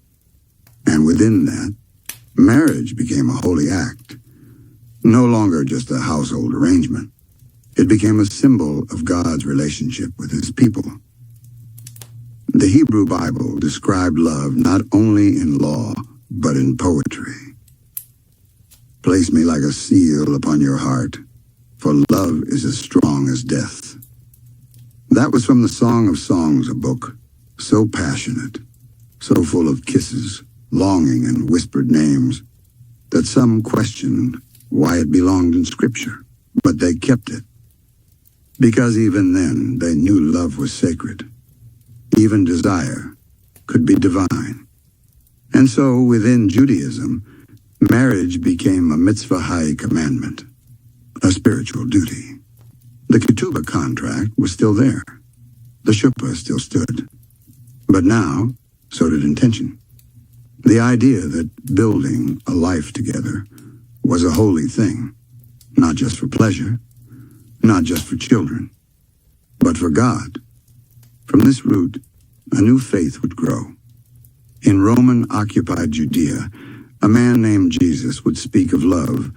And within that, marriage became a holy act, no longer just a household arrangement. It became a symbol of God's relationship with his people. The Hebrew Bible described love not only in law, but in poetry. Place me like a seal upon your heart, for love is as strong as death. That was from the Song of Songs, a book so passionate, so full of kisses, longing, and whispered names, that some questioned why it belonged in Scripture, but they kept it. Because even then they knew love was sacred. Even desire could be divine. And so within Judaism, marriage became a mitzvah high commandment, a spiritual duty. The ketubah contract was still there. The shuppah still stood. But now, so did intention. The idea that building a life together was a holy thing, not just for pleasure, not just for children, but for God. From this root, a new faith would grow. In Roman-occupied Judea, a man named Jesus would speak of love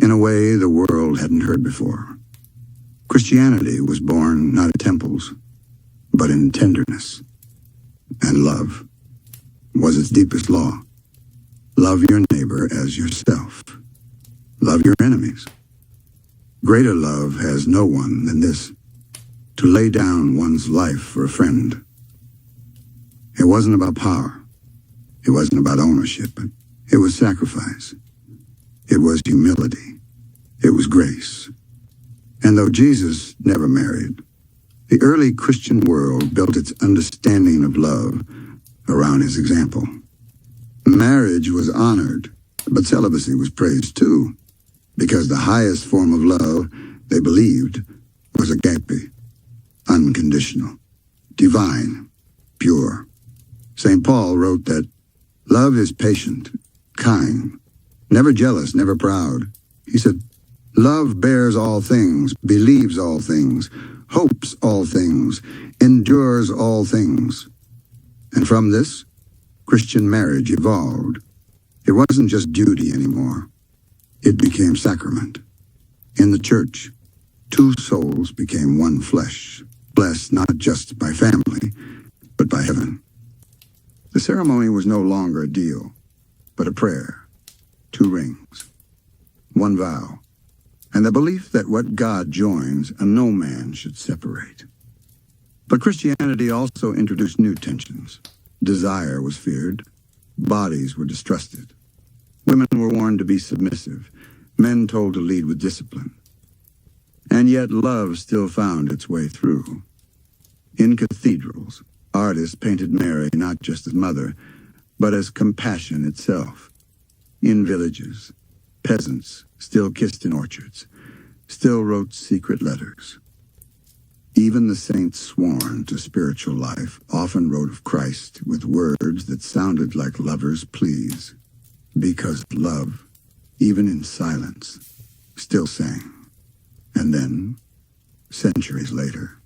in a way the world hadn't heard before. Christianity was born not in temples, but in tenderness. And love was its deepest law. Love your neighbor as yourself. Love your enemies. Greater love has no one than this, to lay down one's life for a friend. It wasn't about power. It wasn't about ownership. It was sacrifice. It was humility. It was grace. And though Jesus never married, the early Christian world built its understanding of love around his example. Marriage was honored, but celibacy was praised too, because the highest form of love, they believed, was agape, unconditional, divine, pure. St. Paul wrote that love is patient, kind, never jealous, never proud. He said, love bears all things, believes all things, hopes all things, endures all things. And from this, Christian marriage evolved. It wasn't just duty anymore. It became sacrament. In the church, two souls became one flesh, blessed not just by family, but by heaven. The ceremony was no longer a deal, but a prayer, 2 rings, 1 vow, and the belief that what God joins, no man should separate. But Christianity also introduced new tensions. Desire was feared. Bodies were distrusted. Women were warned to be submissive. Men told to lead with discipline. And yet love still found its way through. In cathedrals, artists painted Mary not just as mother, but as compassion itself. In villages, peasants still kissed in orchards, still wrote secret letters. Even the saints sworn to spiritual life often wrote of Christ with words that sounded like lovers' pleas, because love, even in silence, still sang. And then, centuries later,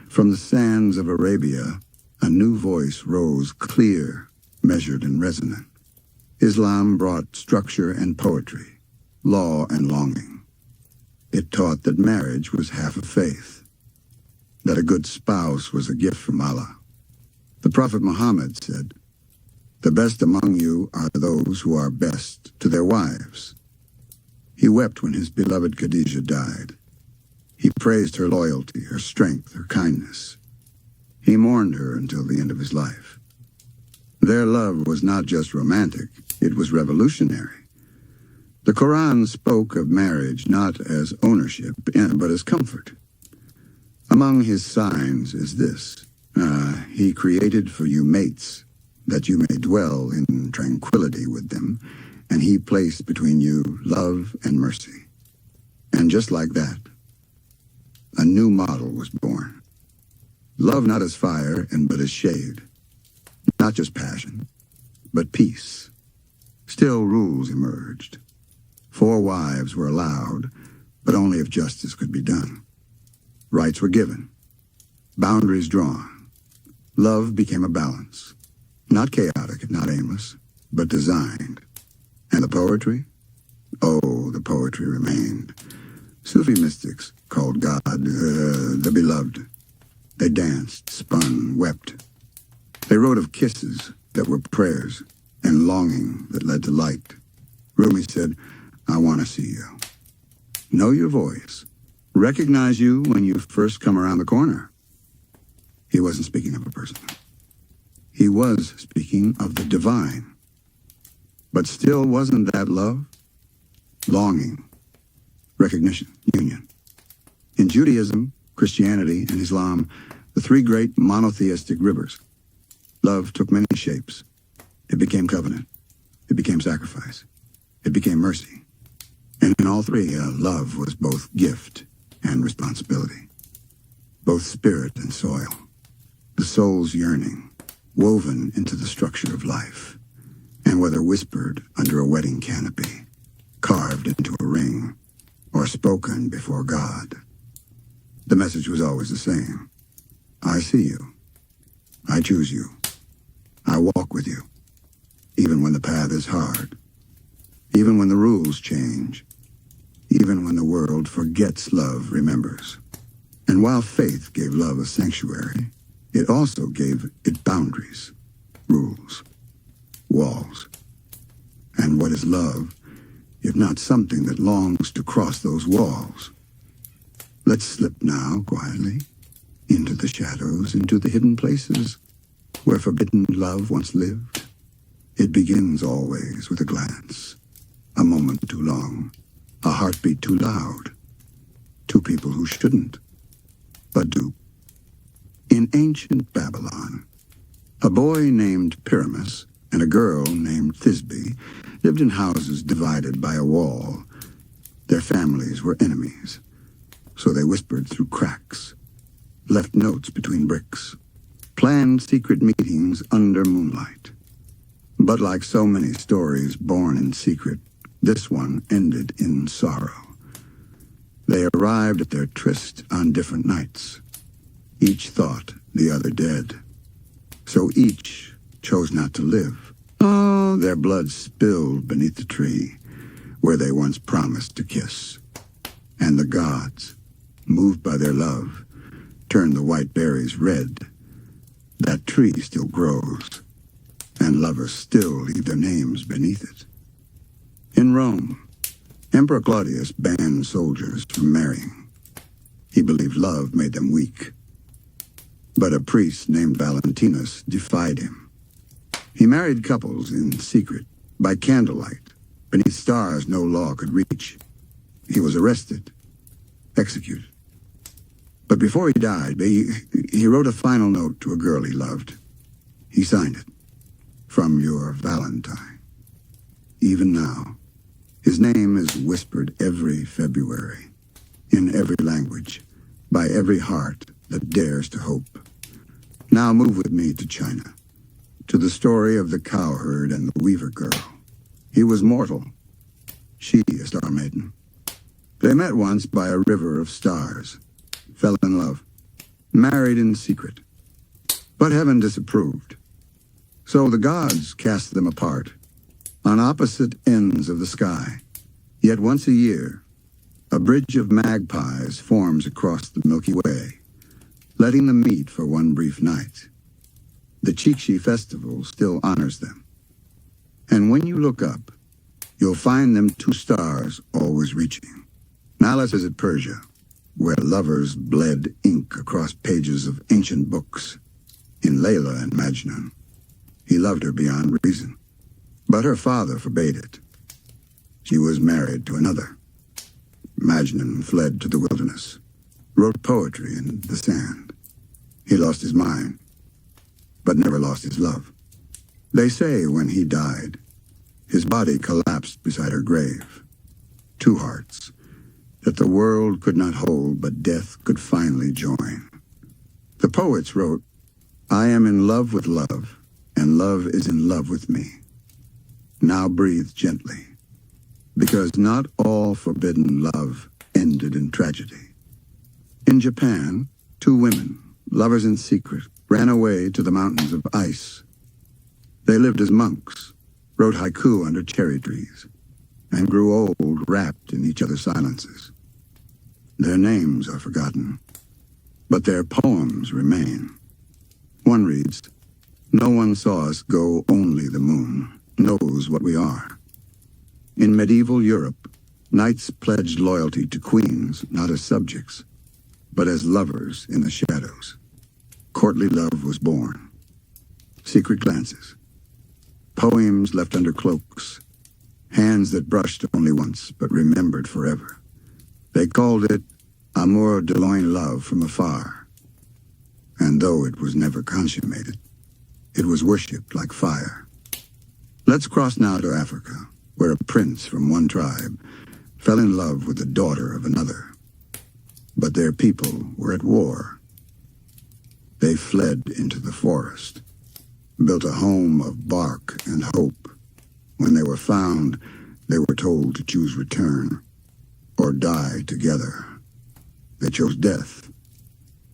from the sands of Arabia, a new voice rose clear, measured, and resonant. Islam brought structure and poetry, law and longing. It taught that marriage was half of faith, that a good spouse was a gift from Allah. The Prophet Muhammad said, "The best among you are those who are best to their wives." He wept when his beloved Khadijah died. He praised her loyalty, her strength, her kindness. He mourned her until the end of his life. Their love was not just romantic, it was revolutionary. The Quran spoke of marriage not as ownership, but as comfort. Among his signs is this: he created for you mates, that you may dwell in tranquility with them, and he placed between you love and mercy. And just like that, a new model was born. Love not as fire, but as shade. Not just passion, but peace. Still rules emerged. 4 wives were allowed, but only if justice could be done. Rights were given, boundaries drawn. Love became a balance, not chaotic, not aimless, but designed. And the poetry? Oh, the poetry remained. Sufi mystics called God the beloved. They danced, spun, wept. They wrote of kisses that were prayers and longing that led to light. Rumi said, I want to see you. Know your voice. Recognize you when you first come around the corner. He wasn't speaking of a person. He was speaking of the divine. But still wasn't that love? Longing, recognition, union. In Judaism, Christianity, and Islam, the three great monotheistic rivers, love took many shapes. It became covenant. It became sacrifice. It became mercy. And in all three, love was both gift and responsibility, both spirit and soil, the soul's yearning, woven into the structure of life, and whether whispered under a wedding canopy, carved into a ring, or spoken before God, the message was always the same. I see you. I choose you. I walk with you, even when the path is hard, even when the rules change, even when the world forgets love remembers. And while faith gave love a sanctuary, it also gave it boundaries, rules, walls. And what is love, if not something that longs to cross those walls? Let's slip now, quietly, into the shadows, into the hidden places where forbidden love once lived. It begins always with a glance, a moment too long, a heartbeat too loud. Two people who shouldn't, but do. In ancient Babylon, a boy named Pyramus and a girl named Thisbe lived in houses divided by a wall. Their families were enemies, so they whispered through cracks, left notes between bricks, planned secret meetings under moonlight. But like so many stories born in secret, this one ended in sorrow. They arrived at their tryst on different nights. Each thought the other dead. So each chose not to live. Oh, their blood spilled beneath the tree where they once promised to kiss. And the gods, moved by their love, turned the white berries red. That tree still grows, and lovers still leave their names beneath it. In Rome, Emperor Claudius banned soldiers from marrying. He believed love made them weak. But a priest named Valentinus defied him. He married couples in secret, by candlelight, beneath stars no law could reach. He was arrested, executed. But before he died, he wrote a final note to a girl he loved. He signed it, from your Valentine. Even now, his name is whispered every February, in every language, by every heart that dares to hope. Now move with me to China, to the story of the cowherd and the weaver girl. He was mortal, she a star maiden. They met once by a river of stars, fell in love, married in secret. But heaven disapproved. So the gods cast them apart, on opposite ends of the sky. Yet once a year, a bridge of magpies forms across the Milky Way, letting them meet for one brief night. The Chikshi festival still honors them. And when you look up, you'll find them two stars always reaching. Now let's visit Persia, where lovers bled ink across pages of ancient books. In Layla and Majnun, he loved her beyond reason, but her father forbade it. She was married to another. Majnun fled to the wilderness, wrote poetry in the sand. He lost his mind, but never lost his love. They say when he died, his body collapsed beside her grave. Two hearts that the world could not hold, but death could finally join. The poets wrote, I am in love with love, and love is in love with me. Now breathe gently, because not all forbidden love ended in tragedy. In Japan, two women, lovers in secret, ran away to the mountains of ice. They lived as monks, wrote haiku under cherry trees, and grew old wrapped in each other's silences. Their names are forgotten, but their poems remain. One reads, No one saw us go, only the moon knows what we are. In medieval Europe, knights pledged loyalty to queens, not as subjects, but as lovers in the shadows. Courtly love was born. Secret glances. Poems left under cloaks. Hands that brushed only once, but remembered forever. They called it amour de loin, love from afar. And though it was never consummated, it was worshipped like fire. Let's cross now to Africa, where a prince from one tribe fell in love with the daughter of another. But their people were at war. They fled into the forest, built a home of bark and hope. When they were found, they were told to choose return or die together. They chose death,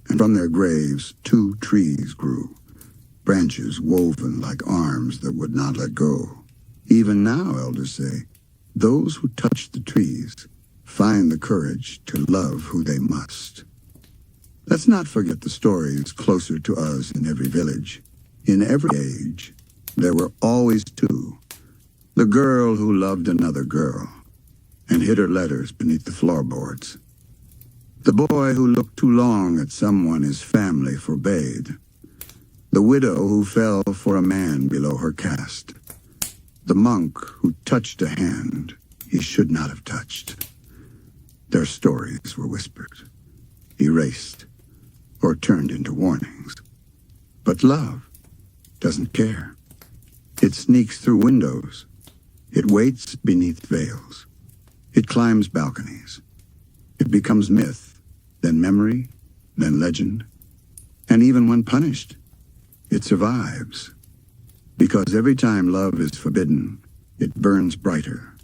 and from their graves 2 trees grew, branches woven like arms that would not let go. Even now, elders say, those who touch the trees find the courage to love who they must. Let's not forget the stories closer to us in every village. In every age, there were always 2. The girl who loved another girl and hid her letters beneath the floorboards. The boy who looked too long at someone his family forbade. The widow who fell for a man below her caste. The monk who touched a hand he should not have touched. Their stories were whispered, erased, or turned into warnings. But love doesn't care. It sneaks through windows. It waits beneath veils. It climbs balconies. It becomes myth, then memory, then legend. And even when punished, it survives. Because every time love is forbidden, it burns brighter.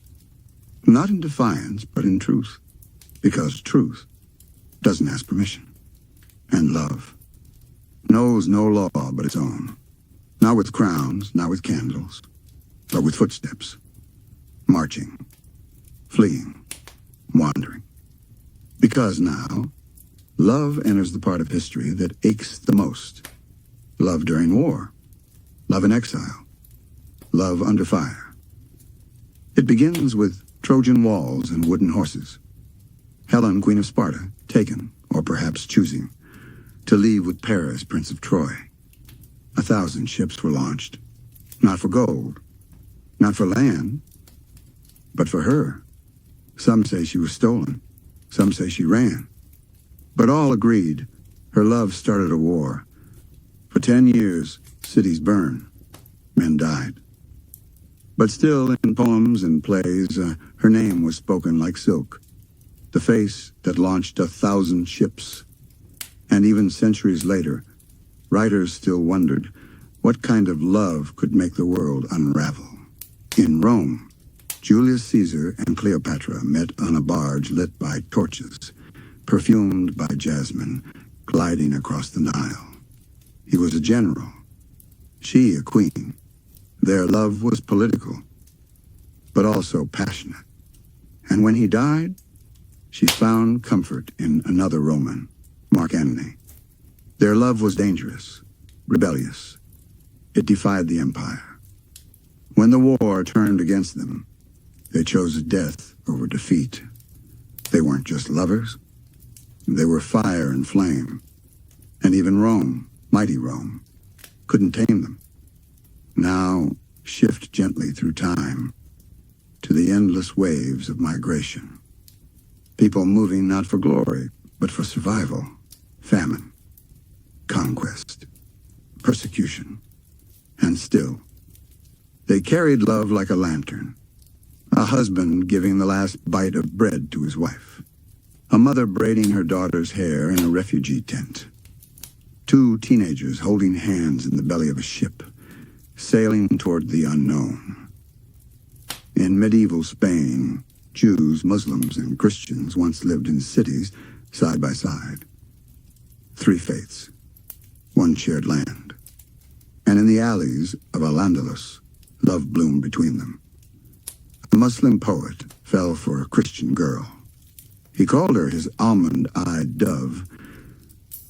Not in defiance, but in truth. Because truth doesn't ask permission. And love knows no law but its own. Not with crowns, not with candles, but with footsteps. Marching, fleeing, wandering. Because now, love enters the part of history that aches the most. Love during war. Love in exile. Love under fire. It begins with Trojan walls and wooden horses. Helen, Queen of Sparta, taken, or perhaps choosing, to leave with Paris, Prince of Troy. 1,000 ships were launched, not for gold, not for land, but for her. Some say she was stolen, some say she ran. But all agreed her love started a war. For 10 years, cities burned, men died. But still, in poems and plays, her name was spoken like silk. The face that launched 1,000 ships. And even centuries later, writers still wondered what kind of love could make the world unravel. In Rome, Julius Caesar and Cleopatra met on a barge lit by torches, perfumed by jasmine, gliding across the Nile. He was a general, she a queen. Their love was political, but also passionate. And when he died, she found comfort in another Roman, Mark Antony. Their love was dangerous, rebellious. It defied the empire. When the war turned against them, they chose death over defeat. They weren't just lovers. They were fire and flame. And even Rome, mighty Rome, couldn't tame them. Now, shift gently through time to the endless waves of migration. People moving not for glory, but for survival, famine, conquest, persecution. And still, they carried love like a lantern, a husband giving the last bite of bread to his wife, a mother braiding her daughter's hair in a refugee tent, 2 teenagers holding hands in the belly of a ship, sailing toward the unknown. In medieval Spain, Jews, Muslims, and Christians once lived in cities side by side. 3 faiths, 1 shared land. And in the alleys of Al-Andalus, love bloomed between them. A Muslim poet fell for a Christian girl. He called her his almond-eyed dove.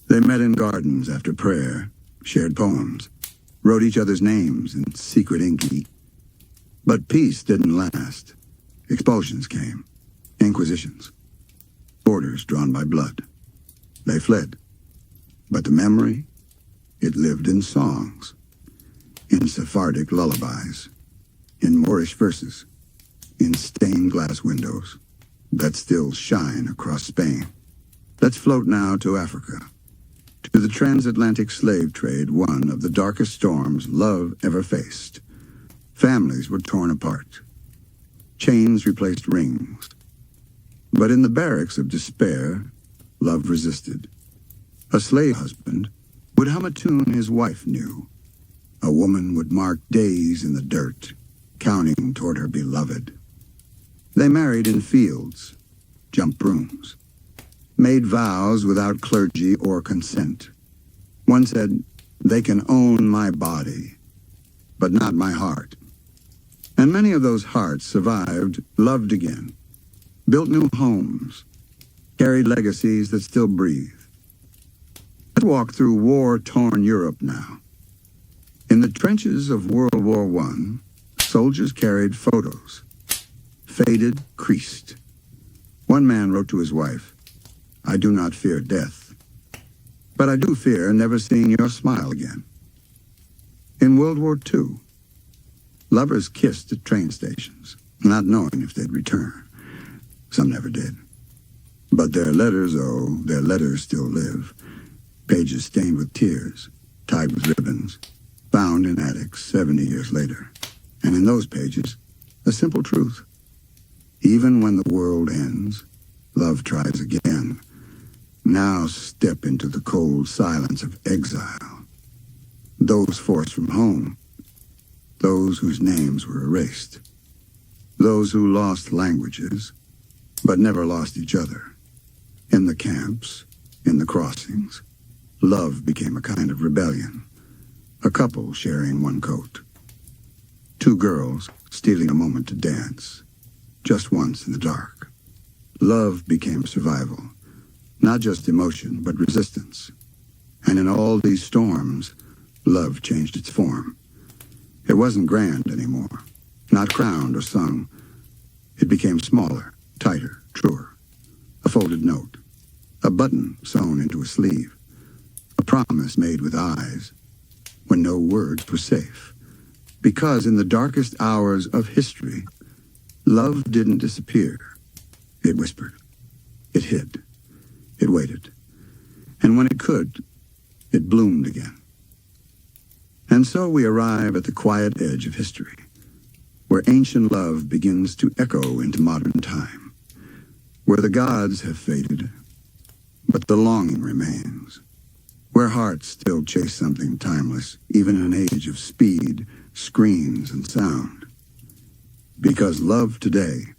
They met in gardens after prayer, shared poems, wrote each other's names in secret inky. But peace didn't last. Expulsions came, inquisitions, borders drawn by blood. They fled. But the memory, it lived in songs, in Sephardic lullabies, in Moorish verses, in stained glass windows that still shine across Spain. Let's float now to Africa, to the transatlantic slave trade, one of the darkest storms love ever faced. Families were torn apart. Chains replaced rings. But in the barracks of despair, love resisted. A slave husband would hum a tune his wife knew. A woman would mark days in the dirt, counting toward her beloved. They married in fields, jumped brooms, made vows without clergy or consent. One said, "They can own my body, but not my heart." And many of those hearts survived, loved again, built new homes, carried legacies that still breathe. Let's walk through war-torn Europe now. In the trenches of World War I, soldiers carried photos, faded, creased. One man wrote to his wife, "I do not fear death, but I do fear never seeing your smile again." In World War II, lovers kissed at train stations, not knowing if they'd return. Some never did. But their letters, oh, their letters still live. Pages stained with tears, tied with ribbons, found in attics 70 years later. And in those pages, a simple truth. Even when the world ends, love tries again. Now step into the cold silence of exile. Those forced from home, those whose names were erased, those who lost languages, but never lost each other. In the camps, in the crossings, love became a kind of rebellion. A couple sharing one coat. Two girls stealing a moment to dance, just once in the dark. Love became survival, not just emotion, but resistance. And in all these storms, love changed its form. It wasn't grand anymore, not crowned or sung. It became smaller, tighter, truer. A folded note, a button sewn into a sleeve, a promise made with eyes when no words were safe. Because in the darkest hours of history, love didn't disappear. It whispered. It hid. It waited. And when it could, it bloomed again. And so we arrive at the quiet edge of history, where ancient love begins to echo into modern time, where the gods have faded, but the longing remains, where hearts still chase something timeless, even in an age of speed, screens, and sound. Because love today,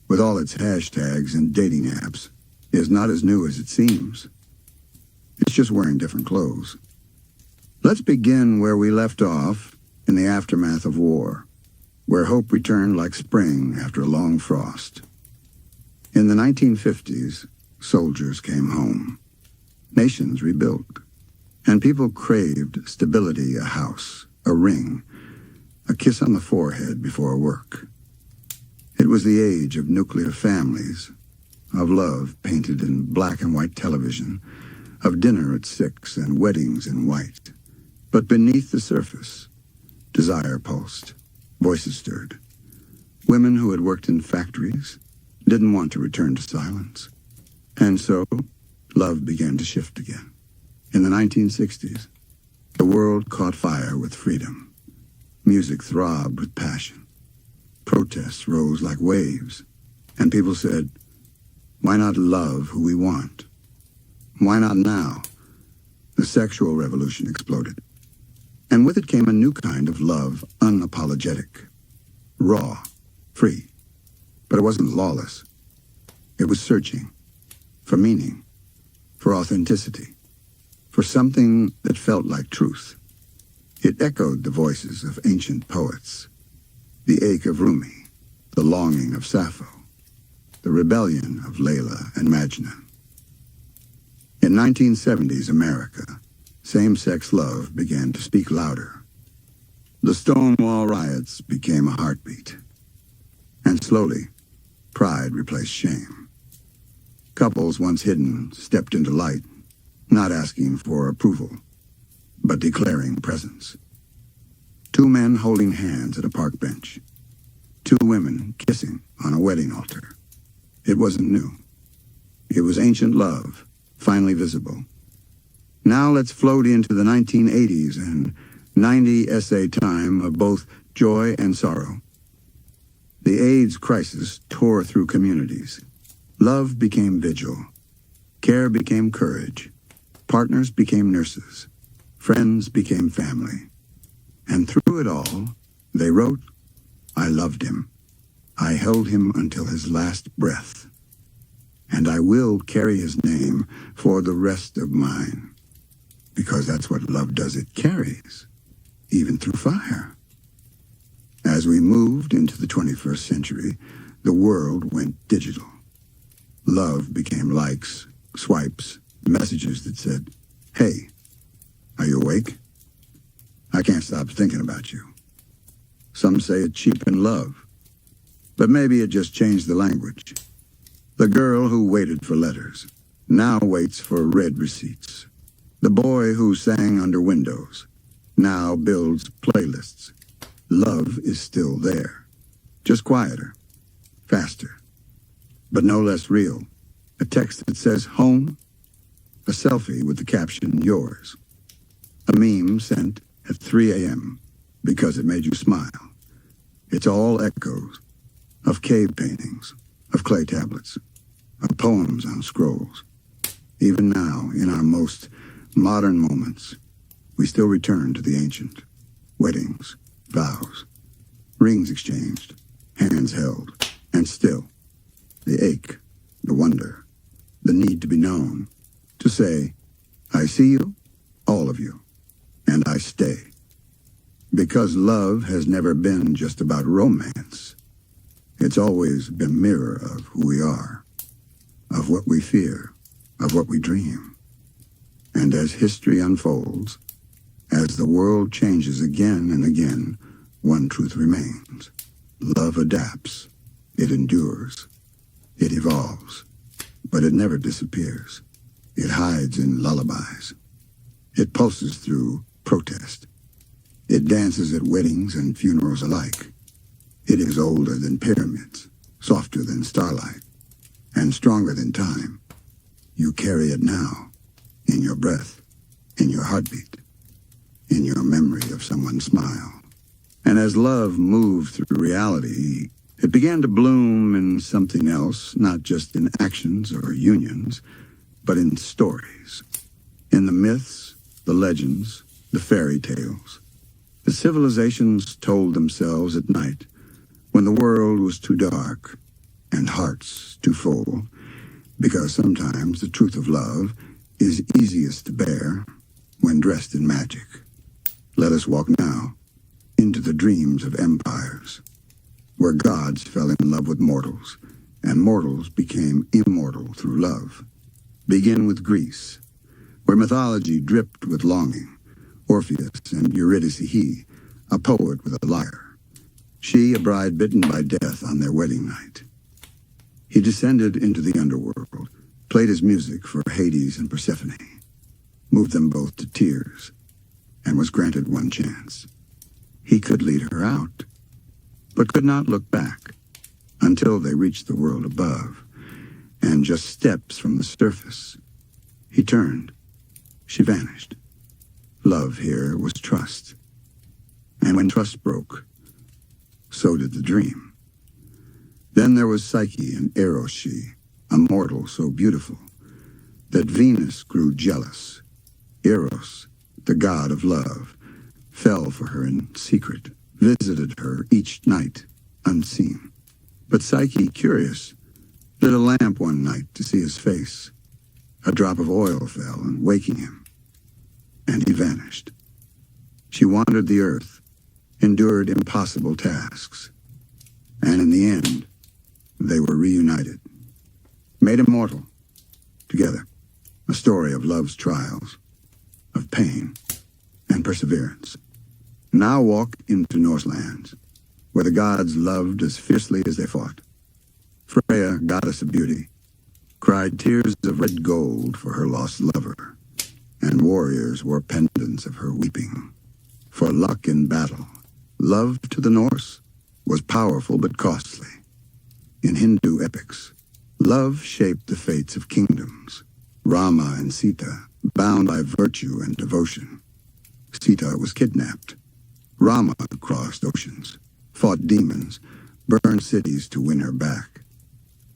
with all its hashtags and dating apps, is not as new as it seems. It's just wearing different clothes. Let's begin where we left off, in the aftermath of war, where hope returned like spring after a long frost. In the 1950s, soldiers came home. Nations rebuilt. And people craved stability, a house, a ring, a kiss on the forehead before work. It was the age of nuclear families, of love painted in black and white television, of dinner at 6 and weddings in white. But beneath the surface, desire pulsed, voices stirred. Women who had worked in factories didn't want to return to silence. And so, love began to shift again. In the 1960s, the world caught fire with freedom. Music throbbed with passion. Protests rose like waves. And people said, why not love who we want? Why not now? The sexual revolution exploded. And with it came a new kind of love, unapologetic, raw, free. But it wasn't lawless. It was searching for meaning, for authenticity, for something that felt like truth. It echoed the voices of ancient poets, the ache of Rumi, the longing of Sappho, the rebellion of Layla and Majnun. In 1970s America, same-sex love began to speak louder. The Stonewall riots became a heartbeat. And slowly, pride replaced shame. Couples once hidden stepped into light, not asking for approval, but declaring presence. Two men holding hands at a park bench. Two women kissing on a wedding altar. It wasn't new. It was ancient love, finally visible. Now let's float into the 1980s and 90 essay time of both joy and sorrow. The AIDS crisis tore through communities. Love became vigil. Care became courage. Partners became nurses. Friends became family. And through it all, they wrote, I loved him. I held him until his last breath. And I will carry his name for the rest of mine. Because that's what love does, it carries, even through fire. As we moved into the 21st century, the world went digital. Love became likes, swipes, messages that said, hey, are you awake? I can't stop thinking about you. Some say it cheapened love, but maybe it just changed the language. The girl who waited for letters now waits for read receipts. The boy who sang under windows now builds playlists. Love is still there, just quieter, faster, but no less real. A text that says home, a selfie with the caption yours, a meme sent at 3 a.m. because it made you smile. It's all echoes of cave paintings, of clay tablets, of poems on scrolls. Even now, in our most modern moments, we still return to the ancient. Weddings, vows, rings exchanged, hands held, and still, the ache, the wonder, the need to be known, to say, I see you, all of you, and I stay. Because love has never been just about romance. It's always been a mirror of who we are, of what we fear, of what we dream. And as history unfolds, as the world changes again and again, one truth remains. Love adapts. It endures. It evolves. But it never disappears. It hides in lullabies. It pulses through protest. It dances at weddings and funerals alike. It is older than pyramids, softer than starlight, and stronger than time. You carry it now, in your breath, in your heartbeat, in your memory of someone's smile. And as love moved through reality, it began to bloom in something else, not just in actions or unions, but in stories. In the myths, the legends, the fairy tales. The civilizations told themselves at night, when the world was too dark and hearts too full, because sometimes the truth of love is easiest to bear when dressed in magic. Let us walk now into the dreams of empires, where gods fell in love with mortals, and mortals became immortal through love. Begin with Greece, where mythology dripped with longing. Orpheus and Eurydice, he, a poet with a lyre. She, a bride bitten by death on their wedding night. He descended into the underworld, played his music for Hades and Persephone, moved them both to tears, and was granted one chance. He could lead her out, but could not look back until they reached the world above, and just steps from the surface. He turned. She vanished. Love here was trust. And when trust broke, so did the dream. Then there was Psyche and Eros, she, a mortal so beautiful that Venus grew jealous. Eros, the god of love, fell for her in secret, visited her each night, unseen. But Psyche, curious, lit a lamp one night to see his face. A drop of oil fell, and waking him, and he vanished. She wandered the earth, endured impossible tasks, and in the end, they were reunited, made immortal, together. A story of love's trials, of pain and perseverance. Now walk into Norselands, where the gods loved as fiercely as they fought. Freya, goddess of beauty, cried tears of red gold for her lost lover, and warriors wore pendants of her weeping. For luck in battle, love to the Norse was powerful but costly. In Hindu epics, love shaped the fates of kingdoms. Rama and Sita, bound by virtue and devotion. Sita was kidnapped. Rama crossed oceans, fought demons, burned cities to win her back.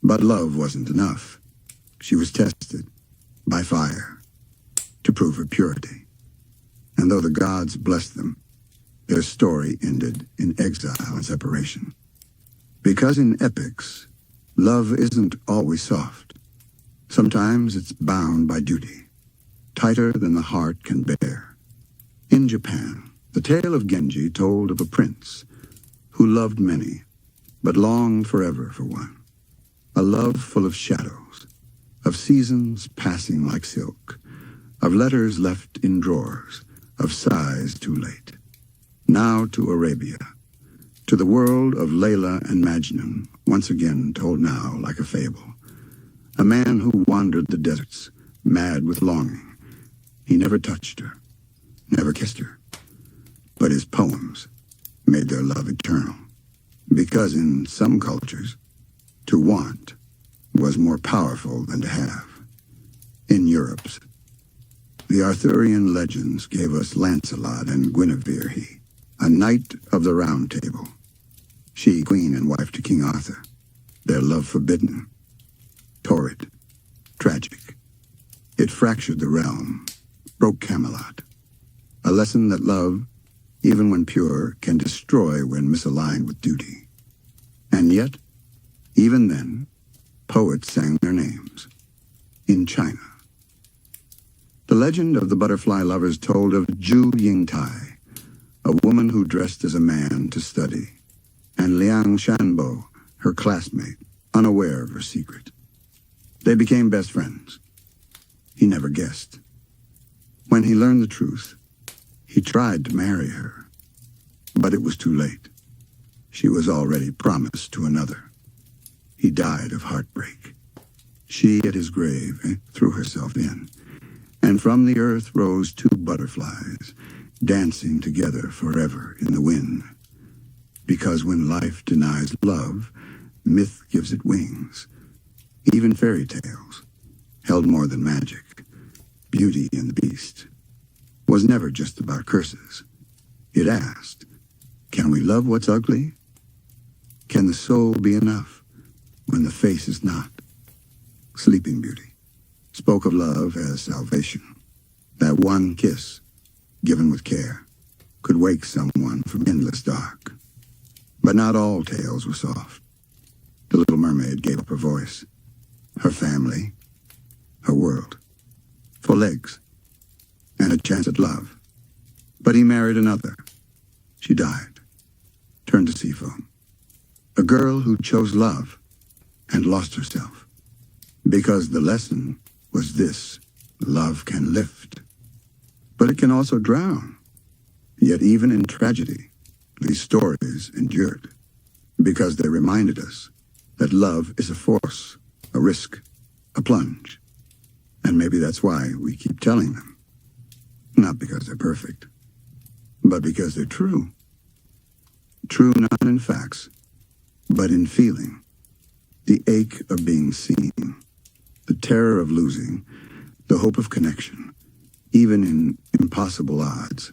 But love wasn't enough. She was tested by fire to prove her purity. And though the gods blessed them, their story ended in exile and separation. Because in epics, love isn't always soft. Sometimes it's bound by duty, tighter than the heart can bear. In Japan, the tale of Genji told of a prince who loved many, but longed forever for one. A love full of shadows, of seasons passing like silk, of letters left in drawers, of sighs too late. Now to Arabia, to the world of Layla and Majnun, once again told now like a fable. A man who wandered the deserts, mad with longing. He never touched her, never kissed her. But his poems made their love eternal. Because in some cultures, to want was more powerful than to have. In Europe's, the Arthurian legends gave us Lancelot and Guinevere, a knight of the Round Table. She, queen and wife to King Arthur, their love forbidden, torrid, tragic. It fractured the realm, broke Camelot. A lesson that love, even when pure, can destroy when misaligned with duty. And yet, even then, poets sang their names. In China. The legend of the butterfly lovers told of Zhu Yingtai, a woman who dressed as a man to study, and Liang Shanbo, her classmate, unaware of her secret. They became best friends. He never guessed. When he learned the truth, he tried to marry her, but it was too late. She was already promised to another. He died of heartbreak. She, at his grave, threw herself in, and from the earth rose two butterflies, dancing together forever in the wind. Because when life denies love, myth gives it wings. Even fairy tales held more than magic. Beauty and the Beast was never just about curses. It asked, can we love what's ugly? Can the soul be enough when the face is not? Sleeping Beauty spoke of love as salvation. That one kiss, given with care, could wake someone from endless dark. But not all tales were soft. The Little Mermaid gave up her voice, her family, her world, for legs and a chance at love. But he married another. She died, turned to sea foam. A girl who chose love and lost herself. Because the lesson was this: love can lift, but it can also drown. Yet even in tragedy, these stories endured, because they reminded us that love is a force, a risk, a plunge. And maybe that's why we keep telling them. Not because they're perfect, but because they're true. True not in facts, but in feeling. The ache of being seen, the terror of losing, the hope of connection, even in impossible odds.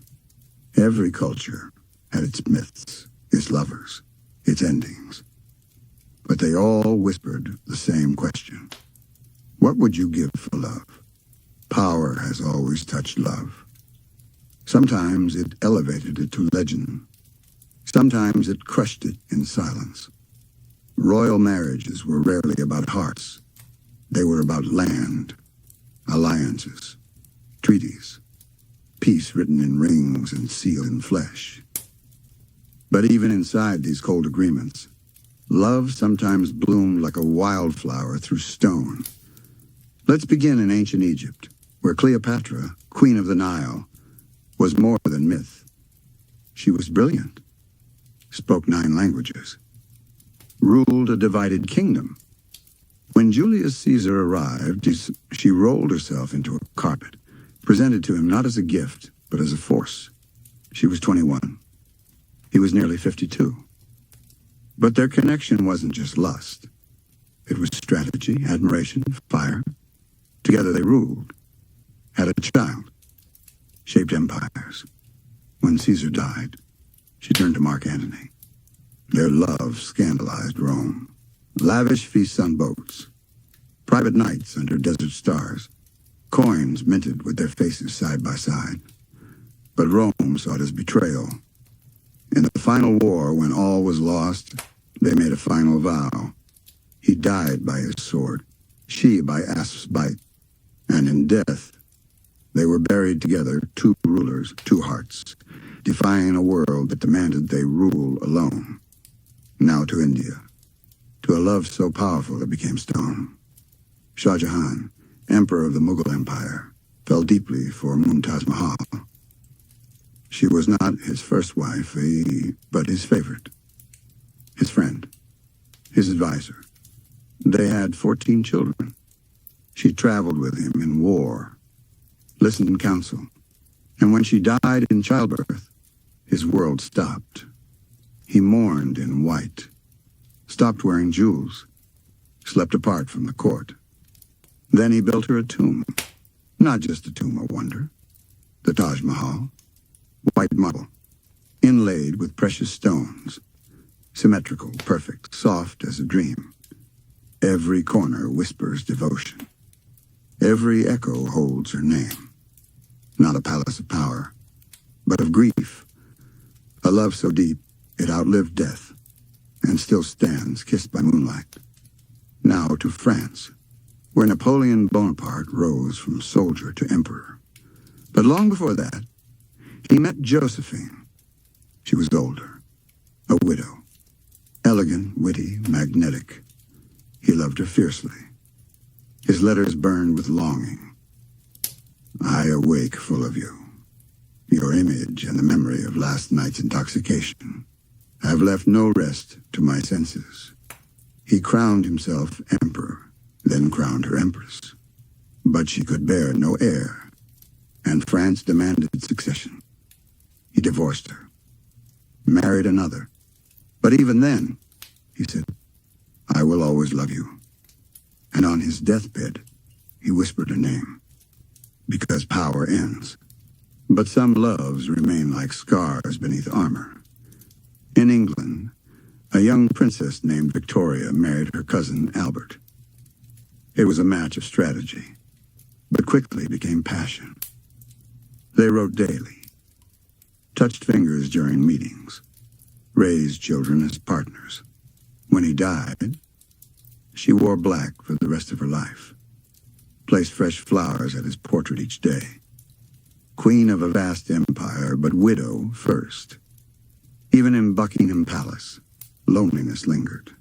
Every culture had its myths, its lovers, its endings. But they all whispered the same question. What would you give for love? Power has always touched love. Sometimes it elevated it to legend. Sometimes it crushed it in silence. Royal marriages were rarely about hearts. They were about land, alliances, treaties, peace written in rings and sealed in flesh. But even inside these cold agreements, love sometimes bloomed like a wildflower through stone. Let's begin in ancient Egypt, where Cleopatra, queen of the Nile, was more than myth. She was brilliant, spoke 9 languages, ruled a divided kingdom. When Julius Caesar arrived, she rolled herself into a carpet, presented to him not as a gift, but as a force. She was 21. He was nearly 52. But their connection wasn't just lust. It was strategy, admiration, fire. Together they ruled, had a child, shaped empires. When Caesar died, she turned to Mark Antony. Their love scandalized Rome. Lavish feasts on boats, private nights under desert stars, coins minted with their faces side by side. But Rome saw it as betrayal. In the final war, when all was lost, they made a final vow. He died by his sword, she by asp's bite. And in death, they were buried together, 2 rulers, 2 hearts, defying a world that demanded they rule alone. Now to India, to a love so powerful it became stone. Shah Jahan, emperor of the Mughal Empire, fell deeply for Mumtaz Mahal. She was not his first wife, but his favorite, his friend, his advisor. They had 14 children. She traveled with him in war, listened in counsel, and when she died in childbirth, his world stopped. He mourned in white, stopped wearing jewels, slept apart from the court. Then he built her a tomb, not just a tomb of wonder, the Taj Mahal, white marble, inlaid with precious stones, symmetrical, perfect, soft as a dream. Every corner whispers devotion. Every echo holds her name. Not a palace of power, but of grief. A love so deep it outlived death, and still stands kissed by moonlight. Now to France, where Napoleon Bonaparte rose from soldier to emperor. But long before that, he met Josephine. She was older, a widow, elegant, witty, magnetic. He loved her fiercely. His letters burned with longing. I awake full of you. Your image and the memory of last night's intoxication have left no rest to my senses. He crowned himself emperor, then crowned her empress. But she could bear no heir, and France demanded succession. He divorced her, married another. But even then, he said, I will always love you. And on his deathbed, he whispered her name, because power ends. But some loves remain like scars beneath armor. In England, a young princess named Victoria married her cousin Albert. It was a match of strategy, but quickly became passion. They wrote daily, touched fingers during meetings, raised children as partners. When he died, she wore black for the rest of her life, placed fresh flowers at his portrait each day. Queen of a vast empire, but widow first. Even in Buckingham Palace, loneliness lingered.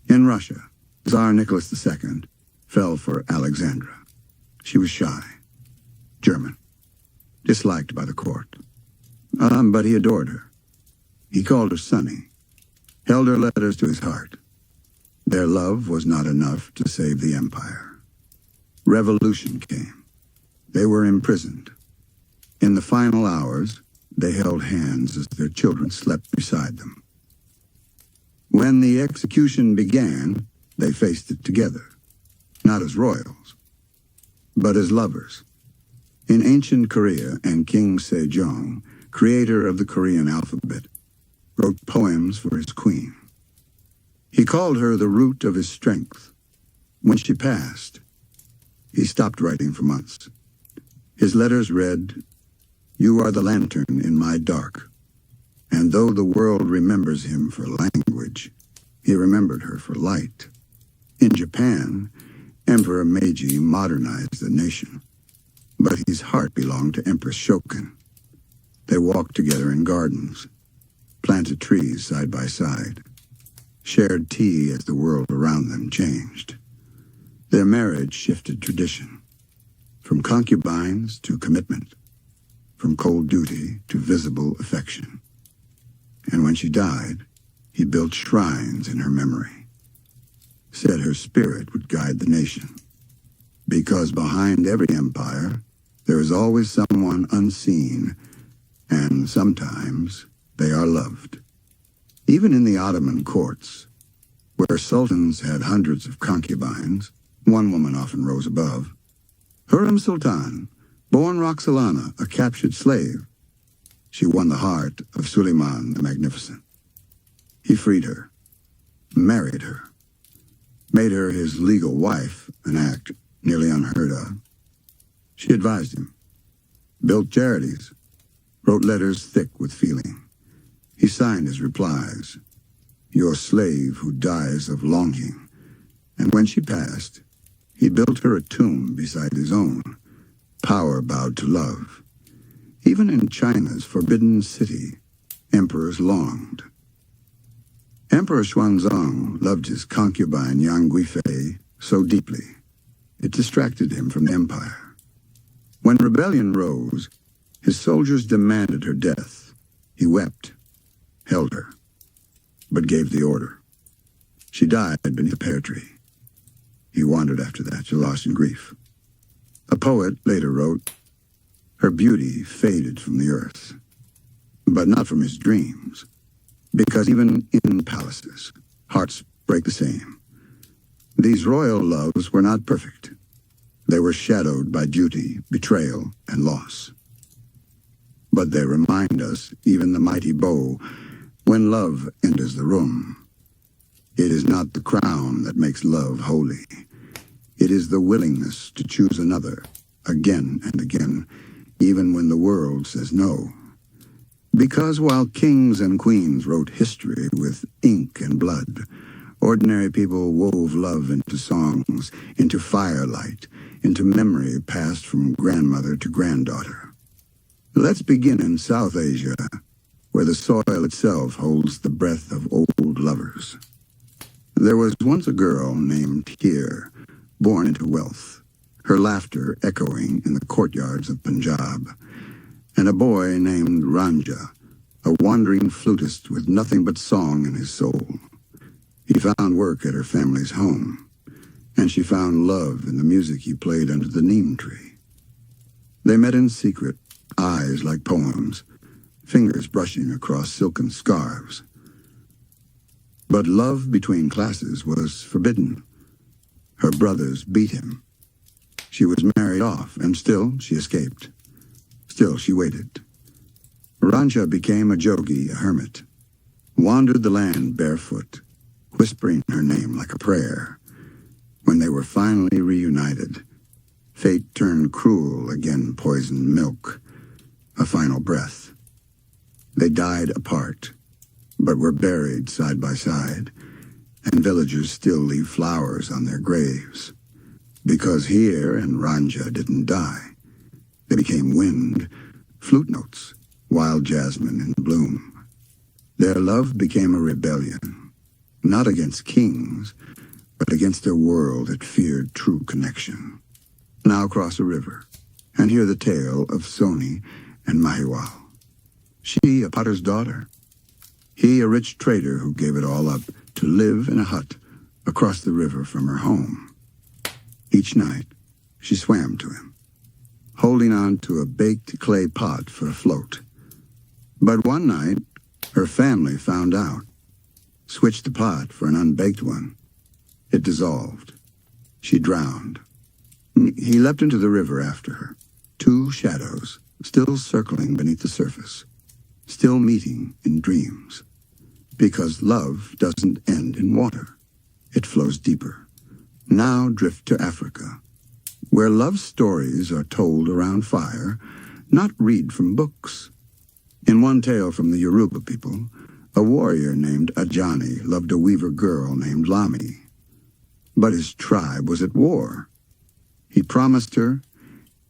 In Russia, Tsar Nicholas II fell for Alexandra. She was shy, German, disliked by the court. But he adored her. He called her Sonny, held her letters to his heart. Their love was not enough to save the empire. Revolution came. They were imprisoned. In the final hours, they held hands as their children slept beside them. When the execution began, they faced it together, not as royals, but as lovers. In ancient Korea, and King Sejong, creator of the Korean alphabet, wrote poems for his queen. He called her the root of his strength. When she passed, he stopped writing for months. His letters read, You are the lantern in my dark. And though the world remembers him for language, he remembered her for light. In Japan, Emperor Meiji modernized the nation, but his heart belonged to Empress Shokin. They walked together in gardens, planted trees side by side, shared tea as the world around them changed. Their marriage shifted tradition, from concubines to commitment, from cold duty to visible affection. and when she died, he built shrines in her memory. Said her spirit would guide the nation. Because behind every empire, there is always someone unseen, and sometimes they are loved. Even in the Ottoman courts, where sultans had hundreds of concubines, one woman often rose above. Hurrem Sultan, born Roxolana, a captured slave, she won the heart of Suleiman the Magnificent. He freed her, married her, made her his legal wife, an act nearly unheard of. She advised him, built charities, wrote letters thick with feeling. He signed his replies, "Your slave who dies of longing." And when she passed, he built her a tomb beside his own. Power bowed to love. Even in China's forbidden city, emperors longed. Emperor Xuanzang loved his concubine Yang Guifei so deeply, it distracted him from the empire. When rebellion rose, his soldiers demanded her death. He wept, held her, but gave the order. She died beneath a pear tree. He wandered after that to loss and grief. A poet later wrote, "Her beauty faded from the earth, but not from his dreams, because even in palaces, hearts break the same." These royal loves were not perfect. They were shadowed by duty, betrayal, and loss. But they remind us, even the mighty bow, when love enters the room, it is not the crown that makes love holy. It is the willingness to choose another, again and again, even when the world says no. Because while kings and queens wrote history with ink and blood, ordinary people wove love into songs, into firelight, into memory passed from grandmother to granddaughter. Let's begin in South Asia, where the soil itself holds the breath of old lovers. There was once a girl named Here, born into wealth, her laughter echoing in the courtyards of Punjab, and a boy named Ranja, a wandering flutist with nothing but song in his soul. He found work at her family's home, and she found love in the music he played under the neem tree. They met in secret, eyes like poems, fingers brushing across silken scarves. But love between classes was forbidden. Her brothers beat him. She was married off, and still she escaped. Still she waited. Ranja became a jogi, a hermit, wandered the land barefoot, whispering her name like a prayer. When they were finally reunited, fate turned cruel, again poisoned milk, a final breath. They died apart, but were buried side by side, and villagers still leave flowers on their graves. Because Here and Ranja didn't die. They became wind, flute notes, wild jasmine in bloom. Their love became a rebellion, not against kings, but against a world that feared true connection. Now cross a river, and hear the tale of Soni and Mahiwal. She, a potter's daughter. He, a rich trader who gave it all up to live in a hut across the river from her home. Each night, she swam to him, holding on to a baked clay pot for a float. But one night, her family found out, switched the pot for an unbaked one. It dissolved. She drowned. He leapt into the river after her, two shadows still circling beneath the surface, still meeting in dreams. Because love doesn't end in water. It flows deeper. Now drift to Africa, where love stories are told around fire, not read from books. In one tale from the Yoruba people, a warrior named Ajani loved a weaver girl named Lami. But his tribe was at war. He promised her,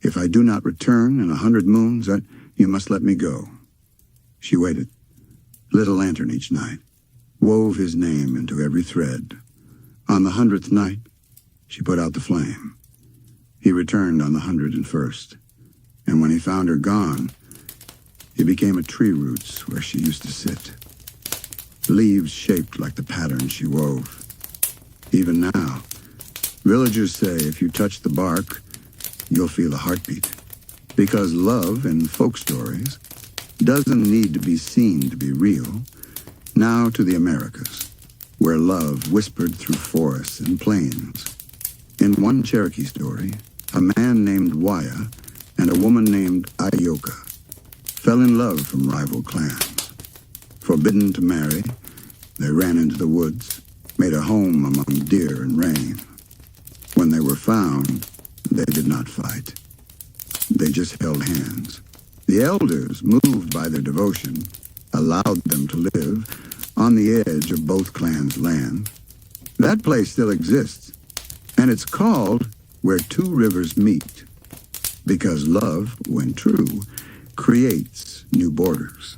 "If I do not return in 100 moons, you must let me go." She waited, lit a lantern each night, wove his name into every thread. On the 100th night, she put out the flame. He returned on the 101st, and when he found her gone, he became a tree roots where she used to sit. leaves shaped like the pattern she wove. Even now, villagers say if you touch the bark, you'll feel a heartbeat. Because love in folk stories doesn't need to be seen to be real. Now to the Americas, where love whispered through forests and plains. In one Cherokee story, a man named Waya and a woman named Ayoka fell in love from rival clans. Forbidden to marry, they ran into the woods, made a home among deer and rain. When they were found, they did not fight. They just held hands. The elders, moved by their devotion, allowed them to live on the edge of both clans' land. That place still exists, and it's called Where Two Rivers Meet, because love, when true, creates new borders.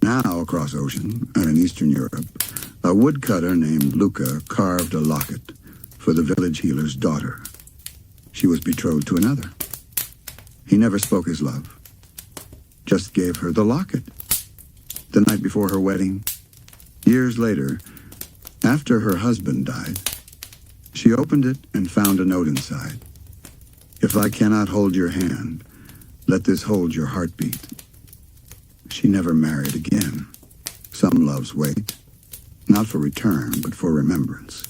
Now, across ocean and in Eastern Europe, a woodcutter named Luca carved a locket for the village healer's daughter. She was betrothed to another. He never spoke his love, just gave her the locket. The night before her wedding, years later, after her husband died, she opened it and found a note inside. If I cannot hold your hand, let this hold your heartbeat. She never married again. Some loves wait, not for return, but for remembrance.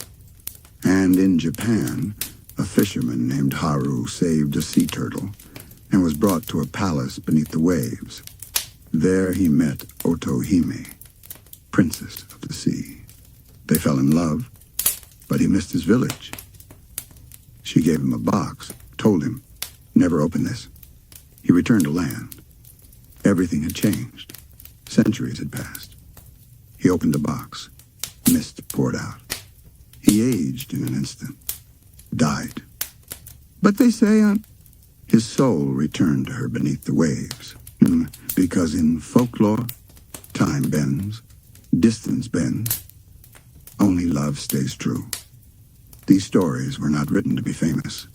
And in Japan, a fisherman named Haru saved a sea turtle and was brought to a palace beneath the waves. There he met Otohime, princess of the sea. They fell in love, but he missed his village. She gave him a box, told him, never open this. He returned to land. Everything had changed. Centuries had passed. He opened the box. Mist poured out. He aged in an instant. Died. But they say his soul returned to her beneath the waves. Because in folklore, time bends, distance bends. Only love stays true. These stories were not written to be famous.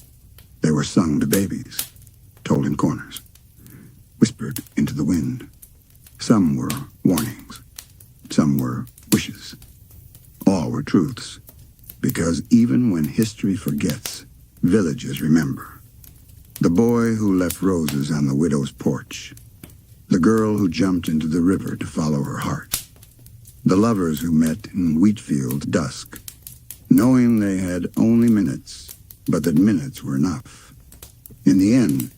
They were sung to babies, told in corners, whispered into the wind. Some were warnings. Some were wishes. All were truths. Because even when history forgets, villages remember. The boy who left roses on the widow's porch. The girl who jumped into the river to follow her heart. The lovers who met in wheat fields dusk, knowing they had only minutes, but that minutes were enough. In the end,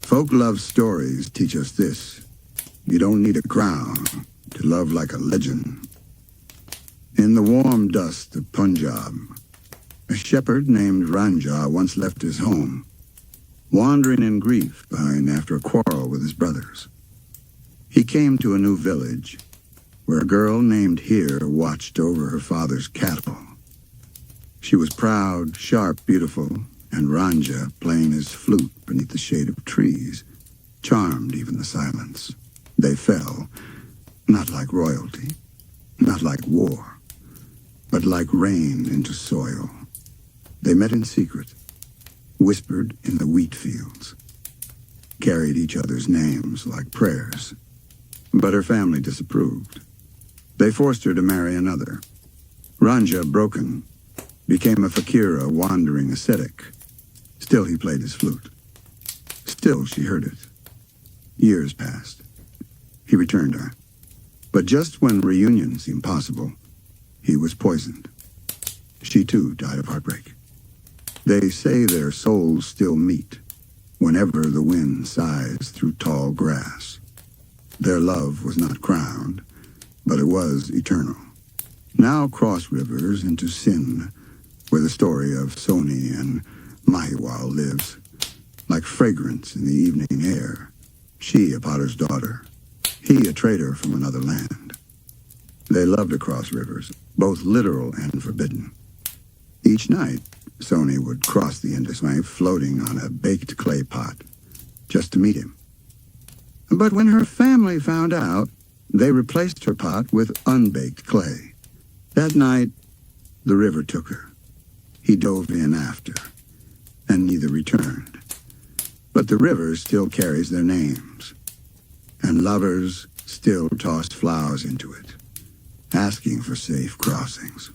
folk love stories teach us this. You don't need a crown to love like a legend. In the warm dust of Punjab, a shepherd named Ranja once left his home, wandering in grief behind after a quarrel with his brothers. He came to a new village where a girl named Heer watched over her father's cattle. She was proud, sharp, beautiful, and Ranja, playing his flute beneath the shade of trees, charmed even the silence. They fell, not like royalty, not like war, but like rain into soil. They met in secret, whispered in the wheat fields, carried each other's names like prayers. But her family disapproved. They forced her to marry another. Ranja, broken, became a fakir, a wandering ascetic. Still he played his flute. Still she heard it. Years passed. He returned her. But just when reunion seemed possible, he was poisoned. She too died of heartbreak. They say their souls still meet whenever the wind sighs through tall grass. Their love was not crowned, but it was eternal. Now cross rivers into Sin, where the story of Soni and Mahiwal lives, like fragrance in the evening air. She a potter's daughter, he a trader from another land. They loved across rivers, both literal and forbidden. Each night, Soni would cross the Indus Valley floating on a baked clay pot, just to meet him. But when her family found out, they replaced her pot with unbaked clay. That night, the river took her. He dove in after, and neither returned. But the river still carries their names, and lovers still toss flowers into it. asking for safe crossings.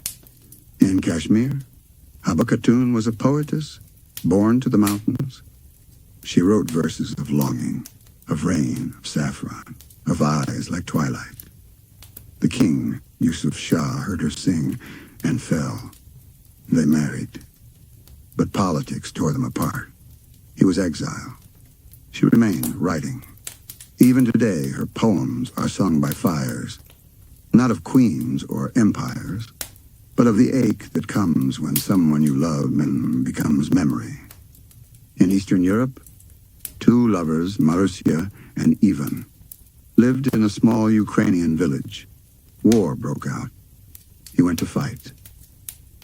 In Kashmir, Habba Khatun was a poetess, born to the mountains. She wrote verses of longing, of rain, of saffron, of eyes like twilight. The king, Yusuf Shah, heard her sing and fell. They married. But politics tore them apart. He was exiled. She remained writing. Even today, her poems are sung by fires, not of queens or empires, but of the ache that comes when someone you love becomes memory. In Eastern Europe, two lovers, Marussia and Ivan, lived in a small Ukrainian village. War broke out. He went to fight.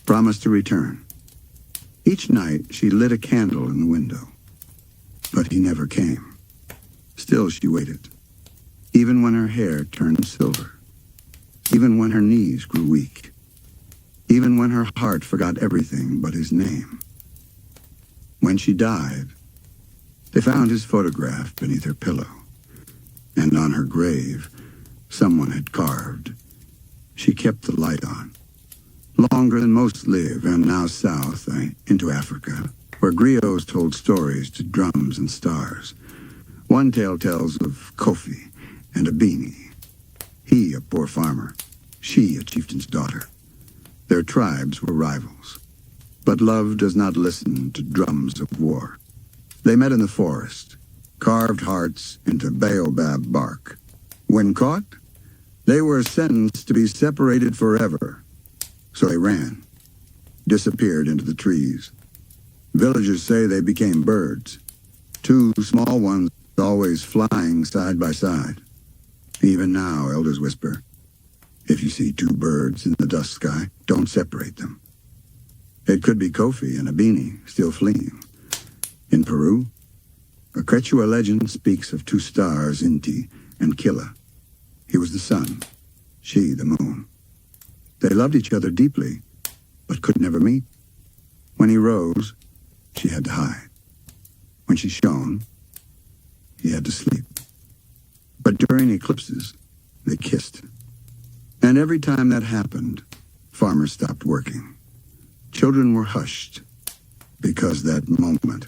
Promised to return. Each night she lit a candle in the window. But he never came. Still she waited. Even when her hair turned silver. Even when her knees grew weak. Even when her heart forgot everything but his name. When she died, they found his photograph beneath her pillow. And on her grave, someone had carved. She kept the light on. Longer than most live, and now south into Africa, where griots told stories to drums and stars. One tale tells of Kofi and a beanie. He, a poor farmer. She, a chieftain's daughter. Their tribes were rivals. But love does not listen to drums of war. They met in the forest, carved hearts into baobab bark. When caught, they were sentenced to be separated forever. So they ran, disappeared into the trees. Villagers say they became birds, two small ones always flying side by side. Even now, elders whisper, if you see two birds in the dusk sky, don't separate them. It could be Kofi and a beanie still fleeing. In Peru, a Quechua legend speaks of two stars, Inti and Killa. He was the sun, she the moon. They loved each other deeply, but could never meet. When he rose, she had to hide. When she shone, he had to sleep. But during eclipses, they kissed. And every time that happened, farmers stopped working. Children were hushed, because that moment,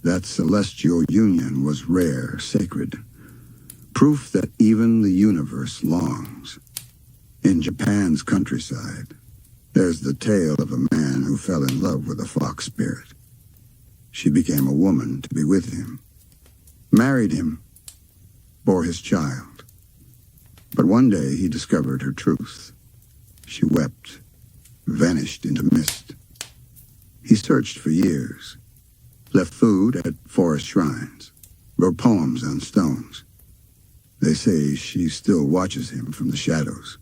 that celestial union was rare, sacred. Proof that even the universe longs. In Japan's countryside, there's the tale of a man who fell in love with a fox spirit. She became a woman to be with him, married him, bore his child. But one day he discovered her truth. She wept, vanished into mist. He searched for years, left food at forest shrines, wrote poems on stones. They say she still watches him from the shadows,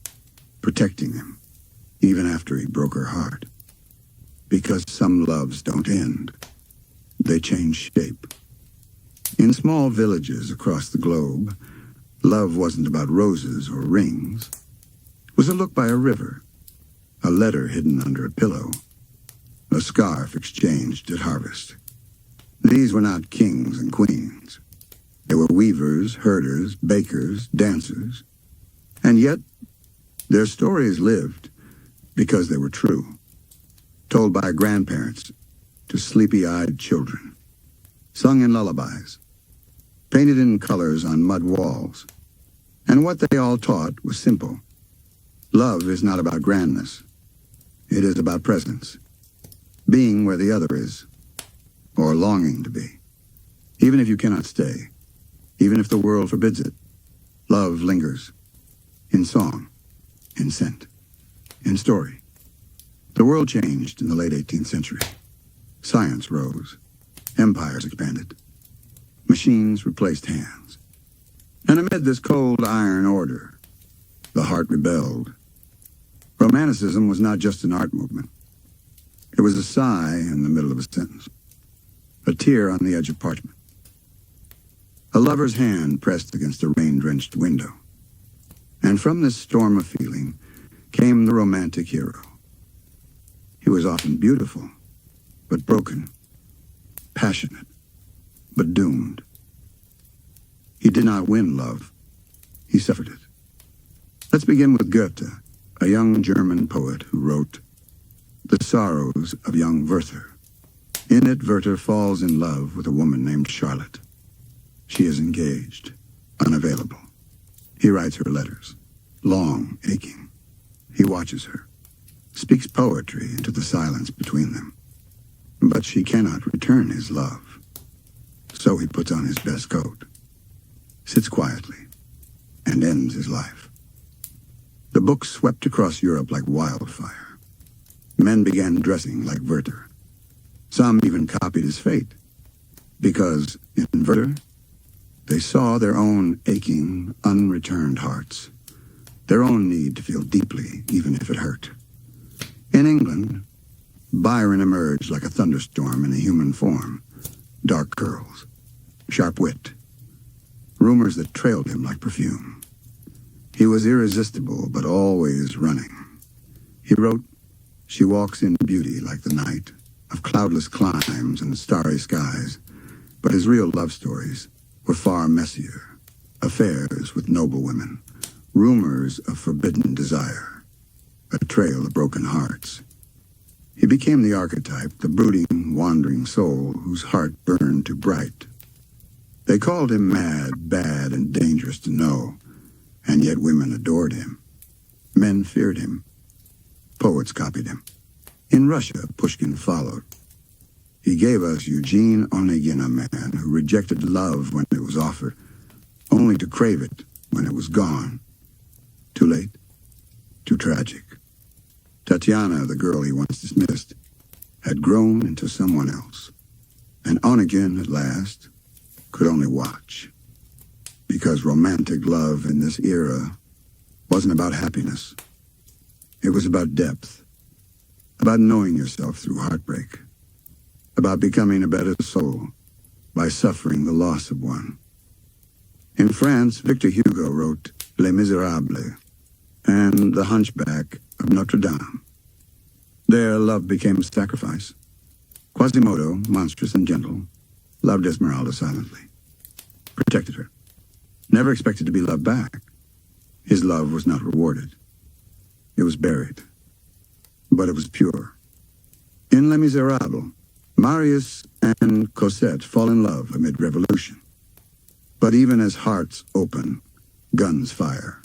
protecting him, even after he broke her heart. Because some loves don't end. They change shape. In small villages across the globe, love wasn't about roses or rings. It was a look by a river, a letter hidden under a pillow, a scarf exchanged at harvest. These were not kings and queens. They were weavers, herders, bakers, dancers. And yet, their stories lived because they were true, told by grandparents to sleepy-eyed children, sung in lullabies, painted in colors on mud walls. And what they all taught was simple. Love is not about grandness. It is about presence, being where the other is, or longing to be. Even if you cannot stay, even if the world forbids it, love lingers, in song, in scent, in story. The world changed in the late 18th century. Science rose. Empires expanded. Machines replaced hands. And amid this cold iron order, the heart rebelled. Romanticism was not just an art movement. It was a sigh in the middle of a sentence, a tear on the edge of parchment, a lover's hand pressed against a rain-drenched window. And from this storm of feeling came the romantic hero. He was often beautiful, but broken, passionate, but doomed. He did not win love. He suffered it. Let's begin with Goethe, a young German poet who wrote The Sorrows of Young Werther. In it, Werther falls in love with a woman named Charlotte. She is engaged, unavailable. He writes her letters, long, aching. He watches her, speaks poetry into the silence between them. But she cannot return his love. So he puts on his best coat, sits quietly, and ends his life. The book swept across Europe like wildfire. Men began dressing like Werther. Some even copied his fate, because in Werther, they saw their own aching, unreturned hearts, their own need to feel deeply, even if it hurt. In England, Byron emerged like a thunderstorm in a human form. Dark curls, sharp wit, rumors that trailed him like perfume. He was irresistible, but always running. He wrote, "She walks in beauty like the night, of cloudless climes and starry skies." But his real love stories were far messier. Affairs with noble women, rumors of forbidden desire, a trail of broken hearts. He became the archetype, the brooding, wandering soul whose heart burned too bright. They called him mad, bad, and dangerous to know, and yet women adored him. Men feared him. Poets copied him. In Russia, Pushkin followed. He gave us Eugene Onegin, a man who rejected love when it was offered, only to crave it when it was gone. Too late. Too tragic. Tatiana, the girl he once dismissed, had grown into someone else. And Onegin, at last, could only watch. Because romantic love in this era wasn't about happiness. It was about depth, about knowing yourself through heartbreak, about becoming a better soul by suffering the loss of one. In France, Victor Hugo wrote Les Miserables and The Hunchback of Notre Dame. There, love became sacrifice. Quasimodo, monstrous and gentle, loved Esmeralda silently, protected her, never expected to be loved back. His love was not rewarded. It was buried, but it was pure. In Les Miserables, Marius and Cosette fall in love amid revolution. But even as hearts open, guns fire,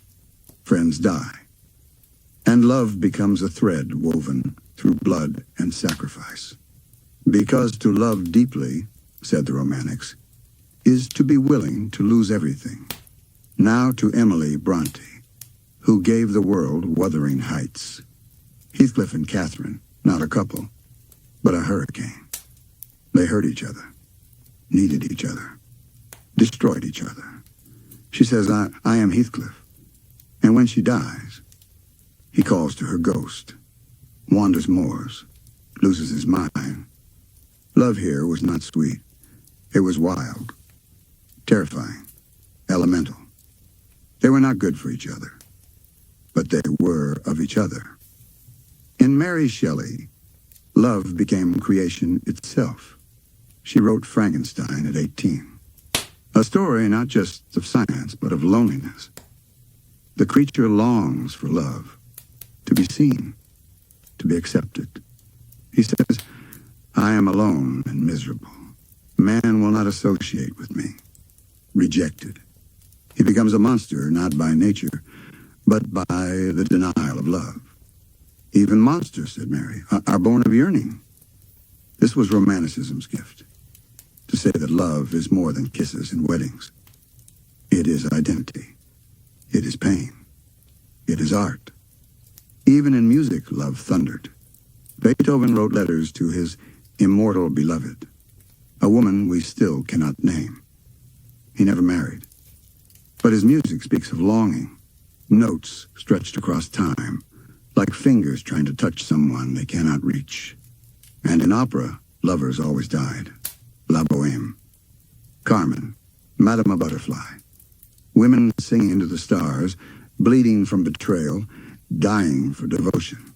friends die, and love becomes a thread woven through blood and sacrifice. Because to love deeply, said the Romantics, is to be willing to lose everything. Now to Emily Bronte, who gave the world Wuthering Heights. Heathcliff and Catherine, not a couple, but a hurricane. They hurt each other, needed each other, destroyed each other. She says, I am Heathcliff. And when she dies, he calls to her ghost, wanders moors, loses his mind. Love here was not sweet. It was wild, terrifying, elemental. They were not good for each other, but they were of each other. In Mary Shelley, love became creation itself. She wrote Frankenstein at 18. A story not just of science, but of loneliness. The creature longs for love, to be seen, to be accepted. He says, I am alone and miserable. Man will not associate with me. Rejected. He becomes a monster, not by nature, but by the denial of love. Even monsters, said Mary, are born of yearning. This was Romanticism's gift, to say that love is more than kisses and weddings. It is identity. It is pain. It is art. Even in music, love thundered. Beethoven wrote letters to his immortal beloved, a woman we still cannot name. He never married. But his music speaks of longing, notes stretched across time, like fingers trying to touch someone they cannot reach. And in opera, lovers always died. La Bohème, Carmen, Madame a Butterfly. Women singing into the stars, bleeding from betrayal, dying for devotion.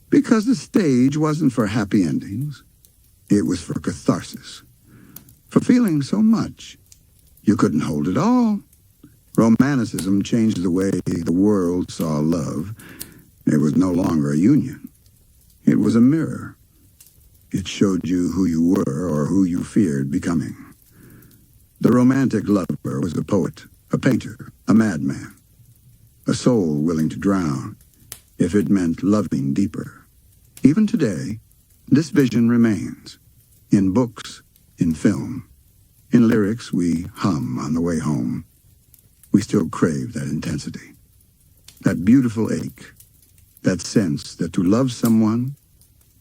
Because the stage wasn't for happy endings. It was for catharsis. For feeling so much, you couldn't hold it all. Romanticism changed the way the world saw love, It was no longer a union. It was a mirror. It showed you who you were or who you feared becoming. The romantic lover was a poet, a painter, a madman, a soul willing to drown if it meant loving deeper. Even today, this vision remains. In books, in film, in lyrics we hum on the way home. We still crave that intensity, that beautiful ache, that sense that to love someone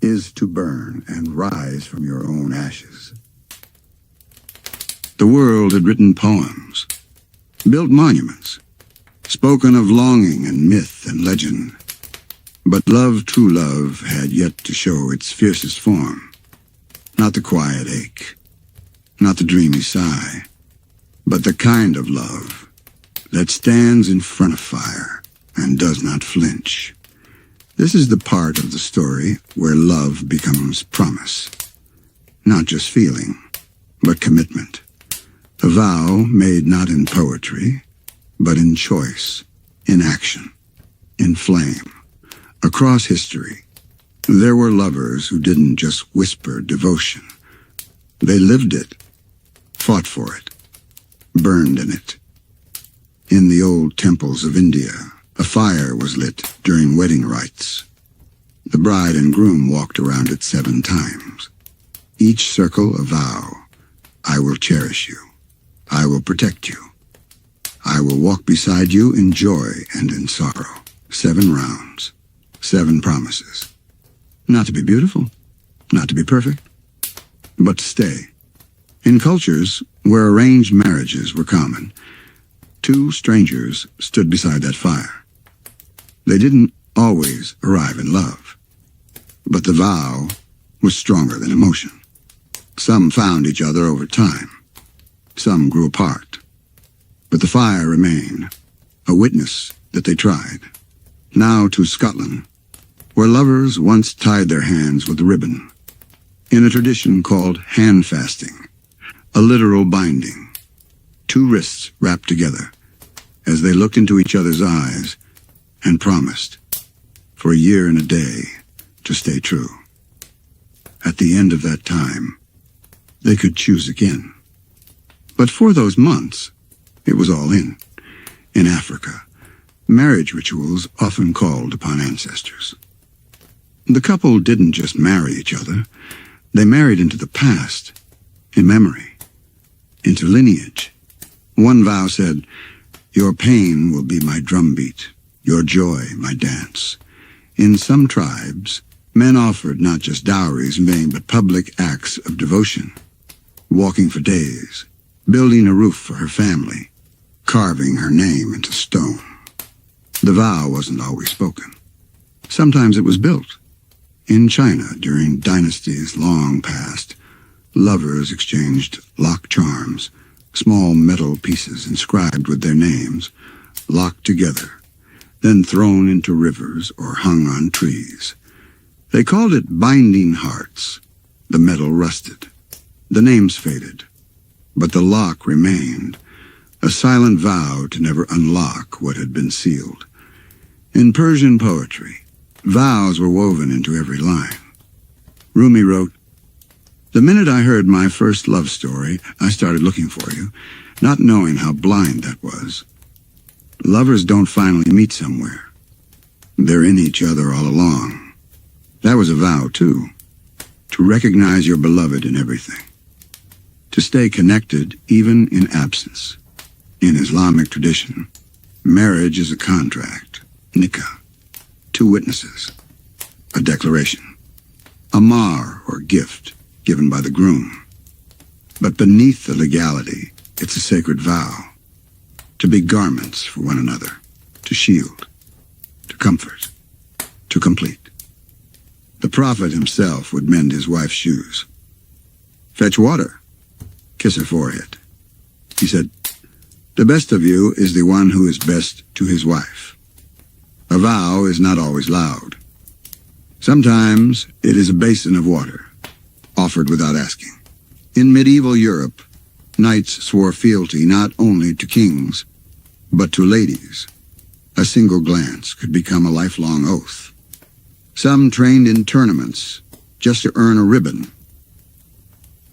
is to burn and rise from your own ashes. The world had written poems, built monuments, spoken of longing and myth and legend. But love, true love, had yet to show its fiercest form. Not the quiet ache, not the dreamy sigh, but the kind of love that stands in front of fire and does not flinch. This is the part of the story where love becomes promise. Not just feeling, but commitment. A vow made not in poetry, but in choice, in action, in flame. Across history, there were lovers who didn't just whisper devotion. They lived it, fought for it, burned in it. In the old temples of India, a fire was lit during wedding rites. The bride and groom walked around it 7 times. Each circle a vow. I will cherish you. I will protect you. I will walk beside you in joy and in sorrow. 7 rounds. 7 promises. Not to be beautiful, not to be perfect, but to stay. In cultures where arranged marriages were common, 2 strangers stood beside that fire. They didn't always arrive in love, but the vow was stronger than emotion. Some found each other over time. Some grew apart. But the fire remained, a witness that they tried. Now to Scotland, where lovers once tied their hands with a ribbon, in a tradition called hand fasting, a literal binding. 2 wrists wrapped together as they looked into each other's eyes and promised, for a year and a day, to stay true. At the end of that time, they could choose again. But for those months, it was all in. In Africa, marriage rituals often called upon ancestors. The couple didn't just marry each other. They married into the past, in memory, into lineage. One vow said, "Your pain will be my drumbeat, your joy my dance." In some tribes, men offered not just dowries in vain, but public acts of devotion, walking for days, building a roof for her family, carving her name into stone. The vow wasn't always spoken. Sometimes it was built. In China, during dynasties long past, lovers exchanged lock charms, small metal pieces inscribed with their names, locked together, then thrown into rivers or hung on trees. They called it binding hearts. The metal rusted. The names faded. But the lock remained, a silent vow to never unlock what had been sealed. In Persian poetry, vows were woven into every line. Rumi wrote, "The minute I heard my first love story, I started looking for you, not knowing how blind that was." Lovers don't finally meet somewhere. They're in each other all along. That was a vow, too, to recognize your beloved in everything, to stay connected even in absence. In Islamic tradition, marriage is a contract, nikah, 2 witnesses, a declaration, a mahr or gift given by the groom. But beneath the legality, it's a sacred vow, to be garments for one another, to shield, to comfort, to complete. The prophet himself would mend his wife's shoes. "Fetch water, kiss her forehead." He said, "The best of you is the one who is best to his wife." A vow is not always loud. Sometimes it is a basin of water, offered without asking. In medieval Europe, knights swore fealty not only to kings, but to ladies. A single glance could become a lifelong oath. Some trained in tournaments just to earn a ribbon.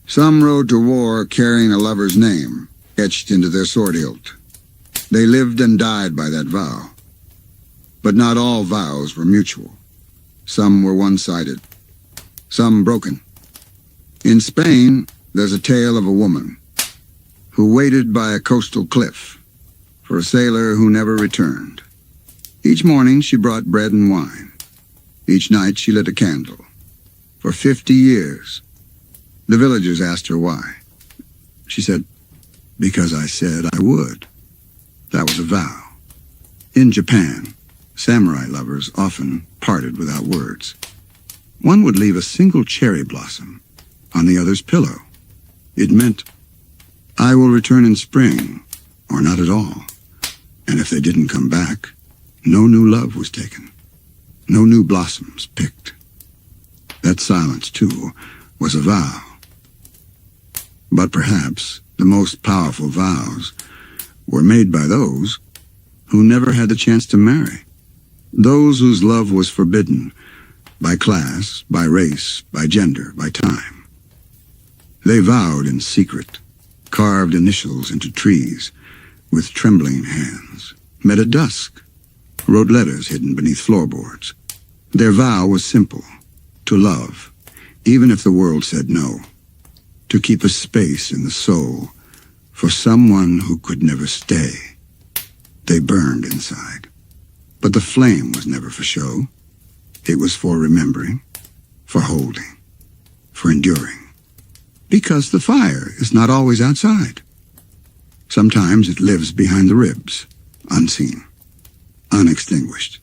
Some rode to war carrying a lover's name etched into their sword hilt. They lived and died by that vow. But not all vows were mutual. Some were one-sided, some broken. In Spain, there's a tale of a woman who waited by a coastal cliff for a sailor who never returned. Each morning she brought bread and wine. Each night she lit a candle. For 50 years, the villagers asked her why. She said, "Because I said I would." That was a vow. In Japan, samurai lovers often parted without words. One would leave a single cherry blossom on the other's pillow. It meant, "I will return in spring," or not at all. And if they didn't come back, no new love was taken, no new blossoms picked. That silence, too, was a vow. But perhaps the most powerful vows were made by those who never had the chance to marry. Those whose love was forbidden by class, by race, by gender, by time. They vowed in secret, carved initials into trees with trembling hands, met at dusk, wrote letters hidden beneath floorboards. Their vow was simple: to love, even if the world said no, to keep a space in the soul for someone who could never stay. They burned inside, but the flame was never for show. It was for remembering, for holding, for enduring. Because the fire is not always outside. Sometimes it lives behind the ribs, unseen, unextinguished.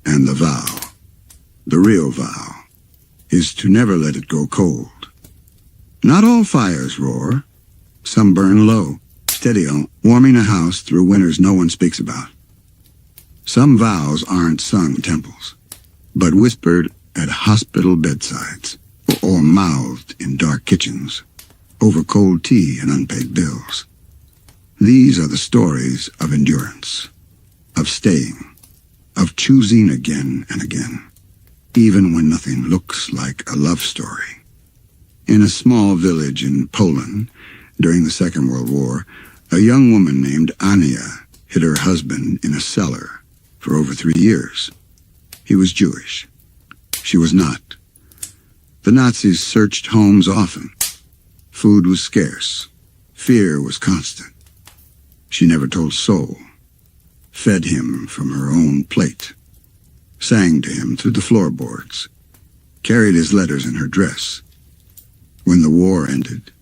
And the vow, the real vow, is to never let it go cold. Not all fires roar. Some burn low, steady, warming a house through winters no one speaks about. Some vows aren't sung in temples, but whispered at hospital bedsides, or mouthed in dark kitchens, over cold tea and unpaid bills. These are the stories of endurance, of staying, of choosing again and again, even when nothing looks like a love story. In a small village in Poland, during the Second World War, a young woman named Ania hid her husband in a cellar for over 3 years. He was Jewish. She was not. The Nazis searched homes often. Food was scarce. Fear was constant. She never told soul, fed him from her own plate, sang to him through the floorboards, carried his letters in her dress. When the war ended,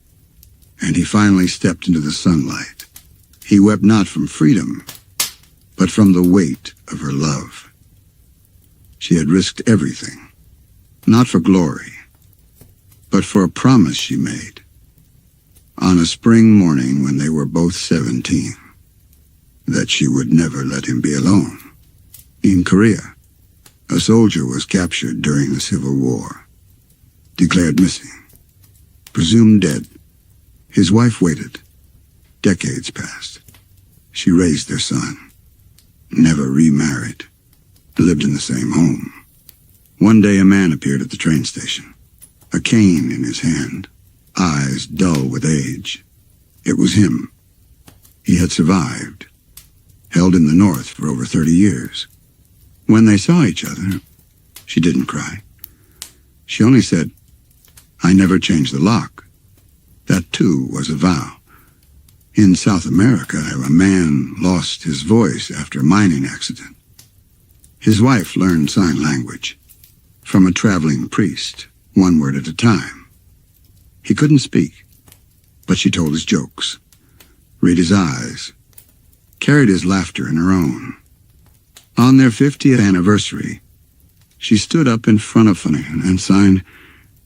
and he finally stepped into the sunlight, he wept not from freedom, but from the weight of her love. She had risked everything, not for glory, but for a promise she made. On a spring morning when they were both 17, that she would never let him be alone. In Korea, a soldier was captured during the Civil War, declared missing, presumed dead. His wife waited. Decades passed. She raised their son, never remarried, lived in the same home. One day a man appeared at the train station, a cane in his hand, eyes dull with age. It was him. He had survived, held in the North for over 30 years. When they saw each other, she didn't cry. She only said, "I never changed the lock." That, too, was a vow. In South America, a man lost his voice after a mining accident. His wife learned sign language from a traveling priest, one word at a time. He couldn't speak, but she told his jokes, read his eyes, carried his laughter in her own. On their 50th anniversary, she stood up in front of him and signed,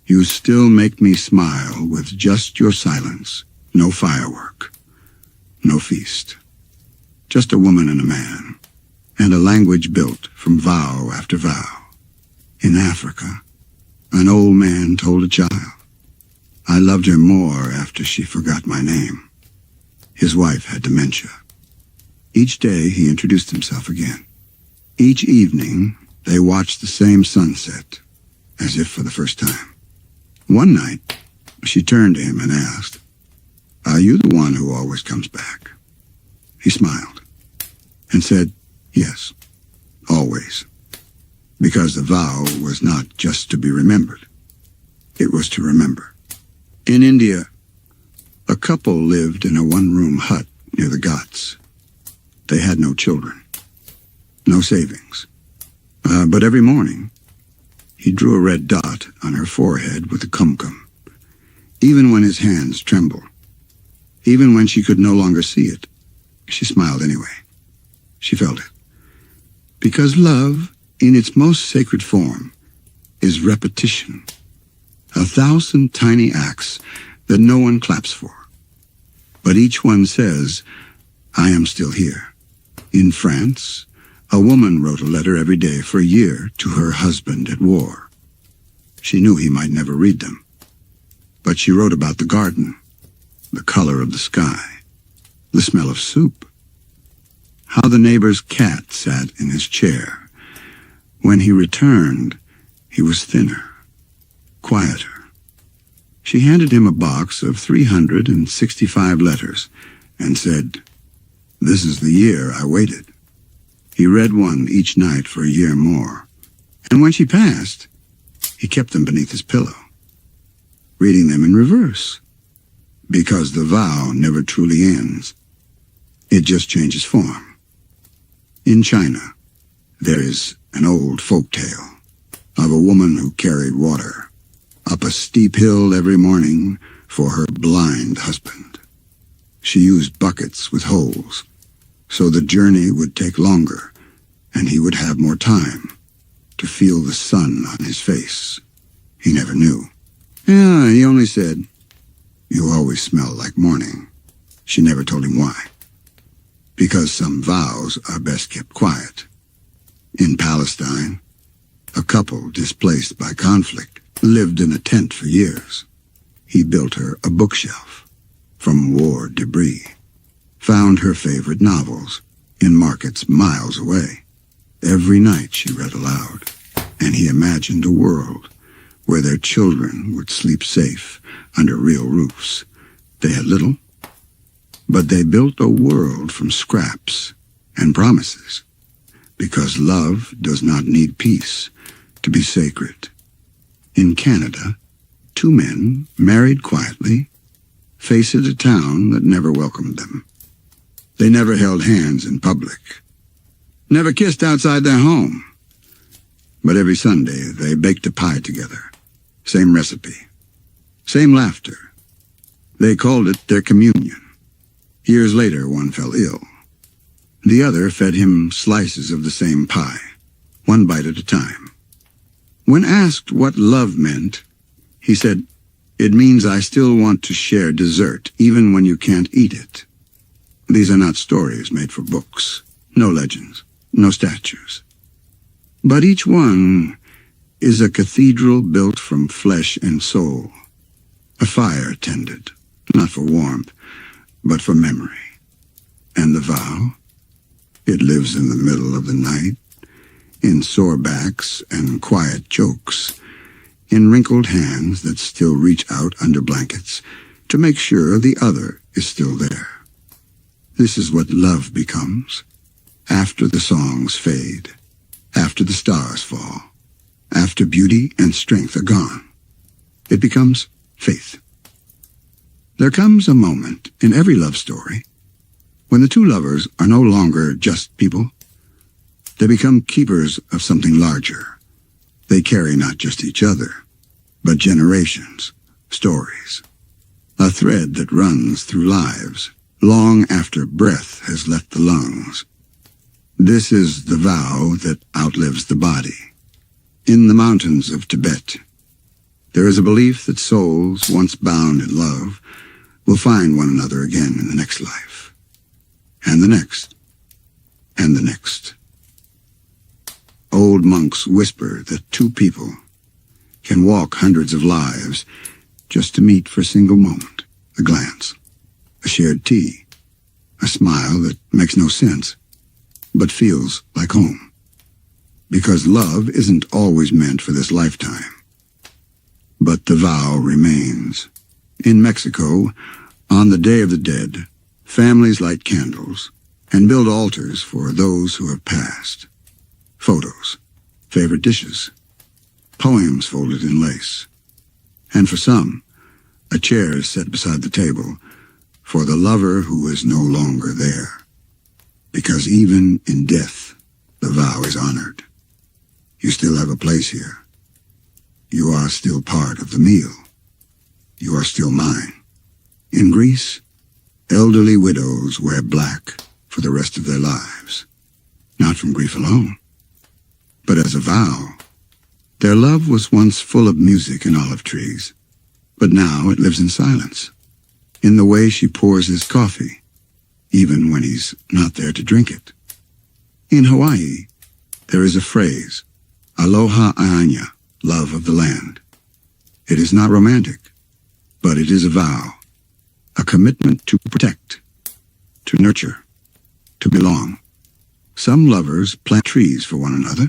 "You still make me smile with just your silence. No firework, no feast. Just a woman and a man, and a language built from vow after vow." In Africa, an old man told a child, "I loved her more after she forgot my name." His wife had dementia. Each day he introduced himself again. Each evening, they watched the same sunset, as if for the first time. One night, she turned to him and asked, "Are you the one who always comes back?" He smiled and said, "Yes, always." Because the vow was not just to be remembered. It was to remember. In India, a couple lived in a one-room hut near the Ghats. They had no children, no savings. But every morning, he drew a red dot on her forehead with a kumkum. Even when his hands trembled, even when she could no longer see it, she smiled anyway. She felt it. Because love, in its most sacred form, is repetition. 1,000 tiny acts that no one claps for. But each one says, "I am still here." In France, a woman wrote a letter every day for a year to her husband at war. She knew he might never read them. But she wrote about the garden, the color of the sky, the smell of soup, how the neighbor's cat sat in his chair. When he returned, he was thinner, quieter. She handed him a box of 365 letters and said, "This is the year I waited." He read one each night for a year more. And when she passed, he kept them beneath his pillow, reading them in reverse. Because the vow never truly ends. It just changes form. In China, there is an old folk tale of a woman who carried water up a steep hill every morning for her blind husband. She used buckets with holes, so the journey would take longer and he would have more time to feel the sun on his face. He never knew. Yeah, he only said, "You always smell like morning." She never told him why. Because some vows are best kept quiet. In Palestine, a couple displaced by conflict lived in a tent for years. He built her a bookshelf from war debris, found her favorite novels in markets miles away. Every night she read aloud, and he imagined a world where their children would sleep safe under real roofs. They had little, but they built a world from scraps and promises, because love does not need peace to be sacred. In Canada, 2 men, married quietly, faced a town that never welcomed them. They never held hands in public, never kissed outside their home. But every Sunday they baked a pie together. Same recipe, same laughter. They called it their communion. Years later, one fell ill. The other fed him slices of the same pie, one bite at a time. When asked what love meant, he said, "It means I still want to share dessert, even when you can't eat it." These are not stories made for books, no legends, no statues. But each one is a cathedral built from flesh and soul, a fire tended, not for warmth, but for memory. And the vow, it lives in the middle of the night, in sore backs and quiet jokes, in wrinkled hands that still reach out under blankets to make sure the other is still there. This is what love becomes after the songs fade, after the stars fall, after beauty and strength are gone. It becomes faith. There comes a moment in every love story when the two lovers are no longer just people. They become keepers of something larger. They carry not just each other, but generations, stories, a thread that runs through lives long after breath has left the lungs. This is the vow that outlives the body. In the mountains of Tibet, there is a belief that souls once bound in love will find one another again in the next life, and the next, and the next. Old monks whisper that 2 people can walk hundreds of lives just to meet for a single moment, a glance, a shared tea, a smile that makes no sense, but feels like home. because love isn't always meant for this lifetime. But the vow remains. In Mexico, on the Day of the Dead, families light candles and build altars for those who have passed. Photos, favorite dishes, poems folded in lace. And for some, a chair is set beside the table for the lover who is no longer there. Because even in death, the vow is honored. You still have a place here. You are still part of the meal. You are still mine. In Greece, elderly widows wear black for the rest of their lives. Not from grief alone, but as a vow. Their love was once full of music and olive trees, but now it lives in silence, in the way she pours his coffee, even when he's not there to drink it. In Hawaii, there is a phrase, aloha aina, love of the land. It is not romantic, but it is a vow, a commitment to protect, to nurture, to belong. Some lovers plant trees for one another,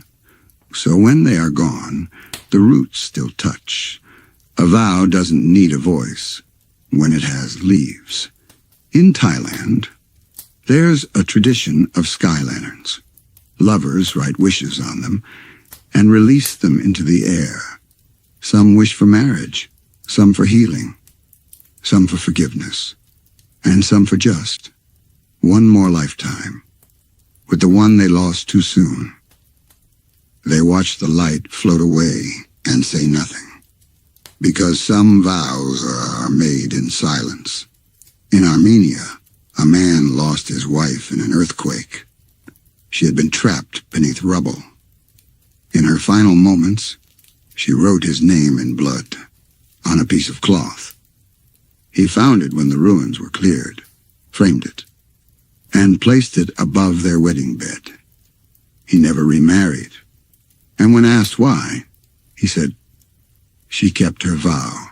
so when they are gone, the roots still touch. A vow doesn't need a voice when it has leaves. In Thailand, there's a tradition of sky lanterns. Lovers write wishes on them and release them into the air. Some wish for marriage, some for healing, some for forgiveness, and some for just one more lifetime with the one they lost too soon. They watch the light float away and say nothing, because some vows are made in silence. In Armenia, a man lost his wife in an earthquake. She had been trapped beneath rubble. In her final moments, she wrote his name in blood on a piece of cloth. He found it when the ruins were cleared, framed it, and placed it above their wedding bed. He never remarried, and when asked why, he said, "She kept her vow.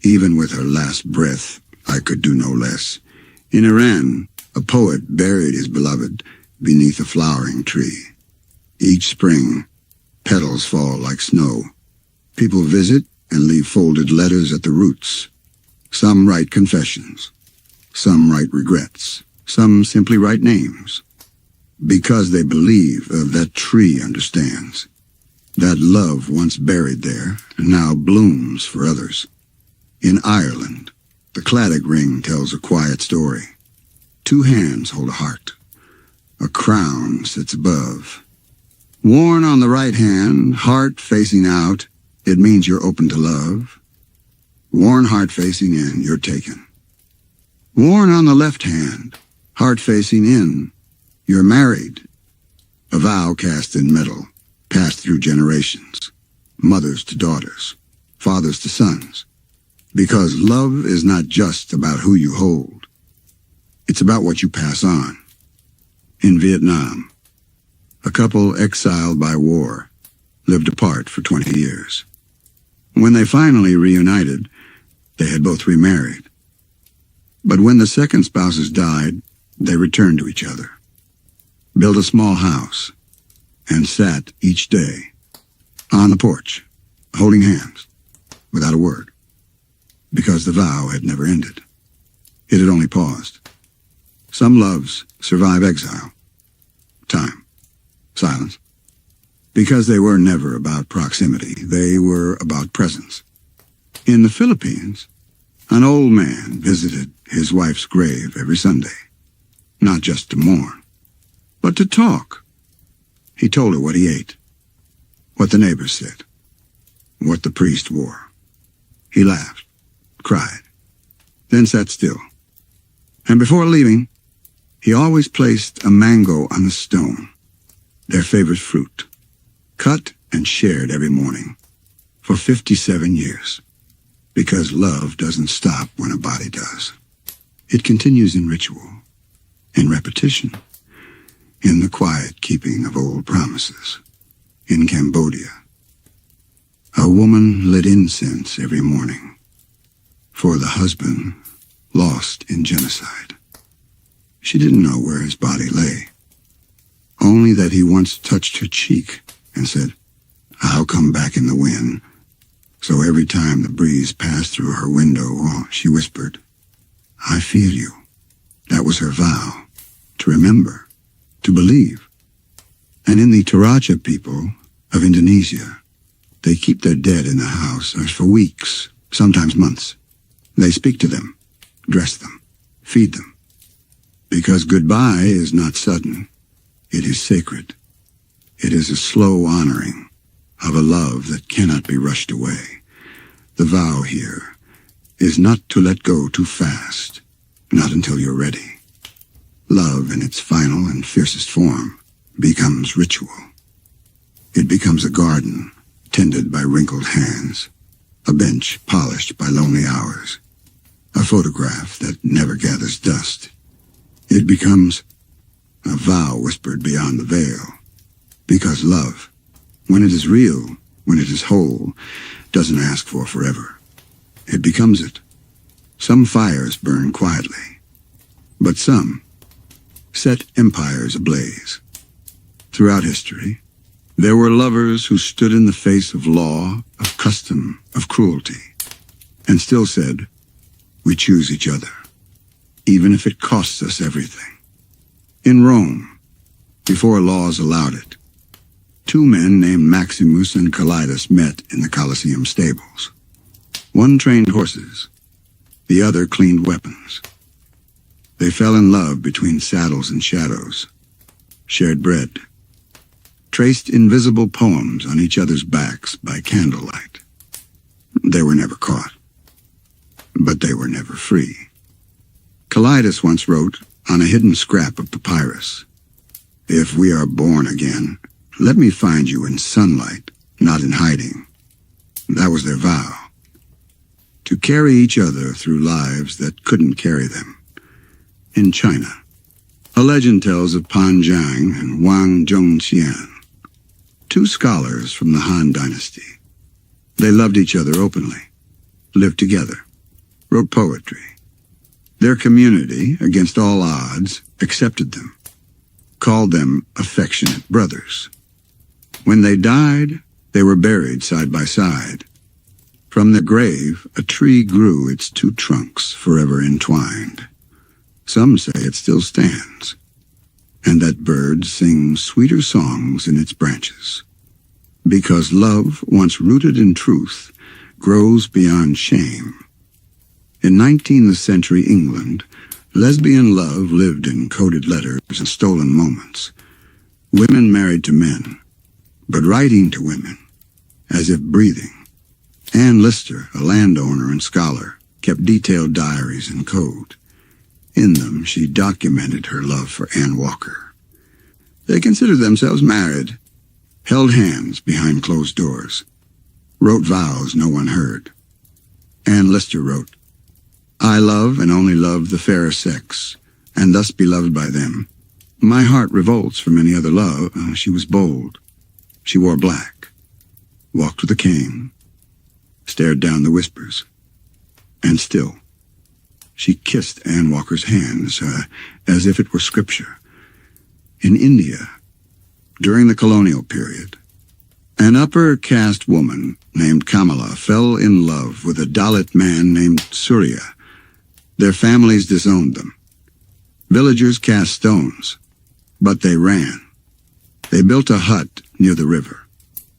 Even with her last breath, I could do no less." In Iran, a poet buried his beloved beneath a flowering tree. Each spring, petals fall like snow. People visit and leave folded letters at the roots. Some write confessions. Some write regrets. Some simply write names. Because they believe that tree understands. That love once buried there now blooms for others. In Ireland, the claddagh ring tells a quiet story. Two hands hold a heart. A crown sits above. Worn on the right hand, heart facing out, it means you're open to love. Worn heart facing in, you're taken. Worn on the left hand, heart facing in, you're married. A vow cast in metal, passed through generations, mothers to daughters, fathers to sons. Because love is not just about who you hold. It's about what you pass on. In Vietnam, a couple exiled by war lived apart for 20 years. When they finally reunited, they had both remarried. But when the second spouses died, they returned to each other, built a small house, and sat each day on the porch, holding hands, without a word, because the vow had never ended. It had only paused. Some loves survive exile, time, silence, because they were never about proximity. They were about presence. In the Philippines, an old man visited his wife's grave every Sunday, not just to mourn, but to talk. He told her what he ate, what the neighbors said, what the priest wore. He laughed, cried, then sat still. And before leaving, he always placed a mango on the stone, their favorite fruit, cut and shared every morning for 57 years. Because love doesn't stop when a body does. It continues in ritual, in repetition, in the quiet keeping of old promises. In Cambodia, a woman lit incense every morning for the husband lost in genocide. She didn't know where his body lay, only that he once touched her cheek and said, "I'll come back in the wind." So every time the breeze passed through her window, she whispered, "I feel you." That was her vow, to remember, to believe. And in the Toraja people of Indonesia, they keep their dead in the house for weeks, sometimes months. They speak to them, dress them, feed them. Because goodbye is not sudden. It is sacred. It is a slow honoring of a love that cannot be rushed away. The vow here is not to let go too fast, not until you're ready. Love in its final and fiercest form becomes ritual. It becomes a garden tended by wrinkled hands, a bench polished by lonely hours, a photograph that never gathers dust. It becomes a vow whispered beyond the veil, because love, when it is real, when it is whole, doesn't ask for forever. It becomes it. Some fires burn quietly, but some set empires ablaze. Throughout history, there were lovers who stood in the face of law, of custom, of cruelty, and still said, "We choose each other, even if it costs us everything." In Rome, before laws allowed it, two men named Maximus and Calidus met in the Colosseum stables. One trained horses, the other cleaned weapons. They fell in love between saddles and shadows, shared bread, traced invisible poems on each other's backs by candlelight. They were never caught, but they were never free. Calidus once wrote on a hidden scrap of papyrus, "If we are born again, let me find you in sunlight, not in hiding." That was their vow, to carry each other through lives that couldn't carry them. In China, a legend tells of Pan Zhang and Wang Zhongxian, two scholars from the Han Dynasty. They loved each other openly, lived together, wrote poetry. Their community, against all odds, accepted them, called them affectionate brothers. When they died, they were buried side by side. From the grave, a tree grew its two trunks forever entwined. Some say it still stands, and that bird sings sweeter songs in its branches. Because love, once rooted in truth, grows beyond shame. In 19th century England, lesbian love lived in coded letters and stolen moments. Women married to men, but writing to women, as if breathing. Anne Lister, a landowner and scholar, kept detailed diaries in code. In them, she documented her love for Anne Walker. They considered themselves married, held hands behind closed doors, wrote vows no one heard. Anne Lister wrote, "I love and only love the fairer sex, and thus be loved by them. My heart revolts from any other love." She was bold. She wore black, walked with a cane, stared down the whispers, and still, she kissed Anne Walker's hands as if it were scripture. In India, during the colonial period, an upper-caste woman named Kamala fell in love with a Dalit man named Surya. Their families disowned them. Villagers cast stones, but they ran. They built a hut near the river,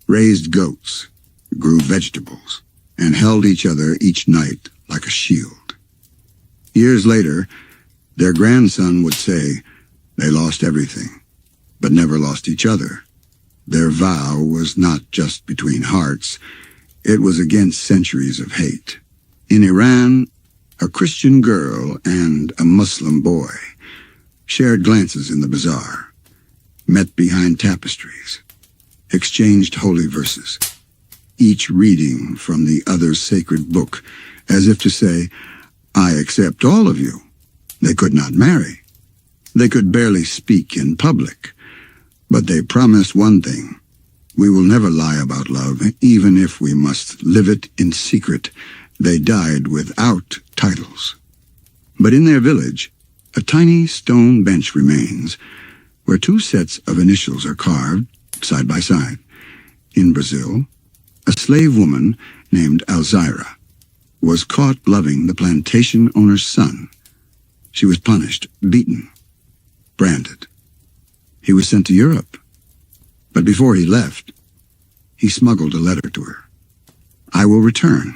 raised goats, grew vegetables, and held each other each night like a shield. Years later, their grandson would say they lost everything, but never lost each other. Their vow was not just between hearts, it was against centuries of hate. In Iran, a Christian girl and a Muslim boy shared glances in the bazaar, met behind tapestries, exchanged holy verses, each reading from the other's sacred book, as if to say, "I accept all of you." They could not marry. They could barely speak in public. But they promised one thing: we will never lie about love, even if we must live it in secret. They died without titles. But in their village, a tiny stone bench remains, where two sets of initials are carved side by side. In Brazil, a slave woman named Alzira was caught loving the plantation owner's son. She was punished, beaten, branded. He was sent to Europe. But before he left, he smuggled a letter to her. "I will return,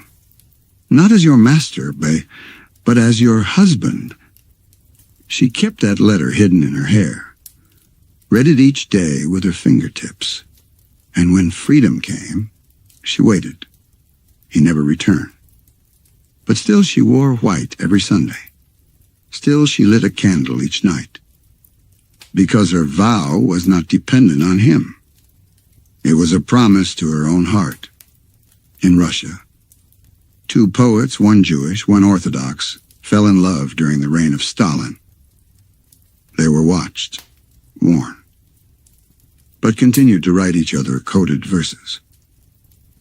not as your master, but as your husband." She kept that letter hidden in her hair, read it each day with her fingertips, and when freedom came, she waited. He never returned. But still she wore white every Sunday. Still she lit a candle each night, because her vow was not dependent on him. It was a promise to her own heart. In Russia, two poets, one Jewish, one Orthodox, fell in love during the reign of Stalin. They were watched, warned, but continued to write each other coded verses.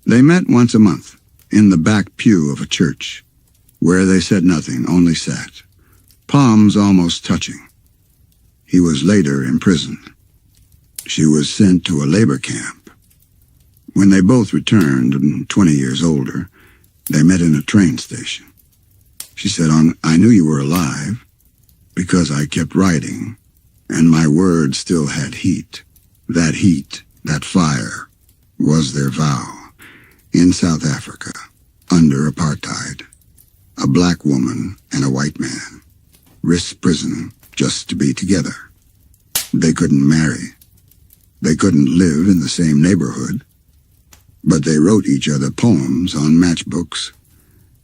They met once a month in the back pew of a church, where they said nothing, only sat, palms almost touching. He was later imprisoned. She was sent to a labor camp. When they both returned, 20 years older, they met in a train station. She said, "I knew you were alive because I kept writing, and my words still had heat. That heat, that fire, was their vow. In South Africa, under apartheid, a black woman and a white man risked prison just to be together. They couldn't marry. They couldn't live in the same neighborhood. But they wrote each other poems on matchbooks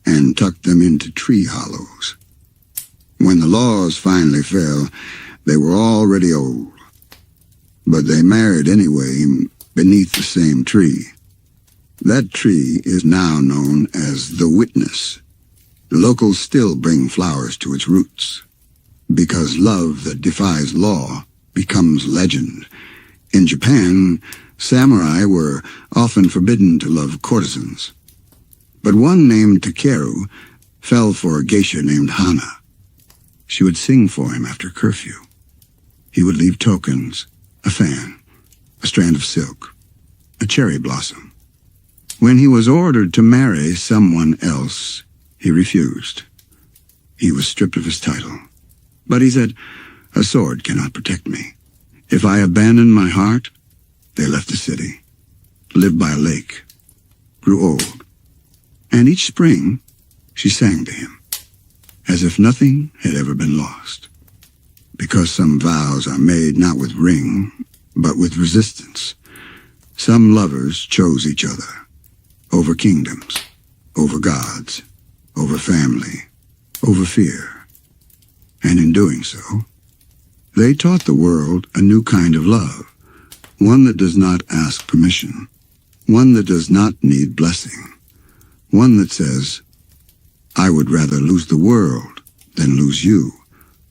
and tucked them into tree hollows. When the laws finally fell, they were already old. But they married anyway beneath the same tree. That tree is now known as the Witness. The locals still bring flowers to its roots, because love that defies law becomes legend. In Japan, samurai were often forbidden to love courtesans. But one named Takeru fell for a geisha named Hana. She would sing for him after curfew. He would leave tokens, a fan, a strand of silk, a cherry blossom. When he was ordered to marry someone else, he refused. He was stripped of his title. But he said, "A sword cannot protect me. If I abandon my heart," they left the city, lived by a lake, grew old. And each spring, she sang to him, as if nothing had ever been lost. Because some vows are made not with ring, but with resistance. Some lovers chose each other, over kingdoms, over gods, over family, over fear. And in doing so, they taught the world a new kind of love, one that does not ask permission, one that does not need blessing, one that says, "I would rather lose the world than lose you,"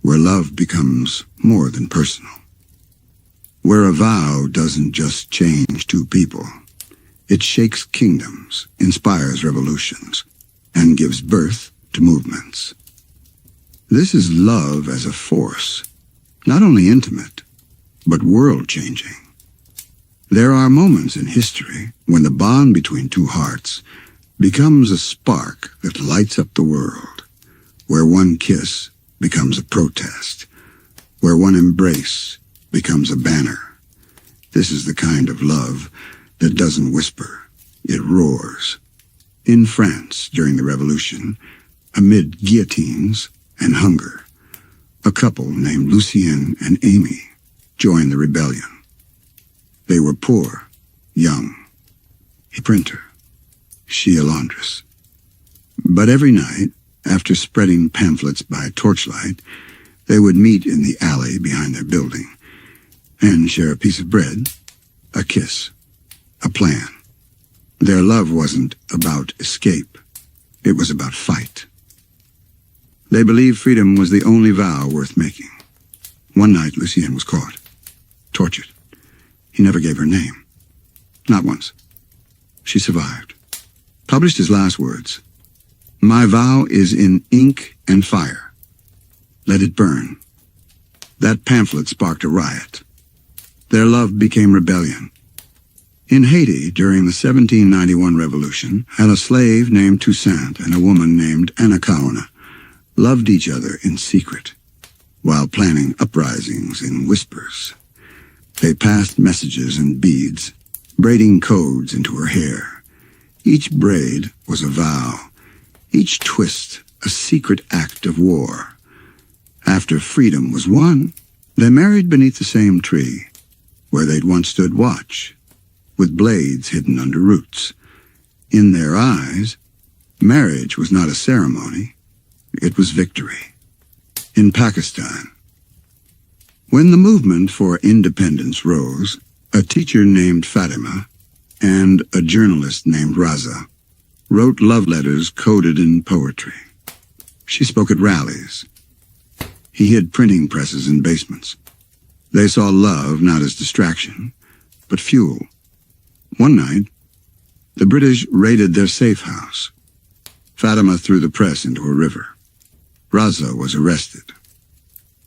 where love becomes more than personal. Where a vow doesn't just change two people, it shakes kingdoms, inspires revolutions, and gives birth to movements. This is love as a force, not only intimate, but world-changing. There are moments in history when the bond between two hearts becomes a spark that lights up the world, where one kiss becomes a protest, where one embrace becomes a banner. This is the kind of love that doesn't whisper, it roars. In France, during the Revolution, amid guillotines and hunger, a couple named Lucien and Amy joined the rebellion. They were poor, young, a printer, she a laundress. But every night, after spreading pamphlets by torchlight, they would meet in the alley behind their building and share a piece of bread, a kiss, a plan. Their love wasn't about escape. It was about fight. They believed freedom was the only vow worth making. One night, Lucien was caught, tortured. He never gave her name. Not once. She survived. Published his last words, "My vow is in ink and fire. Let it burn." That pamphlet sparked a riot. Their love became rebellion. In Haiti, during the 1791 revolution, and a slave named Toussaint and a woman named Anacaona loved each other in secret, while planning uprisings in whispers. They passed messages and beads, braiding codes into her hair. Each braid was a vow, each twist a secret act of war. After freedom was won, they married beneath the same tree, where they'd once stood watch, with blades hidden under roots. In their eyes, marriage was not a ceremony, it was victory. In Pakistan, when the movement for independence rose, a teacher named Fatima and a journalist named Raza wrote love letters coded in poetry. She spoke at rallies. He hid printing presses in basements. They saw love not as distraction, but fuel. One night, the British raided their safe house. Fatima threw the press into a river. Raza was arrested.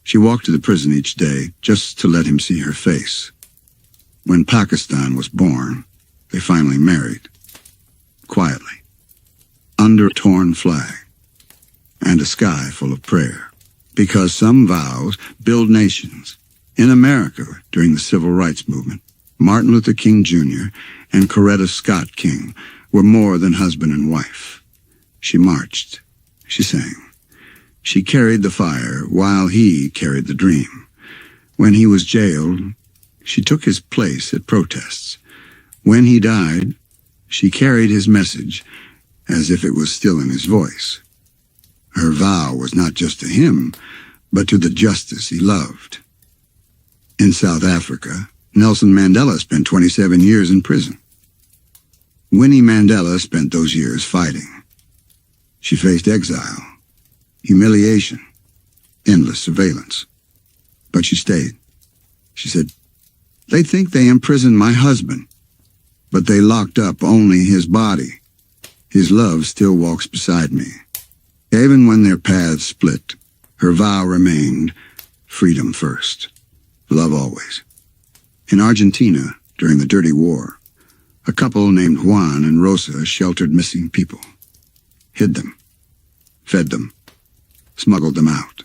She walked to the prison each day just to let him see her face. When Pakistan was born, they finally married. Quietly. Under a torn flag. And a sky full of prayer. Because some vows build nations. In America, during the Civil Rights Movement, Martin Luther King Jr. and Coretta Scott King were more than husband and wife. She marched. She sang. She carried the fire while he carried the dream. When he was jailed, she took his place at protests. When he died, she carried his message as if it was still in his voice. Her vow was not just to him, but to the justice he loved. In South Africa, Nelson Mandela spent 27 years in prison. Winnie Mandela spent those years fighting. She faced exile, humiliation, endless surveillance. But she stayed. She said, "They think they imprisoned my husband, but they locked up only his body. His love still walks beside me." Even when their paths split, her vow remained freedom first, love always. In Argentina, during the Dirty War, a couple named Juan and Rosa sheltered missing people, hid them, fed them, smuggled them out.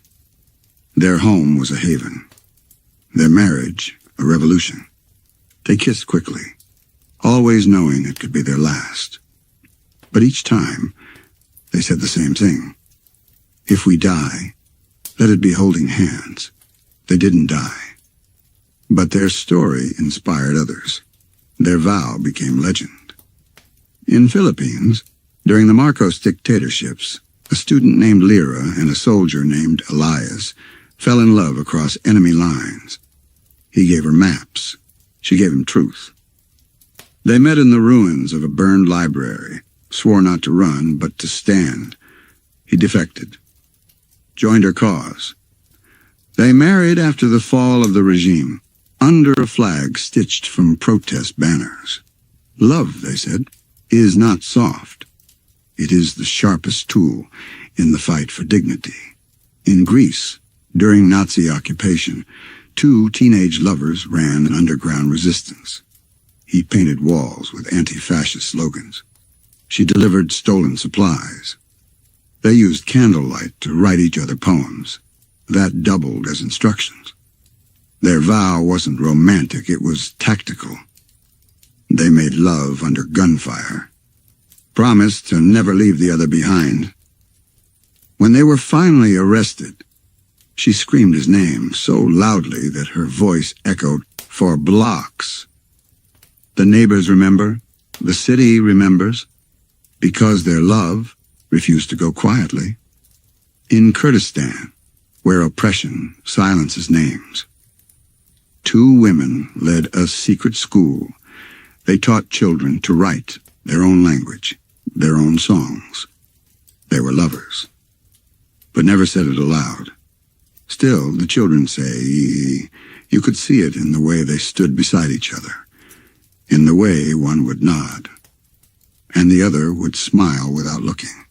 Their home was a haven, their marriage a revolution. They kissed quickly, always knowing it could be their last. But each time, they said the same thing. If we die, let it be holding hands. They didn't die. But their story inspired others. Their vow became legend. In Philippines, during the Marcos dictatorships, a student named Lyra and a soldier named Elias fell in love across enemy lines. He gave her maps. She gave him truth. They met in the ruins of a burned library, swore not to run, but to stand. He defected, joined her cause. They married after the fall of the regime, under a flag stitched from protest banners. Love, they said, is not soft. It is the sharpest tool in the fight for dignity. In Greece, during Nazi occupation, 2 teenage lovers ran an underground resistance. He painted walls with anti-fascist slogans. She delivered stolen supplies. They used candlelight to write each other poems. That doubled as instructions. Their vow wasn't romantic, it was tactical. They made love under gunfire, promised to never leave the other behind. When they were finally arrested, she screamed his name so loudly that her voice echoed for blocks. The neighbors remember, the city remembers, because their love refused to go quietly. In Kurdistan, where oppression silences names, 2 women led a secret school. They taught children to write their own language, their own songs. They were lovers, but never said it aloud. Still, the children say, you could see it in the way they stood beside each other, in the way one would nod, and the other would smile without looking.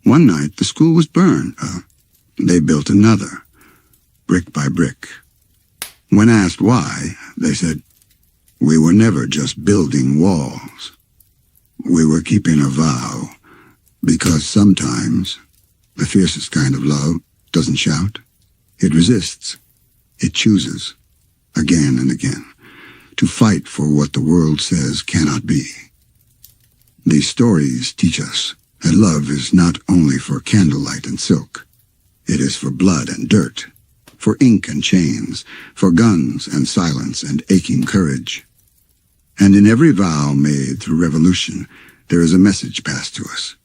One night, the school was burned. They built another, brick by brick. When asked why, they said, We were never just building walls. We were keeping a vow, because sometimes the fiercest kind of love doesn't shout. It resists. It chooses, again and again, to fight for what the world says cannot be. These stories teach us that love is not only for candlelight and silk. It is for blood and dirt, for ink and chains, for guns and silence and aching courage. And in every vow made through revolution, there is a message passed to us.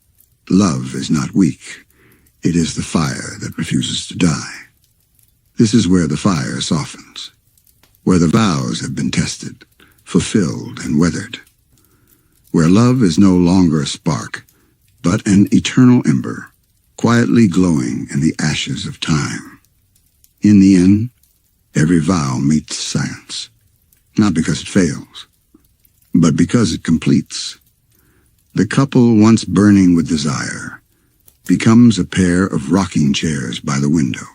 Love is not weak. It is the fire that refuses to die. This is where the fire softens, where the vows have been tested, fulfilled, and weathered, where love is no longer a spark, but an eternal ember, quietly glowing in the ashes of time. In the end, every vow meets silence, not because it fails, but because it completes. The couple, once burning with desire, becomes a pair of rocking chairs by the window.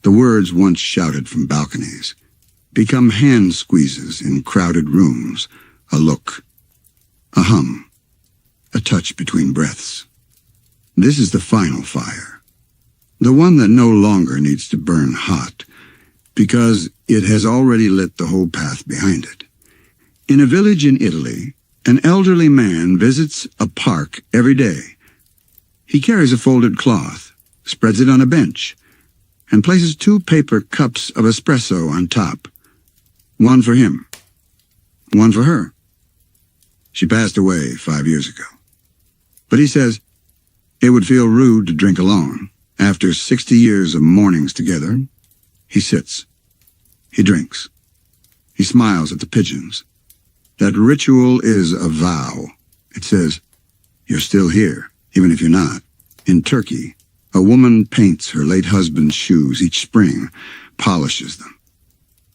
The words once shouted from balconies become hand squeezes in crowded rooms, a look, a hum, a touch between breaths. This is the final fire, the one that no longer needs to burn hot, because it has already lit the whole path behind it. In a village in Italy, an elderly man visits a park every day. He carries a folded cloth, spreads it on a bench, and places 2 paper cups of espresso on top. One for him, one for her. She passed away 5 years ago. But he says it would feel rude to drink alone. After 60 years of mornings together, he sits. He drinks. He smiles at the pigeons. That ritual is a vow. It says, you're still here, even if you're not. In Turkey, a woman paints her late husband's shoes each spring, polishes them,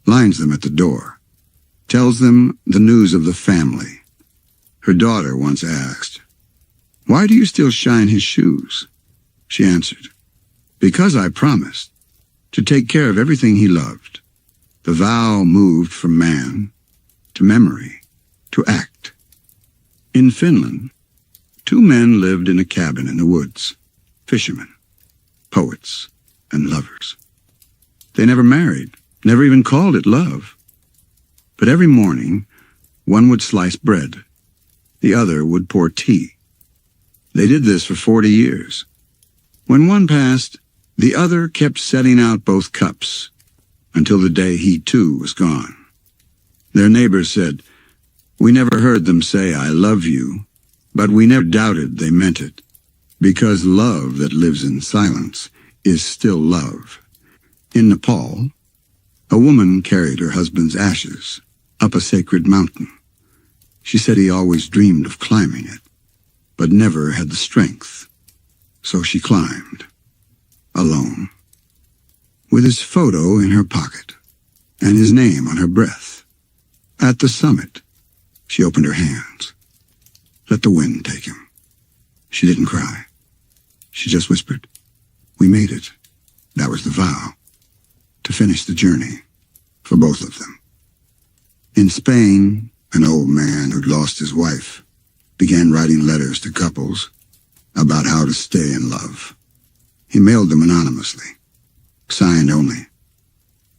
lines them at the door, tells them the news of the family. Her daughter once asked, "Why do you still shine his shoes?" She answered, "Because I promised to take care of everything he loved." The vow moved from man to memory to act. In Finland, 2 men lived in a cabin in the woods, fishermen, poets, and lovers. They never married, never even called it love. But every morning, one would slice bread, the other would pour tea. They did this for 40 years. When one passed, the other kept setting out both cups, until the day he too was gone. Their neighbors said, "We never heard them say, 'I love you,' but we never doubted they meant it, because love that lives in silence is still love." In Nepal, a woman carried her husband's ashes up a sacred mountain. She said he always dreamed of climbing it, but never had the strength. So she climbed, alone, with his photo in her pocket and his name on her breath. At the summit, she opened her hands. Let the wind take him. She didn't cry. She just whispered, "We made it." That was the vow, to finish the journey for both of them. In Spain, an old man who'd lost his wife began writing letters to couples about how to stay in love. He mailed them anonymously, signed only,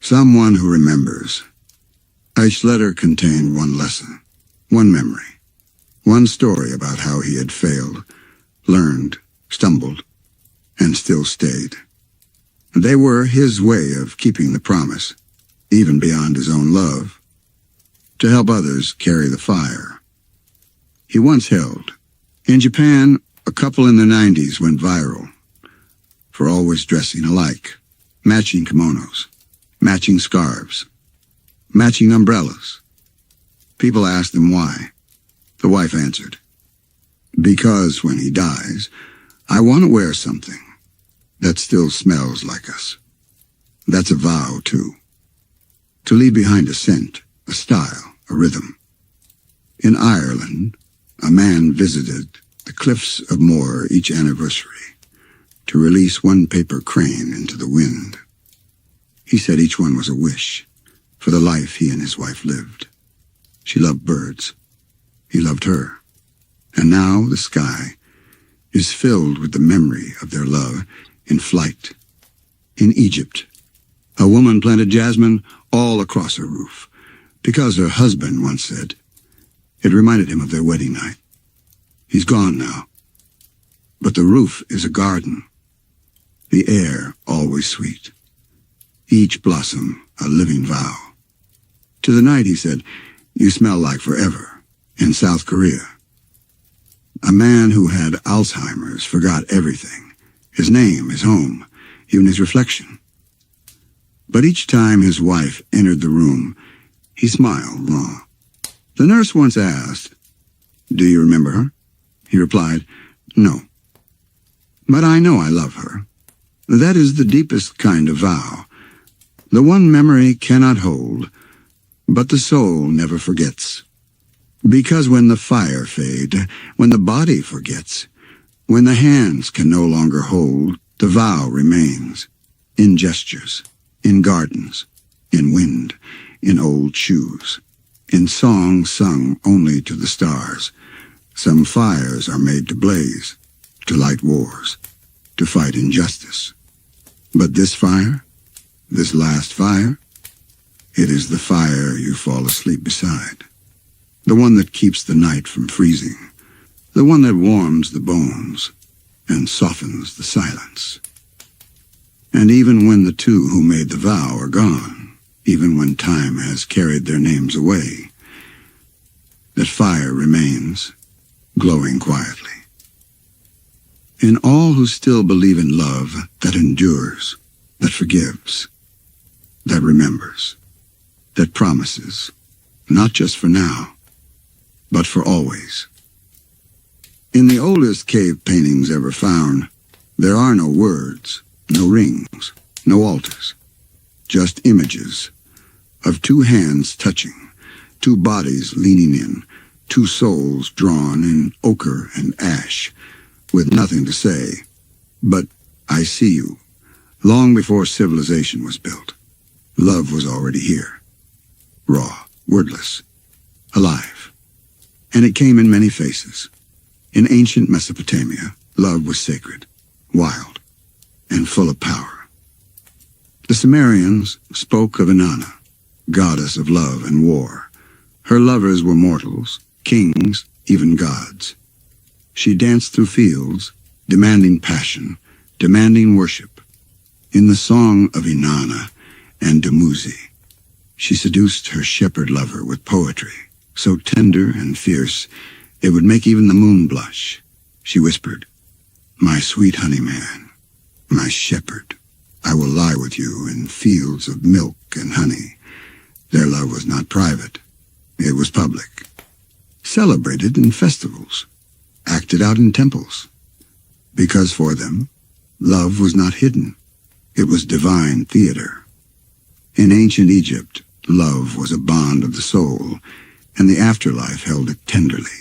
"Someone who remembers." Each letter contained one lesson, one memory, one story about how he had failed, learned, stumbled, and still stayed. They were his way of keeping the promise, even beyond his own love, to help others carry the fire. He once held. In Japan, a couple in the 90s went viral for always dressing alike, matching kimonos, matching scarves, matching umbrellas. People asked them why. The wife answered, "Because when he dies, I want to wear something that still smells like us." That's a vow, too. To leave behind a scent, a style, a rhythm. In Ireland, a man visited the cliffs of Moher each anniversary to release one paper crane into the wind. He said each one was a wish for the life he and his wife lived. She loved birds. He loved her. And now the sky is filled with the memory of their love in flight. In Egypt, a woman planted jasmine all across her roof because her husband once said it reminded him of their wedding night. He's gone now, but the roof is a garden, the air always sweet, each blossom a living vow. To the night he said, "You smell like forever," in South Korea. A man who had Alzheimer's forgot everything, his name, his home, even his reflection. But each time his wife entered the room, he smiled long. The nurse once asked, "Do you remember her?" He replied, "No. But I know I love her. That is the deepest kind of vow. The one memory cannot hold, but the soul never forgets. Because when the fire fades, when the body forgets, when the hands can no longer hold, the vow remains, in gestures, in gardens, in wind, in old shoes, in songs sung only to the stars. Some fires are made to blaze, to light wars, to fight injustice. But this fire, this last fire, it is the fire you fall asleep beside. The one that keeps the night from freezing, the one that warms the bones and softens the silence. And even when the two who made the vow are gone, even when time has carried their names away, that fire remains, glowing quietly. In all who still believe in love that endures, that forgives, that remembers, that promises, not just for now, but for always. In the oldest cave paintings ever found, there are no words, no rings, no altars, just images of two hands touching, two bodies leaning in, two souls drawn in ochre and ash, with nothing to say, but "I see you." Long before civilization was built, love was already here, raw, wordless, alive. And it came in many faces. In ancient Mesopotamia, love was sacred, wild, and full of power. The Sumerians spoke of Inanna, goddess of love and war. Her lovers were mortals, kings, even gods. She danced through fields, demanding passion, demanding worship. In the song of Inanna and Dumuzi, she seduced her shepherd lover with poetry, so tender and fierce it would make even the moon blush. She whispered, "My sweet honey man, my shepherd, I will lie with you in fields of milk and honey." Their love was not private. It was public. Celebrated in festivals. Acted out in temples. Because for them, love was not hidden. It was divine theater. In ancient Egypt, love was a bond of the soul, and the afterlife held it tenderly.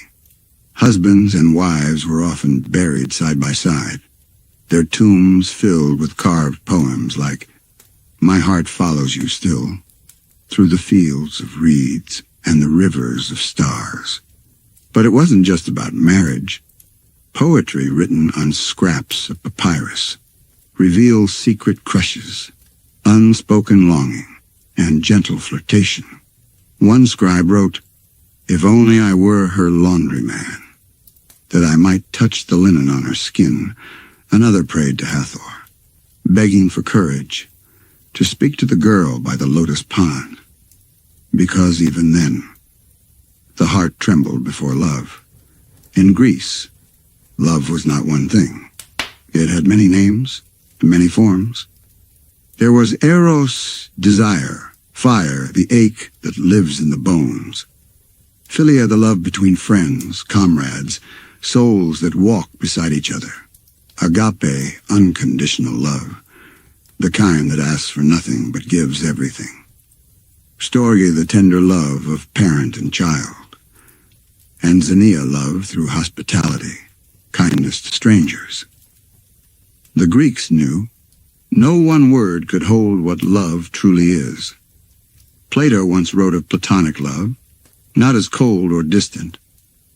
Husbands and wives were often buried side by side, their tombs filled with carved poems like, "My heart follows you still, through the fields of reeds and the rivers of stars." But it wasn't just about marriage. Poetry written on scraps of papyrus reveals secret crushes, unspoken longing, and gentle flirtation. One scribe wrote, "If only I were her laundryman, that I might touch the linen on her skin." Another prayed to Hathor, begging for courage to speak to the girl by the lotus pond, because even then, the heart trembled before love. In Greece, love was not one thing. It had many names, many forms. There was eros, desire, fire, the ache that lives in the bones. Philia, the love between friends, comrades, souls that walk beside each other. Agape, unconditional love, the kind that asks for nothing but gives everything. Storge, the tender love of parent and child. And Xenia, love through hospitality, kindness to strangers. The Greeks knew no one word could hold what love truly is. Plato once wrote of platonic love, not as cold or distant,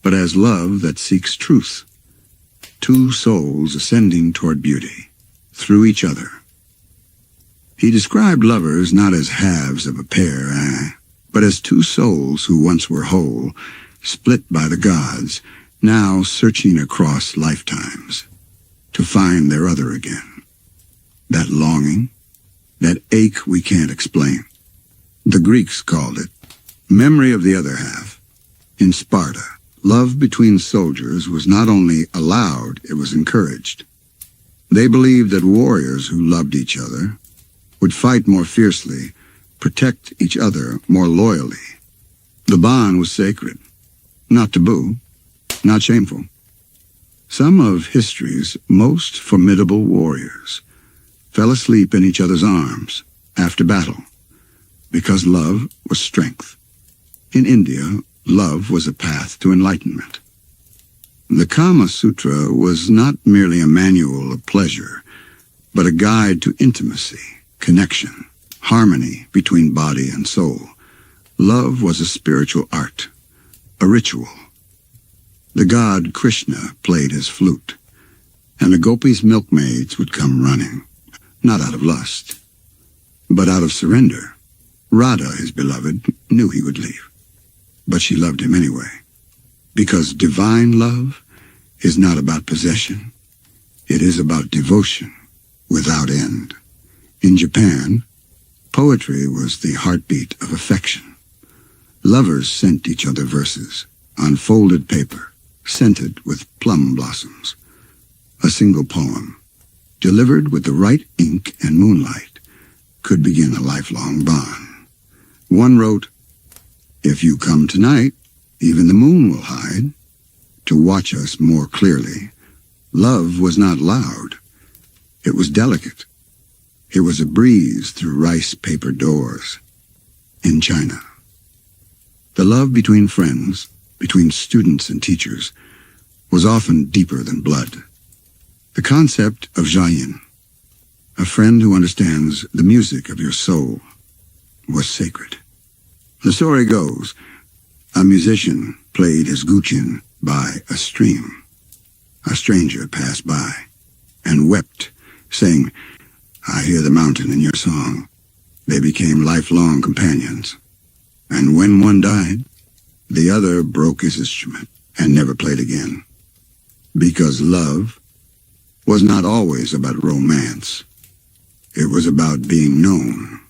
but as love that seeks truth. Two souls ascending toward beauty, through each other. He described lovers not as halves of a pair, but as two souls who once were whole, split by the gods, now searching across lifetimes to find their other again. That longing, that ache we can't explain. The Greeks called it memory of the other half. In Sparta, love between soldiers was not only allowed, it was encouraged. They believed that warriors who loved each other would fight more fiercely, protect each other more loyally. The bond was sacred, not taboo, not shameful. Some of history's most formidable warriors fell asleep in each other's arms after battle because love was strength. In India, love was a path to enlightenment. The Kama Sutra was not merely a manual of pleasure, but a guide to intimacy, connection, harmony between body and soul. Love was a spiritual art, a ritual. The god Krishna played his flute, and the gopis' milkmaids would come running, not out of lust, but out of surrender. Radha, his beloved, knew he would leave, but she loved him anyway, because divine love is not about possession. It is about devotion without end. In Japan, poetry was the heartbeat of affection. Lovers sent each other verses on folded paper, scented with plum blossoms. A single poem, delivered with the right ink and moonlight, could begin a lifelong bond. One wrote, "If you come tonight, even the moon will hide, to watch us more clearly." Love was not loud. It was delicate. It was a breeze through rice paper doors. In China, the love between friends, between students and teachers, was often deeper than blood. The concept of jiayin, a friend who understands the music of your soul, was sacred. The story goes, a musician played his guqin by a stream. A stranger passed by and wept, saying, "I hear the mountain in your song." They became lifelong companions. And when one died, the other broke his instrument and never played again. Because love was not always about romance. It was about being known.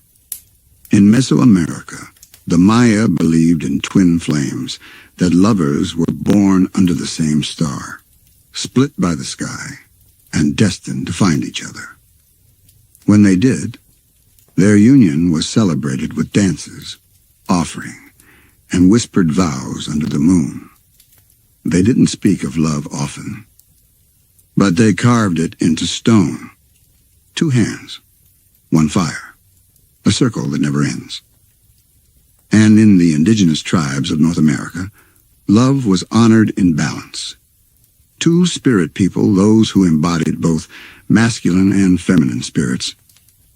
In Mesoamerica, the Maya believed in twin flames, that lovers were born under the same star, split by the sky, and destined to find each other. When they did, their union was celebrated with dances, offering, and whispered vows under the moon. They didn't speak of love often, but they carved it into stone. Two hands, one fire, a circle that never ends. And in the indigenous tribes of North America, love was honored in balance. Two spirit people, those who embodied both masculine and feminine spirits,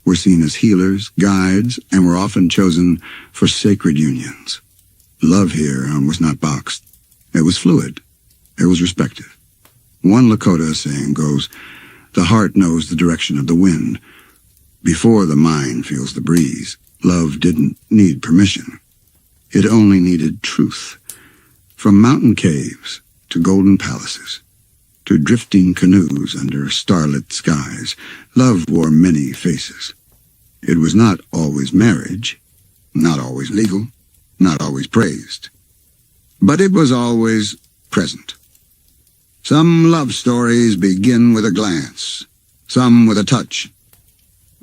were seen as healers, guides, and were often chosen for sacred unions. Love here was not boxed. It was fluid. It was respected. One Lakota saying goes, "The heart knows the direction of the wind before the mind feels the breeze." Love didn't need permission. It only needed truth. From mountain caves to golden palaces, to drifting canoes under starlit skies, love wore many faces. It was not always marriage, not always legal, not always praised, but it was always present. Some love stories begin with a glance, some with a touch,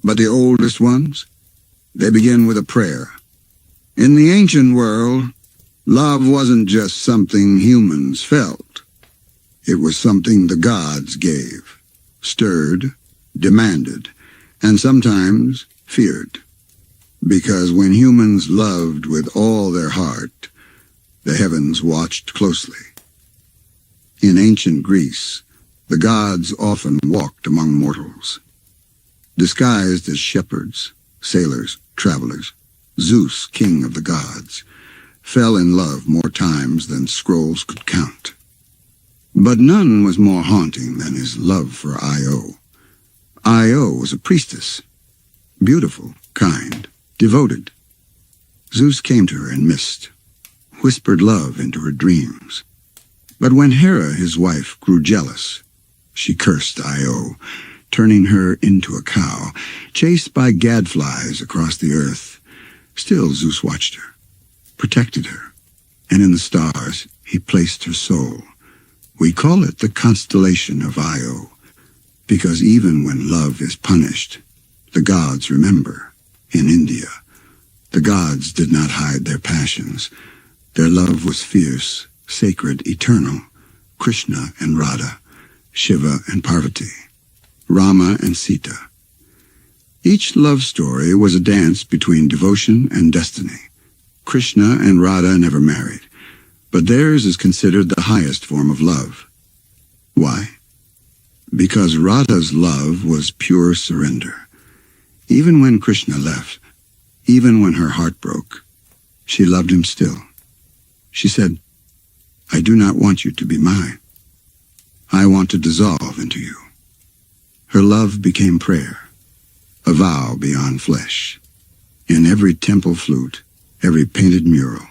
but the oldest ones, they begin with a prayer. In the ancient world, love wasn't just something humans felt. It was something the gods gave, stirred, demanded, and sometimes feared. Because when humans loved with all their heart, the heavens watched closely. In ancient Greece, the gods often walked among mortals, disguised as shepherds, sailors, travelers. Zeus, king of the gods, fell in love more times than scrolls could count. But none was more haunting than his love for Io. Io was a priestess, beautiful, kind, devoted. Zeus came to her in mist, whispered love into her dreams. But when Hera, his wife, grew jealous, she cursed Io, turning her into a cow, chased by gadflies across the earth. Still Zeus watched her, protected her, and in the stars he placed her soul. We call it the constellation of Io, because even when love is punished, the gods remember. In India, the gods did not hide their passions. Their love was fierce, sacred, eternal. Krishna and Radha, Shiva and Parvati, Rama and Sita. Each love story was a dance between devotion and destiny. Krishna and Radha never married, but theirs is considered the highest form of love. Why? Because Radha's love was pure surrender. Even when Krishna left, even when her heart broke, she loved him still. She said, "I do not want you to be mine. I want to dissolve into you." Her love became prayer, a vow beyond flesh. In every temple flute, every painted mural,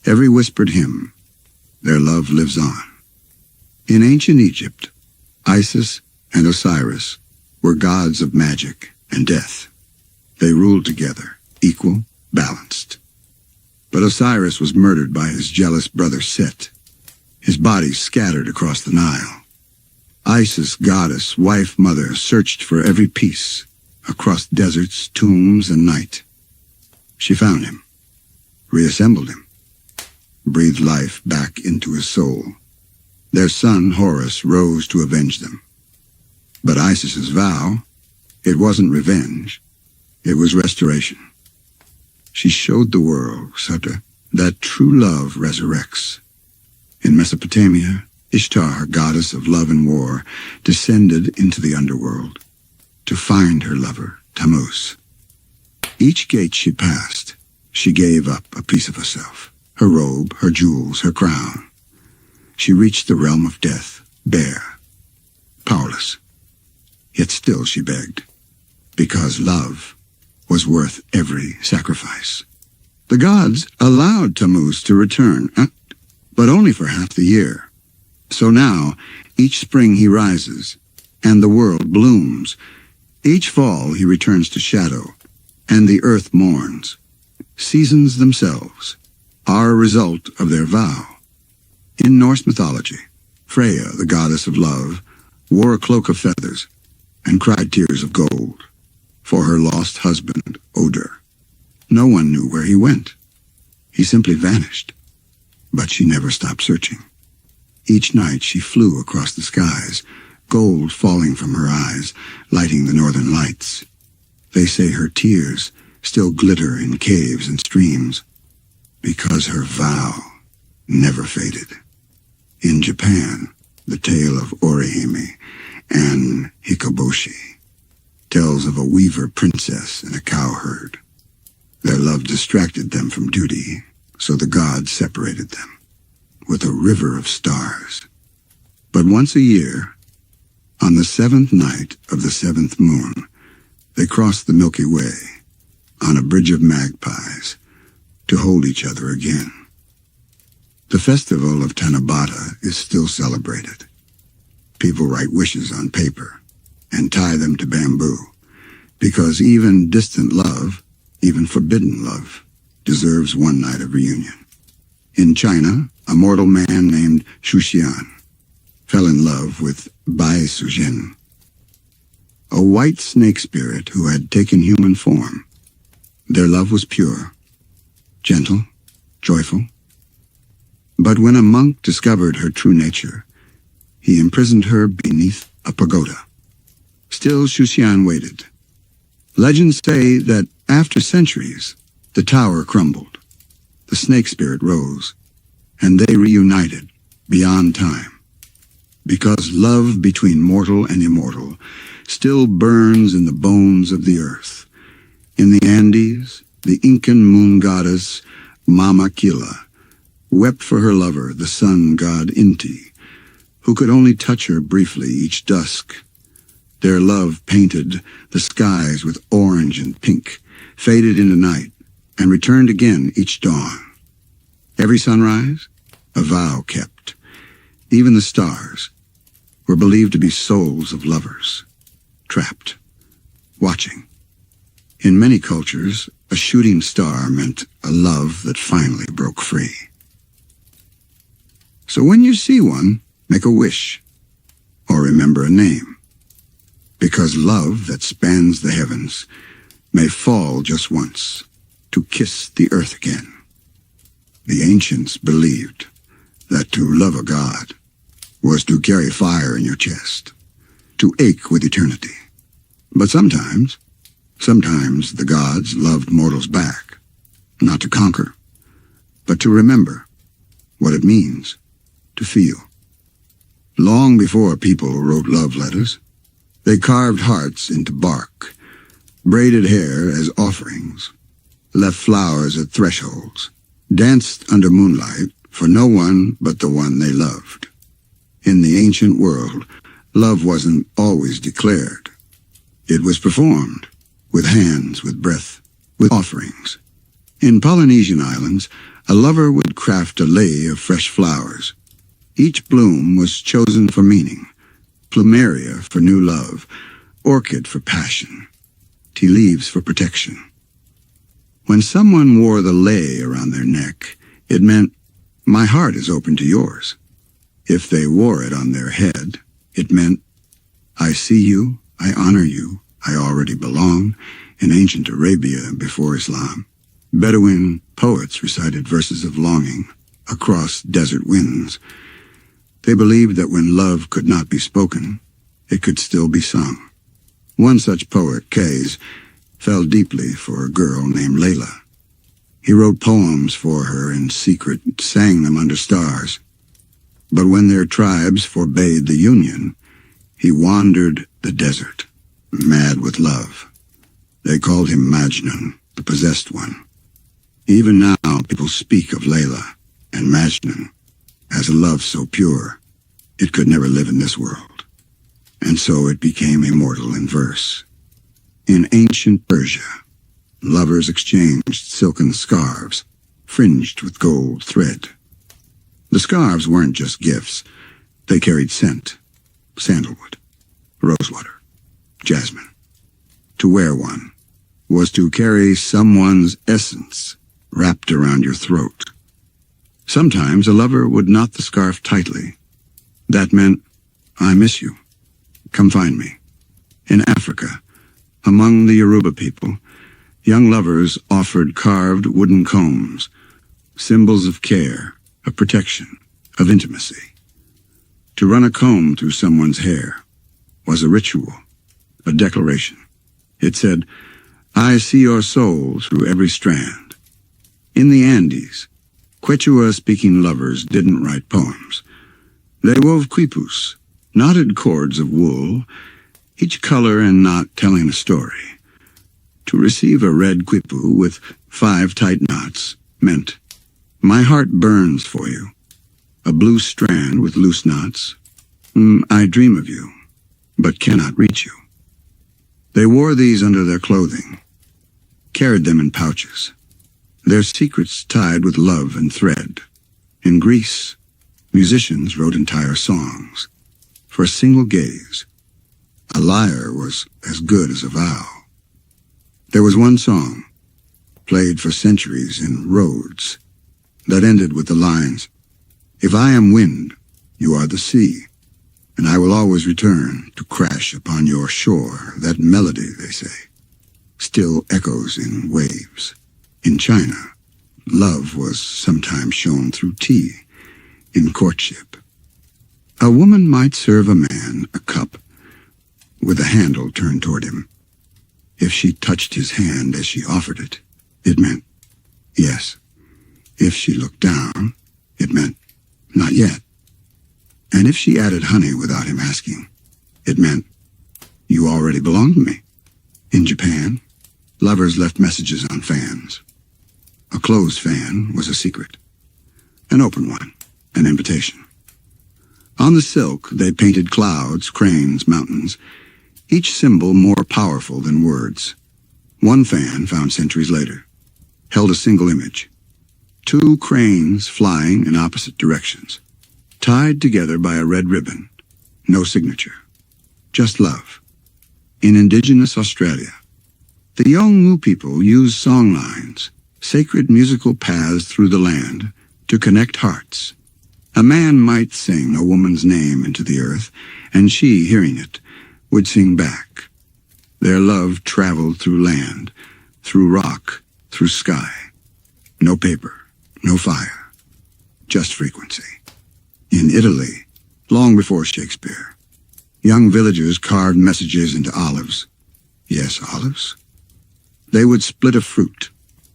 every whispered hymn, their love lives on. In ancient Egypt, Isis and Osiris were gods of magic and death. They ruled together, equal, balanced. But Osiris was murdered by his jealous brother Set, his body scattered across the Nile. Isis, goddess, wife, mother, searched for every piece, across deserts, tombs, and night. She found him, reassembled him, breathed life back into his soul. Their son, Horus, rose to avenge them. But Isis's vow, it wasn't revenge, it was restoration. She showed the world, Sutta, that true love resurrects. In Mesopotamia, Ishtar, goddess of love and war, descended into the underworld to find her lover, Tammuz. Each gate she passed, she gave up a piece of herself, her robe, her jewels, her crown. She reached the realm of death, bare, powerless. Yet still she begged, because love was worth every sacrifice. The gods allowed Tammuz to return, but only for half the year. So now, each spring he rises, and the world blooms. Each fall he returns to shadow, and the earth mourns. Seasons themselves are a result of their vow. In Norse mythology, Freya, the goddess of love, wore a cloak of feathers and cried tears of gold for her lost husband, Odin. No one knew where he went. He simply vanished. But she never stopped searching. Each night she flew across the skies, gold falling from her eyes, lighting the northern lights. They say her tears still glitter in caves and streams, because her vow never faded. In Japan, the tale of Orihime and Hikoboshi tells of a weaver princess and a cowherd. Their love distracted them from duty, so the gods separated them with a river of stars. But once a year, on the seventh night of the seventh moon, they crossed the Milky Way on a bridge of magpies to hold each other again. The festival of Tanabata is still celebrated. People write wishes on paper and tie them to bamboo, because even distant love, even forbidden love, deserves one night of reunion. In China, a mortal man named Xuxian fell in love with Bai Suzhen, a white snake spirit who had taken human form. Their love was pure, gentle, joyful. But when a monk discovered her true nature, he imprisoned her beneath a pagoda. Still, Xuxian waited. Legends say that after centuries, the tower crumbled. The snake spirit rose, and they reunited beyond time. Because love between mortal and immortal still burns in the bones of the earth. In the Andes, the Incan moon goddess Mama Kila wept for her lover, the sun god Inti, who could only touch her briefly each dusk. Their love painted the skies with orange and pink, faded into night, and returned again each dawn. Every sunrise, a vow kept. Even the stars were believed to be souls of lovers, trapped, watching. In many cultures, a shooting star meant a love that finally broke free. So when you see one, make a wish, or remember a name, because love that spans the heavens may fall just once to kiss the earth again. The ancients believed that to love a god was to carry fire in your chest, to ache with eternity. But sometimes the gods loved mortals back, not to conquer, but to remember what it means to feel. Long before people wrote love letters, they carved hearts into bark, braided hair as offerings, left flowers at thresholds, danced under moonlight for no one but the one they loved. In the ancient world, love wasn't always declared. It was performed, with hands, with breath, with offerings. In Polynesian islands, a lover would craft a lei of fresh flowers. Each bloom was chosen for meaning: plumeria for new love, orchid for passion, tea leaves for protection. When someone wore the lei around their neck, it meant, my heart is open to yours. If they wore it on their head, it meant, I see you, I honor you, I already belong. In ancient Arabia before Islam, Bedouin poets recited verses of longing across desert winds. They believed that when love could not be spoken, it could still be sung. One such poet, Kays, fell deeply for a girl named Layla. He wrote poems for her in secret, sang them under stars. But when their tribes forbade the union, he wandered the desert, mad with love. They called him Majnun, the possessed one. Even now, people speak of Layla and Majnun as a love so pure, it could never live in this world. And so it became immortal in verse. In ancient Persia, lovers exchanged silken scarves, fringed with gold thread. The scarves weren't just gifts. They carried scent, sandalwood, rosewater, jasmine. To wear one was to carry someone's essence wrapped around your throat. Sometimes a lover would knot the scarf tightly. That meant, I miss you. Come find me. In Africa, among the Yoruba people, young lovers offered carved wooden combs, symbols of care, of protection, of intimacy. To run a comb through someone's hair was a ritual, a declaration. It said, I see your soul through every strand. In the Andes, Quechua-speaking lovers didn't write poems. They wove quipus, knotted cords of wool, each color and knot telling a story. To receive a red quipu with 5 tight knots meant, my heart burns for you. A blue strand with loose knots, I dream of you, but cannot reach you. They wore these under their clothing, carried them in pouches, their secrets tied with love and thread. In Greece, musicians wrote entire songs. For a single gaze, a lyre was as good as a vow. There was one song, played for centuries in roads, that ended with the lines, if I am wind, you are the sea, and I will always return to crash upon your shore. That melody, they say, still echoes in waves. In China, love was sometimes shown through tea, in courtship. A woman might serve a man a cup with a handle turned toward him. If she touched his hand as she offered it, it meant yes. If she looked down, it meant not yet. And if she added honey without him asking, it meant you already belong to me. In Japan, lovers left messages on fans. A closed fan was a secret. An open one, an invitation. On the silk, they painted clouds, cranes, mountains, each symbol more powerful than words. One fan, found centuries later, held a single image. Two cranes flying in opposite directions, tied together by a red ribbon. No signature. Just love. In indigenous Australia, the Yolngu people use songlines, sacred musical paths through the land, to connect hearts. A man might sing a woman's name into the earth, and she, hearing it, would sing back. Their love traveled through land, through rock, through sky. No paper, no fire, just frequency. In Italy, long before Shakespeare, young villagers carved messages into olives. Yes, olives. They would split a fruit,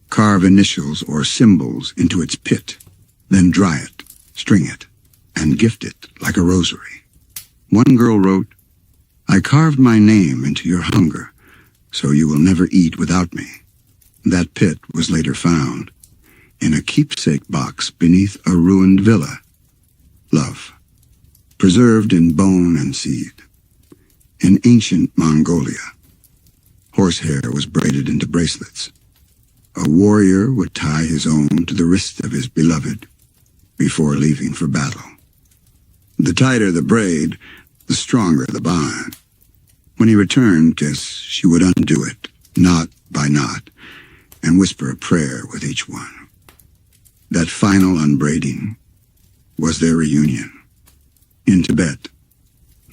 carve initials or symbols into its pit, then dry it, string it, and gift it like a rosary. One girl wrote, "I carved my name into your hunger, so you will never eat without me." That pit was later found in a keepsake box beneath a ruined villa. Love, preserved in bone and seed. In ancient Mongolia, horsehair was braided into bracelets. A warrior would tie his own to the wrist of his beloved before leaving for battle. The tighter the braid, the stronger the bond. When he returned, guess she would undo it, knot by knot, and whisper a prayer with each one. That final unbraiding was their reunion. In Tibet,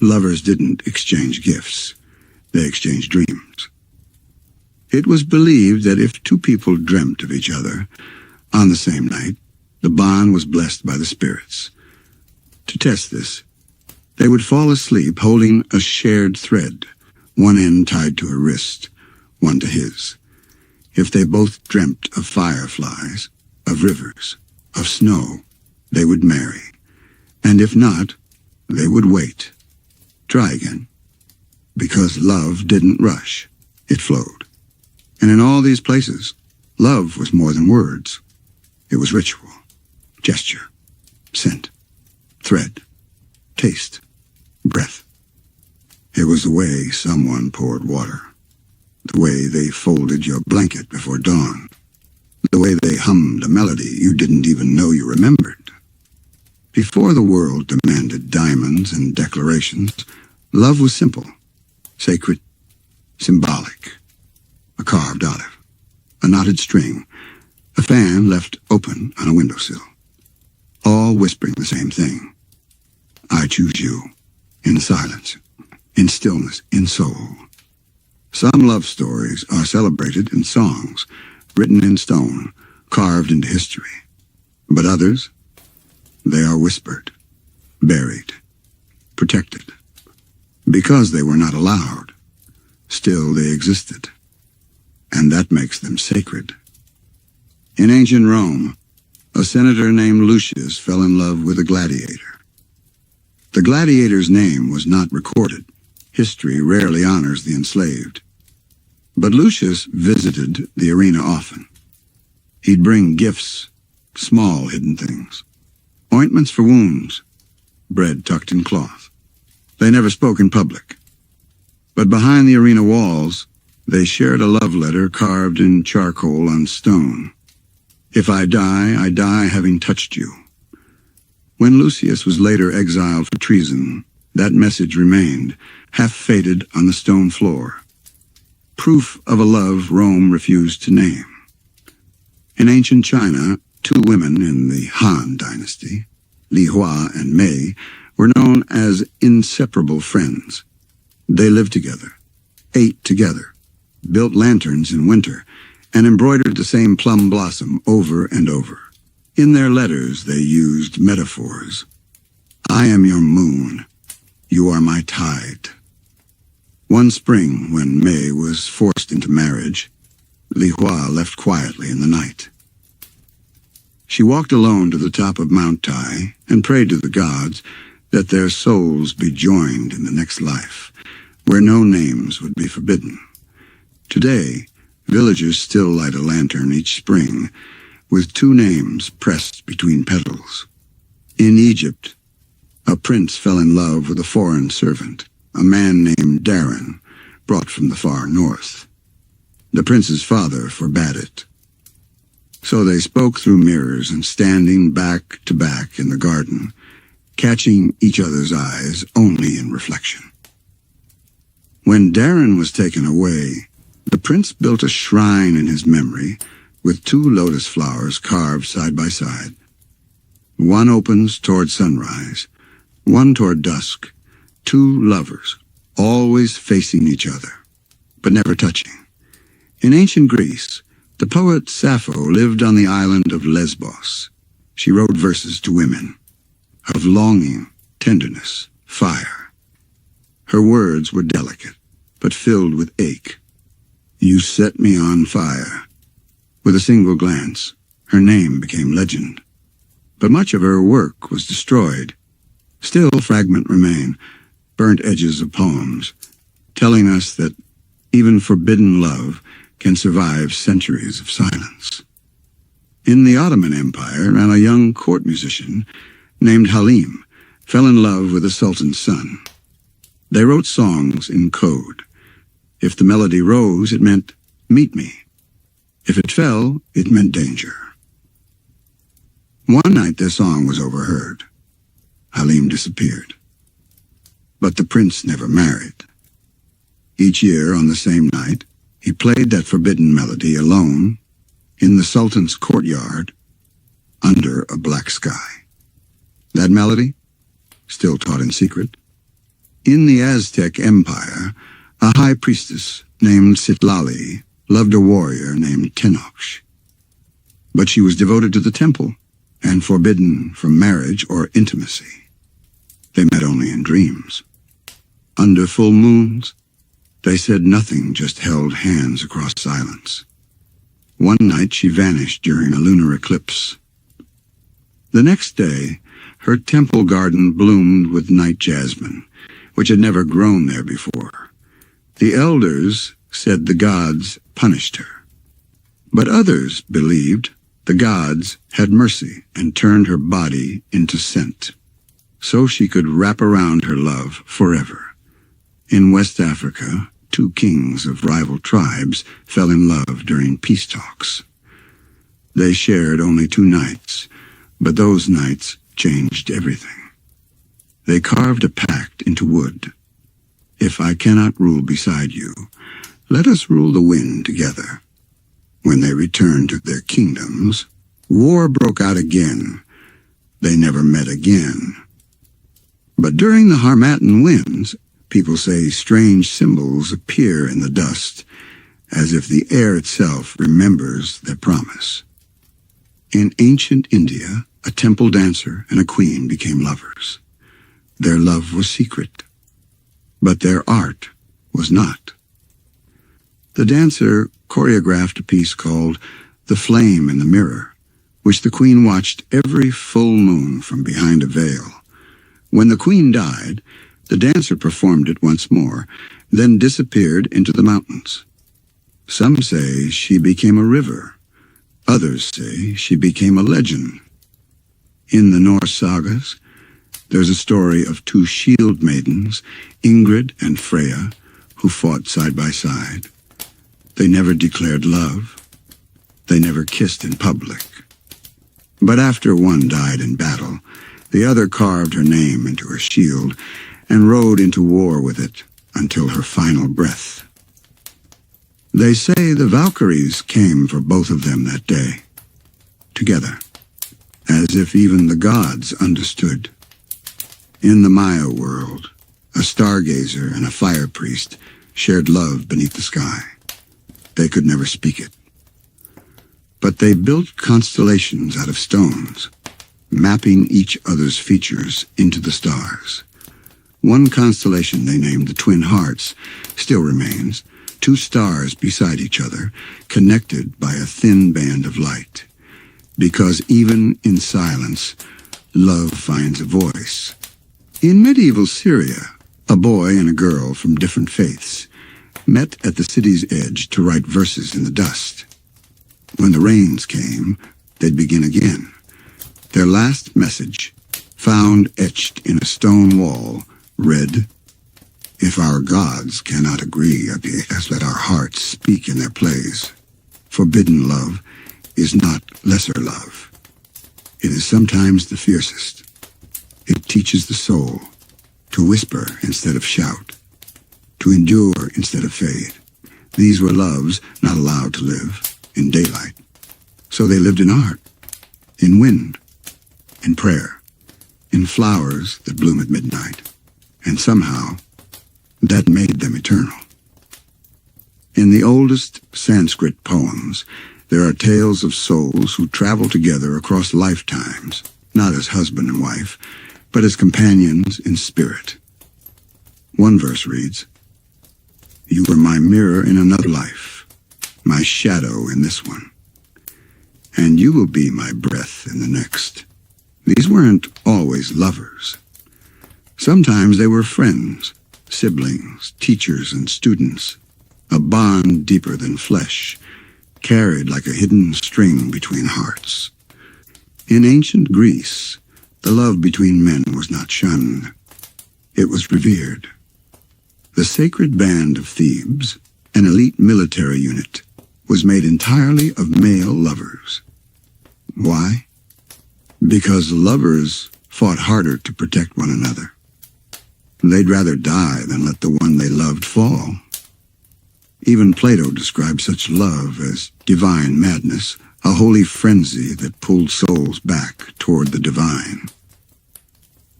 lovers didn't exchange gifts, they exchanged dreams. It was believed that if two people dreamt of each other on the same night, the bond was blessed by the spirits. To test this, they would fall asleep holding a shared thread, one end tied to her wrist, one to his. If they both dreamt of fireflies, of rivers, of snow, they would marry. And if not, they would wait. Try again. Because love didn't rush. It flowed. And in all these places, love was more than words. It was ritual, gesture, scent, thread, taste, breath. It was the way someone poured water, the way they folded your blanket before dawn, the way they hummed a melody you didn't even know you remembered. Before the world demanded diamonds and declarations, love was simple, sacred, symbolic. A carved olive, a knotted string, a fan left open on a windowsill, all whispering the same thing. I choose you, in silence, in stillness, in soul. Some love stories are celebrated in songs, written in stone, carved into history. But others, they are whispered, buried, protected. Because they were not allowed, still they existed. And that makes them sacred. In ancient Rome, a senator named Lucius fell in love with a gladiator. The gladiator's name was not recorded. History rarely honors the enslaved. But Lucius visited the arena often. He'd bring gifts, small hidden things, ointments for wounds, bread tucked in cloth. They never spoke in public. But behind the arena walls, they shared a love letter carved in charcoal on stone. If I die having touched you. When Lucius was later exiled for treason, that message remained, half faded on the stone floor. Proof of a love Rome refused to name. In ancient China, two women in the Han dynasty, Li Hua and Mei, were known as inseparable friends. They lived together, ate together, built lanterns in winter, and embroidered the same plum blossom over and over. In their letters, they used metaphors. I am your moon. You are my tide. One spring, when Mei was forced into marriage, Li Hua left quietly in the night. She walked alone to the top of Mount Tai and prayed to the gods that their souls be joined in the next life, where no names would be forbidden. Today, villagers still light a lantern each spring, with two names pressed between petals. In Egypt, a prince fell in love with a foreign servant, a man named Darren, brought from the far north. The prince's father forbade it. So they spoke through mirrors and standing back to back in the garden, catching each other's eyes only in reflection. When Darren was taken away, the prince built a shrine in his memory with two lotus flowers carved side by side. One opens toward sunrise, one toward dusk, two lovers, always facing each other, but never touching. In ancient Greece, the poet Sappho lived on the island of Lesbos. She wrote verses to women, of longing, tenderness, fire. Her words were delicate, but filled with ache. You set me on fire. With a single glance, her name became legend. But much of her work was destroyed. Still, fragments remain, burnt edges of poems, telling us that even forbidden love can survive centuries of silence. In the Ottoman Empire, a young court musician named Halim fell in love with the Sultan's son. They wrote songs in code. If the melody rose, it meant, meet me. If it fell, it meant danger. One night their song was overheard. Halim disappeared. But the prince never married. Each year on the same night, he played that forbidden melody alone in the Sultan's courtyard under a black sky. That melody, still taught in secret. In the Aztec Empire, a high priestess named Citlali loved a warrior named Tenoch. But she was devoted to the temple and forbidden from marriage or intimacy. They met only in dreams. Under full moons, they said nothing, just held hands across silence. One night she vanished during a lunar eclipse. The next day, her temple garden bloomed with night jasmine, which had never grown there before. The elders said the gods punished her. But others believed the gods had mercy and turned her body into scent, so she could wrap around her love forever. In West Africa, two kings of rival tribes fell in love during peace talks. They shared only 2 nights, but those nights changed everything. They carved a pact into wood. If I cannot rule beside you, let us rule the wind together. When they returned to their kingdoms, war broke out again. They never met again. But during the Harmattan winds, people say strange symbols appear in the dust, as if the air itself remembers their promise. In ancient India, a temple dancer and a queen became lovers. Their love was secret, but their art was not. The dancer choreographed a piece called The Flame in the Mirror, which the queen watched every full moon from behind a veil. When the queen died, the dancer performed it once more, then disappeared into the mountains. Some say she became a river. Others say she became a legend. In the Norse sagas, there's a story of 2 shield maidens, Ingrid and Freya, who fought side by side. They never declared love. They never kissed in public. But after one died in battle, the other carved her name into her shield and rode into war with it until her final breath. They say the Valkyries came for both of them that day, together, as if even the gods understood. In the Maya world, a stargazer and a fire priest shared love beneath the sky. They could never speak it. But they built constellations out of stones, mapping each other's features into the stars. One constellation they named the Twin Hearts still remains, 2 stars beside each other, connected by a thin band of light. Because even in silence, love finds a voice. In medieval Syria, a boy and a girl from different faiths met at the city's edge to write verses in the dust. When the rains came, they'd begin again. Their last message, found etched in a stone wall, read, "If our gods cannot agree, let our hearts speak in their place. Forbidden love is not lesser love. It is sometimes the fiercest. It teaches the soul to whisper instead of shout, to endure instead of fade. These were loves not allowed to live in daylight. So they lived in art, in wind, in prayer, in flowers that bloom at midnight. And somehow, that made them eternal." In the oldest Sanskrit poems, there are tales of souls who travel together across lifetimes, not as husband and wife, but as companions in spirit. One verse reads, "You were my mirror in another life, my shadow in this one, and you will be my breath in the next." These weren't always lovers. Sometimes they were friends, siblings, teachers, and students, a bond deeper than flesh, carried like a hidden string between hearts. In ancient Greece, the love between men was not shunned. It was revered. The sacred band of Thebes, an elite military unit, was made entirely of male lovers. Why? Because lovers fought harder to protect one another. They'd rather die than let the one they loved fall. Even Plato described such love as divine madness, a holy frenzy that pulled souls back toward the divine.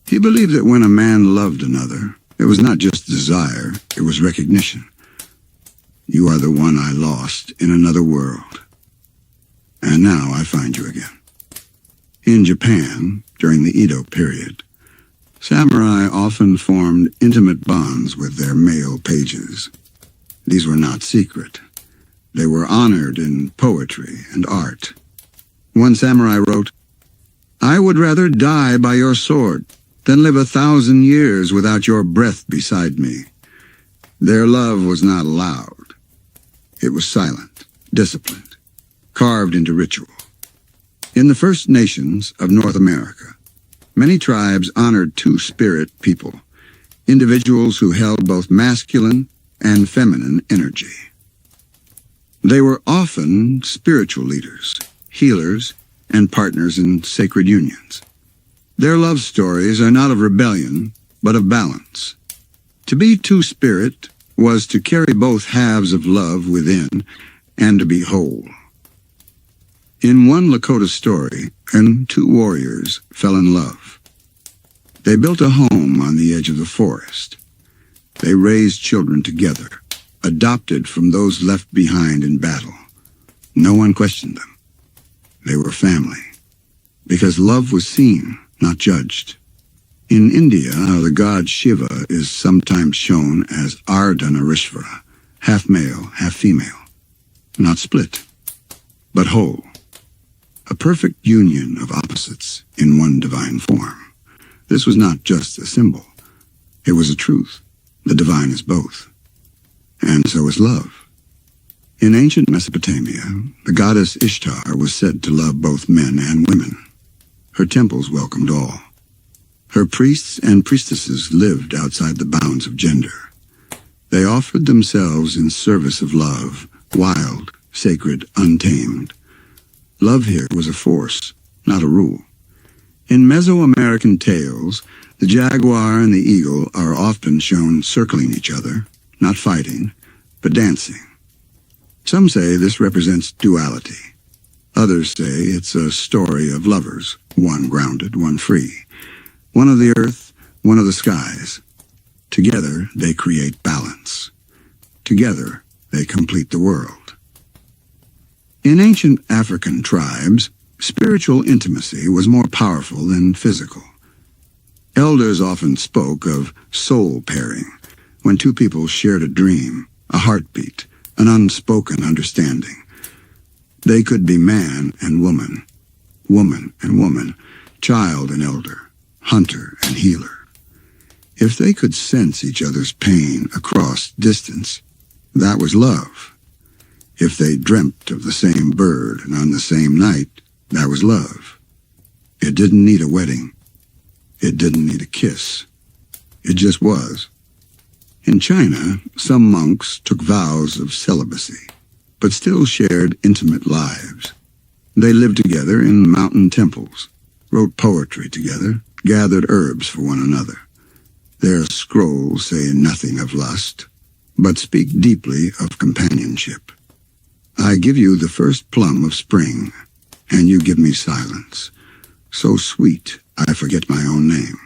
He believed that when a man loved another, it was not just desire, it was recognition. You are the one I lost in another world, and now I find you again. In Japan, during the Edo period, samurai often formed intimate bonds with their male pages. These were not secret. They were honored in poetry and art. One samurai wrote, "I would rather die by your sword than live 1,000 years without your breath beside me." Their love was not loud. It was silent, disciplined, carved into ritual. In the First Nations of North America, many tribes honored two-spirit people, individuals who held both masculine and feminine energy. They were often spiritual leaders, healers, and partners in sacred unions. Their love stories are not of rebellion, but of balance. To be two-spirit was to carry both halves of love within and to be whole. In one Lakota story, two warriors fell in love. They built a home on the edge of the forest. They raised children together, adopted from those left behind in battle. No one questioned them. They were family, because love was seen, not judged. In India, the god Shiva is sometimes shown as Ardhanarishvara, half male, half female, not split, but whole. A perfect union of opposites in one divine form. This was not just a symbol. It was a truth. The divine is both. And so is love. In ancient Mesopotamia, the goddess Ishtar was said to love both men and women. Her temples welcomed all. Her priests and priestesses lived outside the bounds of gender. They offered themselves in service of love, wild, sacred, untamed. Love here was a force, not a rule. In Mesoamerican tales, the jaguar and the eagle are often shown circling each other, not fighting, but dancing. Some say this represents duality. Others say it's a story of lovers, one grounded, one free. One of the earth, one of the skies. Together they create balance. Together they complete the world. In ancient African tribes, spiritual intimacy was more powerful than physical. Elders often spoke of soul pairing, when two people shared a dream, a heartbeat, an unspoken understanding. They could be man and woman and woman, child and elder, hunter and healer. If they could sense each other's pain across distance, that was love. If they dreamt of the same bird and on the same night, That was love. It didn't need a wedding. It didn't need a kiss. It just was. In China, some monks took vows of celibacy, but still shared intimate lives. They lived together in mountain temples, wrote poetry together, gathered herbs for one another. Their scrolls say nothing of lust, but speak deeply of companionship. I give you the first plum of spring, and you give me silence. So sweet, I forget my own name.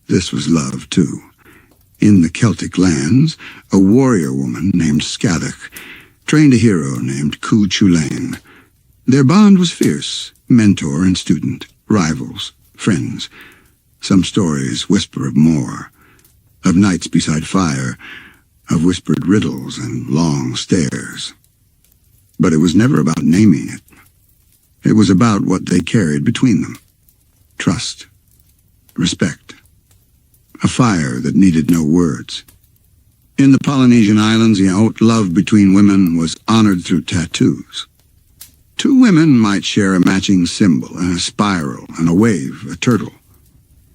This was love, too. In the Celtic lands, a warrior woman named Scathach trained a hero named Cu Chulainn. Their bond was fierce, mentor and student, rivals, friends. Some stories whisper of more, of nights beside fire, of whispered riddles and long stares. But it was never about naming it. It was about what they carried between them. Trust, respect, a fire that needed no words. In the Polynesian islands, love between women was honored through tattoos. Two women might share a matching symbol, and a spiral, and a wave, a turtle.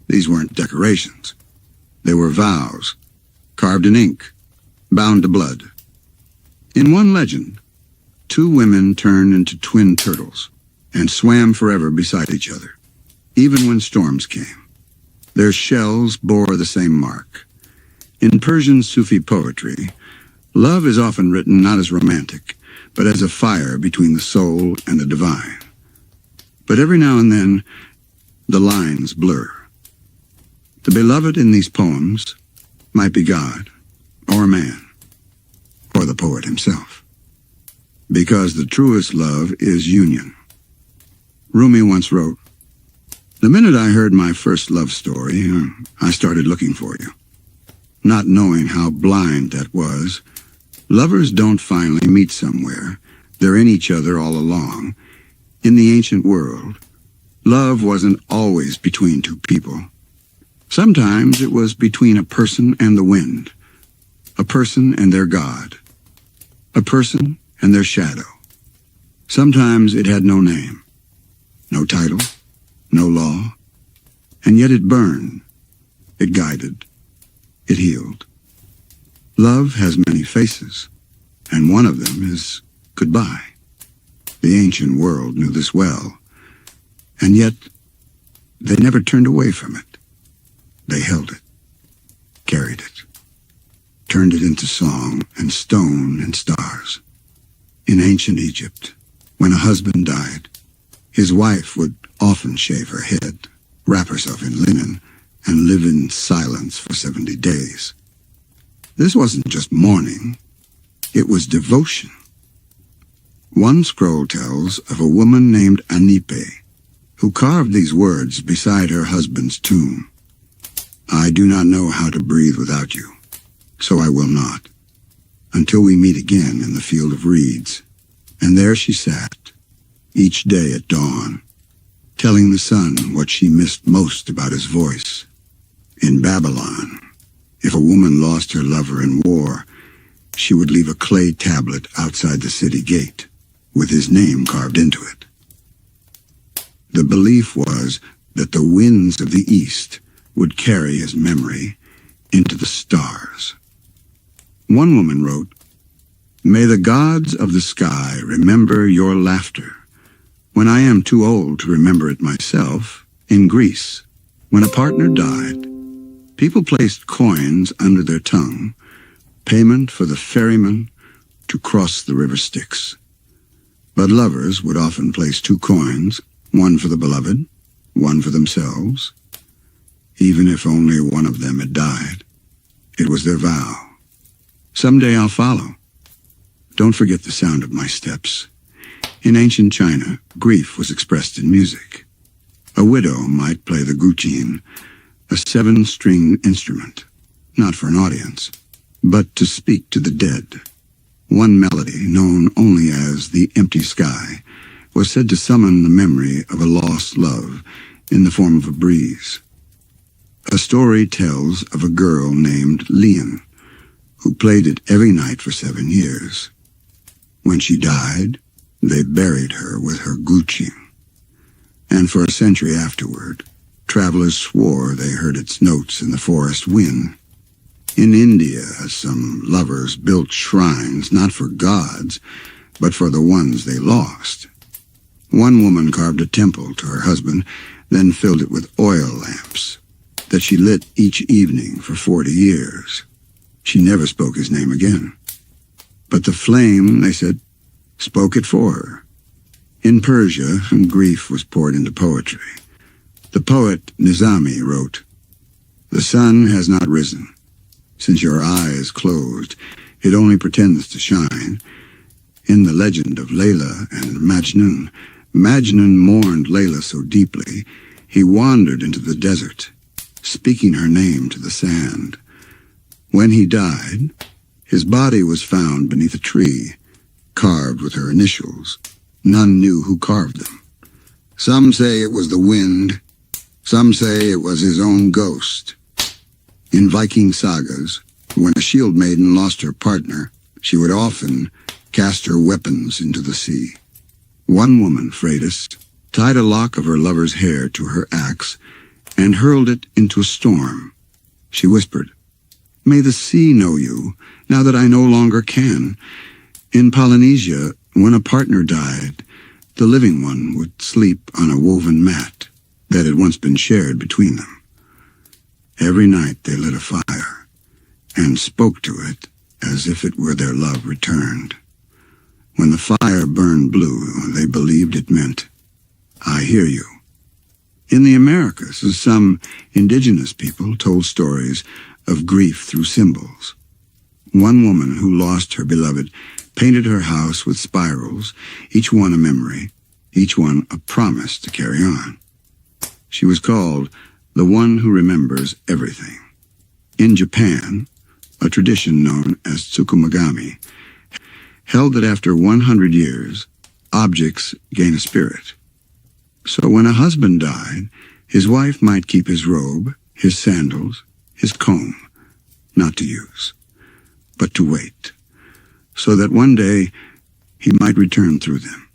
These weren't decorations. They were vows, carved in ink, bound to blood. In one legend, two women turned into twin turtles and swam forever beside each other, even when storms came. Their shells bore the same mark. In Persian Sufi poetry, love is often written not as romantic, but as a fire between the soul and the divine. But every now and then, the lines blur. The beloved in these poems might be God, or a man, or the poet himself. Because the truest love is union. Rumi once wrote, "The minute I heard my first love story, I started looking for you. Not knowing how blind that was, lovers don't finally meet somewhere. They're in each other all along. In the ancient world, love wasn't always between two people. Sometimes it was between a person and the wind, a person and their God, a person and their shadow. Sometimes it had no name, no title, no law, and yet it burned, it guided, it healed. Love has many faces, and one of them is goodbye. The ancient world knew this well, and yet they never turned away from it. They held it, carried it, turned it into song and stone and stars. In ancient Egypt, when a husband died, his wife would often shave her head, wrap herself in linen, and live in silence for 70 days. This wasn't just mourning, it was devotion. One scroll tells of a woman named Anipe, who carved these words beside her husband's tomb. I do not know how to breathe without you, so I will not, until we meet again in the field of reeds. And there she sat, each day at dawn, telling the sun what she missed most about his voice. In Babylon, if a woman lost her lover in war, she would leave a clay tablet outside the city gate, with his name carved into it. The belief was that the winds of the east would carry his memory into the stars. One woman wrote, "May the gods of the sky remember your laughter. When I am too old to remember it myself, in Greece, when a partner died, people placed coins under their tongue, payment for the ferryman to cross the river Styx. But lovers would often place 2 coins, one for the beloved, one for themselves. Even if only one of them had died, it was their vow. Someday I'll follow. Don't forget the sound of my steps." In ancient China, grief was expressed in music. A widow might play the guqin, a 7-string instrument, not for an audience, but to speak to the dead. One melody, known only as the empty sky, was said to summon the memory of a lost love in the form of a breeze. A story tells of a girl named Lian, who played it every night for 7 years. When she died, they buried her with her guqin. and for a century afterward, travelers swore they heard its notes in the forest wind. In India, some lovers built shrines not for gods, but for the ones they lost. One woman carved a temple to her husband, then filled it with oil lamps that she lit each evening for 40 years. She never spoke his name again. But the flame, they said, spoke it for her. In Persia, grief was poured into poetry. The poet Nizami wrote, "The sun has not risen. Since your eye is closed, it only pretends to shine." In the legend of Layla and Majnun, Majnun mourned Layla so deeply, he wandered into the desert, speaking her name to the sand. When he died, his body was found beneath a tree, carved with her initials. None knew who carved them. Some say it was the wind. Some say it was his own ghost. In Viking sagas, when a shield maiden lost her partner, she would often cast her weapons into the sea. One woman, Freydis, tied a lock of her lover's hair to her axe and hurled it into a storm. She whispered, "May the sea know you, now that I no longer can." In Polynesia, when a partner died, the living one would sleep on a woven mat that had once been shared between them. Every night they lit a fire and spoke to it as if it were their love returned. When the fire burned blue, they believed it meant, "I hear you." In the Americas, some indigenous people told stories of grief through symbols. One woman who lost her beloved painted her house with spirals, each one a memory, each one a promise to carry on. She was called the one who remembers everything. In Japan, a tradition known as tsukumogami held that after 100 years, objects gain a spirit. So when a husband died, his wife might keep his robe, his sandals, his comb, not to use, but to wait, so that one day he might return through them.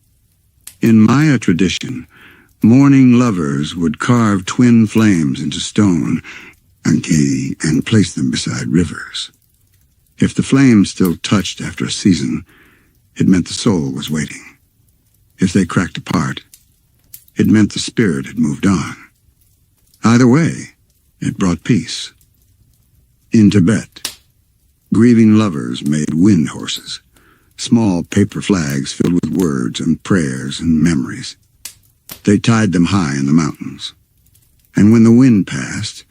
In Maya tradition, mourning lovers would carve twin flames into stone and place them beside rivers. If the flames still touched after a season, it meant the soul was waiting. If they cracked apart, it meant the spirit had moved on. Either way, it brought peace. In Tibet, grieving lovers made wind horses, small paper flags filled with words and prayers and memories. They tied them high in the mountains, and when the wind passed,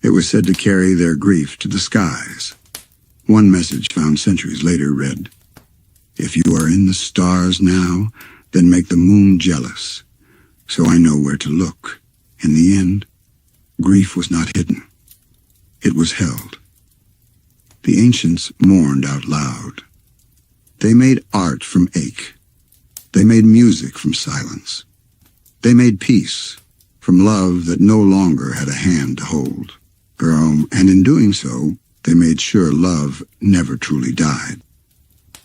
it was said to carry their grief to the skies. One message found centuries later read, "If you are in the stars now, then make the moon jealous, so I know where to look." In the end, grief was not hidden. It was held. The ancients mourned out loud. They made art from ache. They made music from silence. They made peace from love that no longer had a hand to hold. And in doing so, they made sure love never truly died.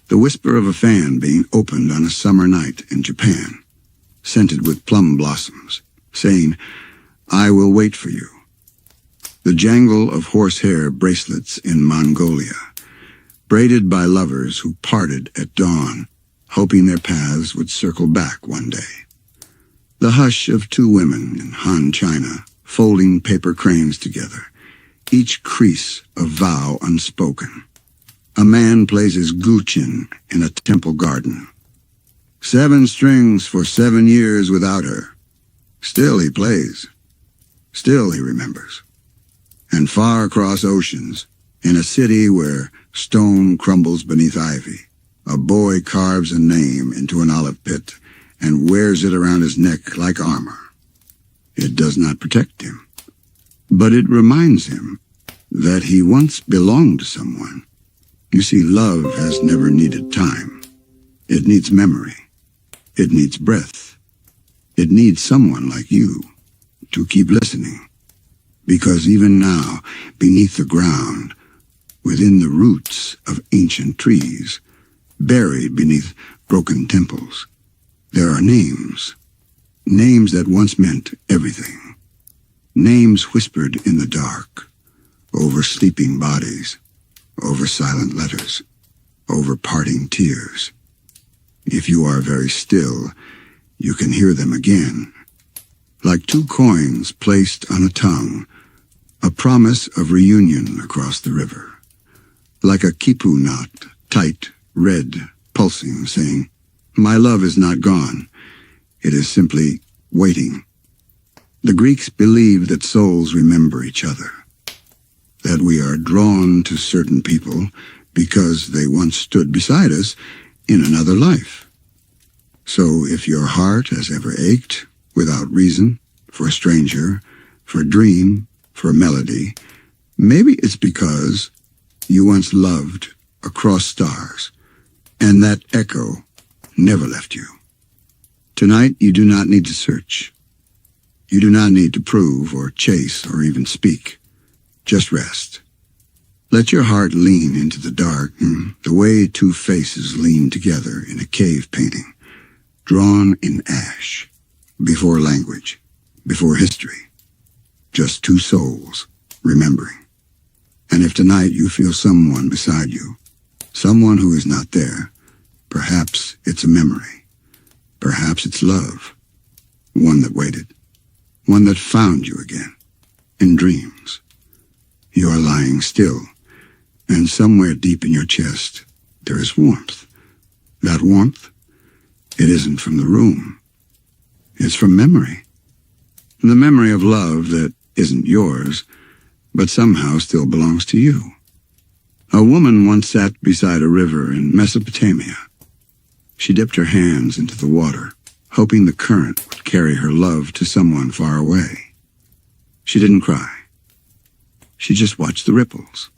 The whisper of a fan being opened on a summer night in Japan, scented with plum blossoms, saying, "I will wait for you." The jangle of horsehair bracelets in Mongolia, braided by lovers who parted at dawn, hoping their paths would circle back one day. The hush of two women in Han China, folding paper cranes together, each crease a vow unspoken. A man plays his guqin in a temple garden. 7 strings for 7 years without her. Still he plays. Still he remembers. And far across oceans, in a city where stone crumbles beneath ivy, a boy carves a name into an olive pit and wears it around his neck like armor. It does not protect him, but it reminds him that he once belonged to someone. You see, love has never needed time. It needs memory. It needs breath. It needs someone like you to keep listening. Because even now, beneath the ground, within the roots of ancient trees, buried beneath broken temples, there are names. Names that once meant everything. Names whispered in the dark, over sleeping bodies, over silent letters, over parting tears. If you are very still, you can hear them again, like two coins placed on a tongue, a promise of reunion across the river, like a quipu knot, tight, red, pulsing, saying, "My love is not gone. It is simply waiting." The Greeks believed that souls remember each other, that we are drawn to certain people because they once stood beside us in another life. So if your heart has ever ached, without reason, for a stranger, for a dream, for a melody, maybe it's because you once loved across stars, and that echo never left you. Tonight, you do not need to search. You do not need to prove or chase or even speak. Just rest. Let your heart lean into the dark, the way two faces lean together in a cave painting, drawn in ash, before language, before history. Just two souls, remembering. And if tonight you feel someone beside you, someone who is not there, perhaps it's a memory. Perhaps it's love. One that waited. One that found you again, in dreams. You are lying still, and somewhere deep in your chest, there is warmth. That warmth, it isn't from the room. It's from memory. The memory of love that isn't yours, but somehow still belongs to you. A woman once sat beside a river in Mesopotamia. She dipped her hands into the water, hoping the current would carry her love to someone far away. She didn't cry. She just watched the ripples.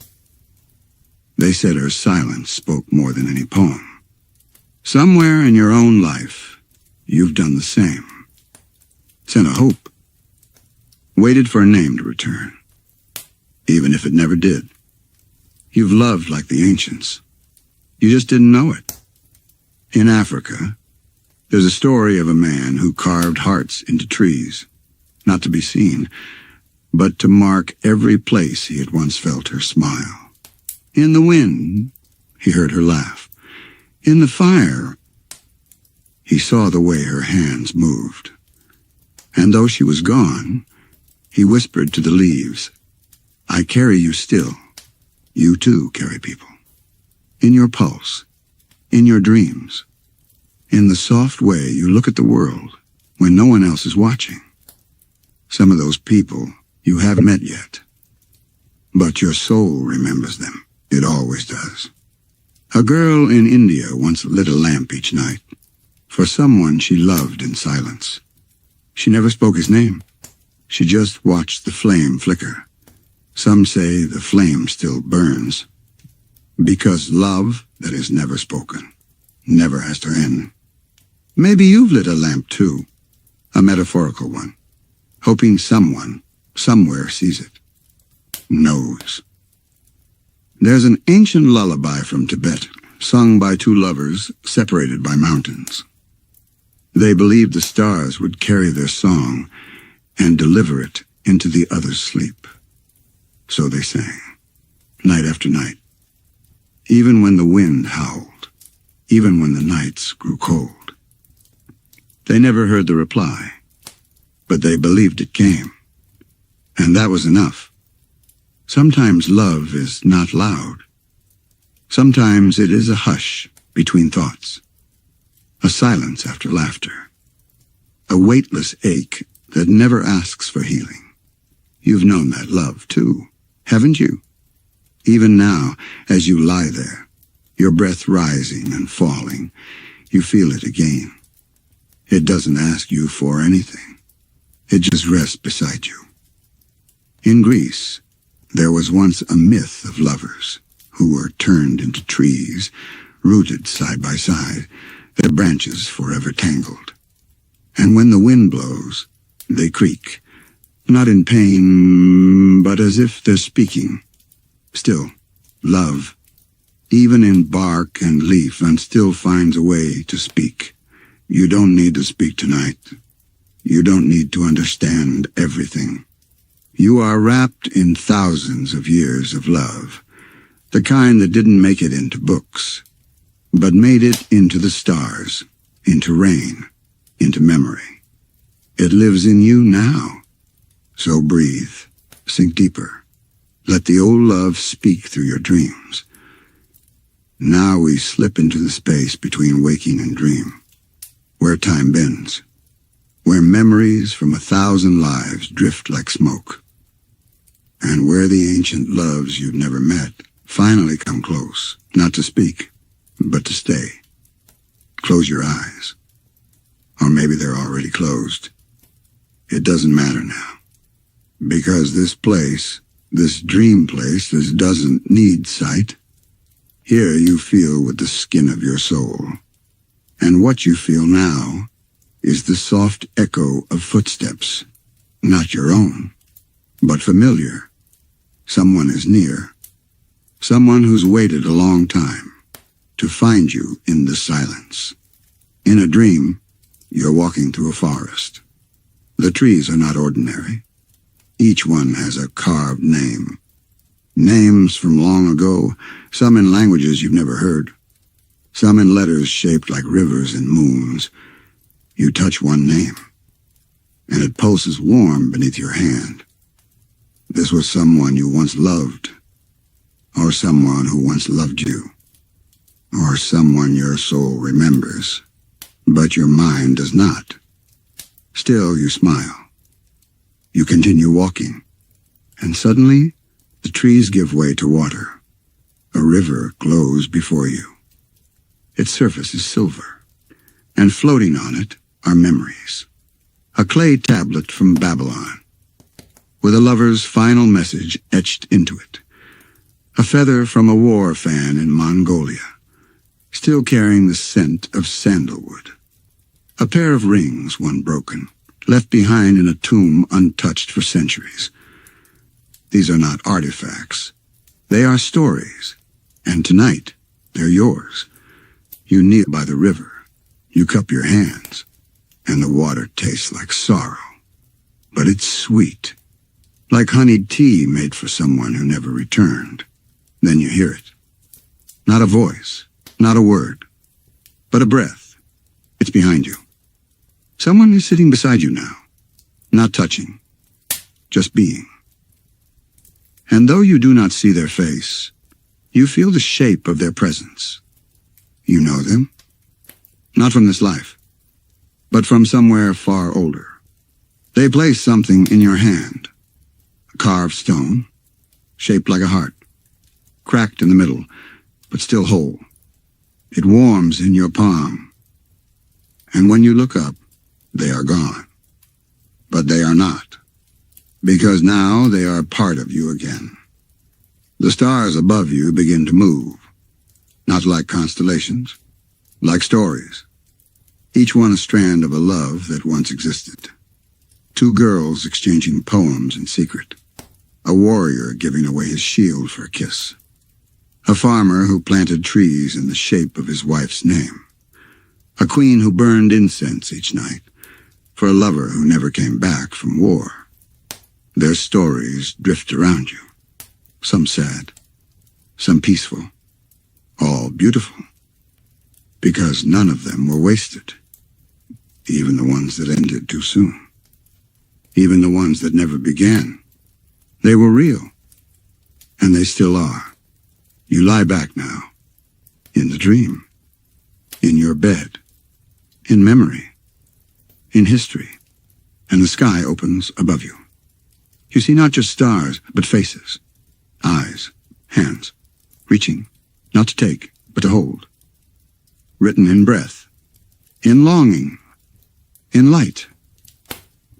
They said her silence spoke more than any poem. Somewhere in your own life, you've done the same. Sent a hope. Waited for a name to return, even if it never did. You've loved like the ancients. You just didn't know it. In Africa, there's a story of a man who carved hearts into trees, not to be seen, but to mark every place he had once felt her smile. In the wind, he heard her laugh. In the fire, he saw the way her hands moved. And though she was gone, he whispered to the leaves, "I carry you still. You too carry people. In your pulse, in your dreams, in the soft way you look at the world when no one else is watching. Some of those people you haven't met yet, but your soul remembers them. It always does." A girl in India once lit a lamp each night for someone she loved in silence. She never spoke his name. She just watched the flame flicker. Some say the flame still burns, because love that is never spoken never has to end. Maybe you've lit a lamp too, a metaphorical one, hoping someone, somewhere sees it, knows. There's an ancient lullaby from Tibet, sung by two lovers separated by mountains. They believed the stars would carry their song and deliver it into the other's sleep. So they sang, night after night, even when the wind howled, even when the nights grew cold. They never heard the reply, but they believed it came. And that was enough. Sometimes love is not loud. Sometimes it is a hush between thoughts, a silence after laughter, a weightless ache that never asks for healing. You've known that love too, haven't you? Even now, as you lie there, your breath rising and falling, you feel it again. It doesn't ask you for anything. It just rests beside you. In Greece, there was once a myth of lovers who were turned into trees, rooted side by side, their branches forever tangled. And when the wind blows, they creak, not in pain, but as if they're speaking. Still, love, even in bark and leaf, and still finds a way to speak. You don't need to speak tonight. You don't need to understand everything. You are wrapped in thousands of years of love, the kind that didn't make it into books, but made it into the stars, into rain, into memory. It lives in you now. So breathe, sink deeper. Let the old love speak through your dreams. Now we slip into the space between waking and dream, where time bends, where memories from 1,000 lives drift like smoke, and where the ancient loves you've never met finally come close, not to speak, but to stay. Close your eyes. Or maybe they're already closed. It doesn't matter now. Because this place, this dream place, this doesn't need sight. Here you feel with the skin of your soul. And what you feel now is the soft echo of footsteps. Not your own, but familiar. Someone is near. Someone who's waited a long time to find you in the silence. In a dream, you're walking through a forest. The trees are not ordinary. Each one has a carved name. Names from long ago, some in languages you've never heard. Some in letters shaped like rivers and moons. You touch one name, and it pulses warm beneath your hand. This was someone you once loved, or someone who once loved you, or someone your soul remembers, but your mind does not. Still, you smile. You continue walking, and suddenly, the trees give way to water. A river glows before you. Its surface is silver, and floating on it are memories. A clay tablet from Babylon, with a lover's final message etched into it. A feather from a war fan in Mongolia, still carrying the scent of sandalwood. A pair of rings, one broken, left behind in a tomb untouched for centuries. These are not artifacts. They are stories, and tonight they're yours. You kneel by the river. You cup your hands, and the water tastes like sorrow. But it's sweet, like honeyed tea made for someone who never returned. Then you hear it. Not a voice, not a word, but a breath. It's behind you. Someone is sitting beside you now, not touching, just being. And though you do not see their face, you feel the shape of their presence. You know them, not from this life, but from somewhere far older. They place something in your hand, a carved stone, shaped like a heart, cracked in the middle, but still whole. It warms in your palm, and when you look up, they are gone. But they are not, because now they are part of you again. The stars above you begin to move, not like constellations, like stories, each one a strand of a love that once existed. Two girls exchanging poems in secret, a warrior giving away his shield for a kiss, a farmer who planted trees in the shape of his wife's name, a queen who burned incense each night for a lover who never came back from war. Their stories drift around you, some sad, some peaceful, all beautiful, because none of them were wasted, even the ones that ended too soon, even the ones that never began. They were real, and they still are. You lie back now, in the dream, in your bed, in memory, in history, and the sky opens above you. You see not just stars, but faces, eyes, hands, reaching, not to take, but to hold. Written in breath, in longing, in light.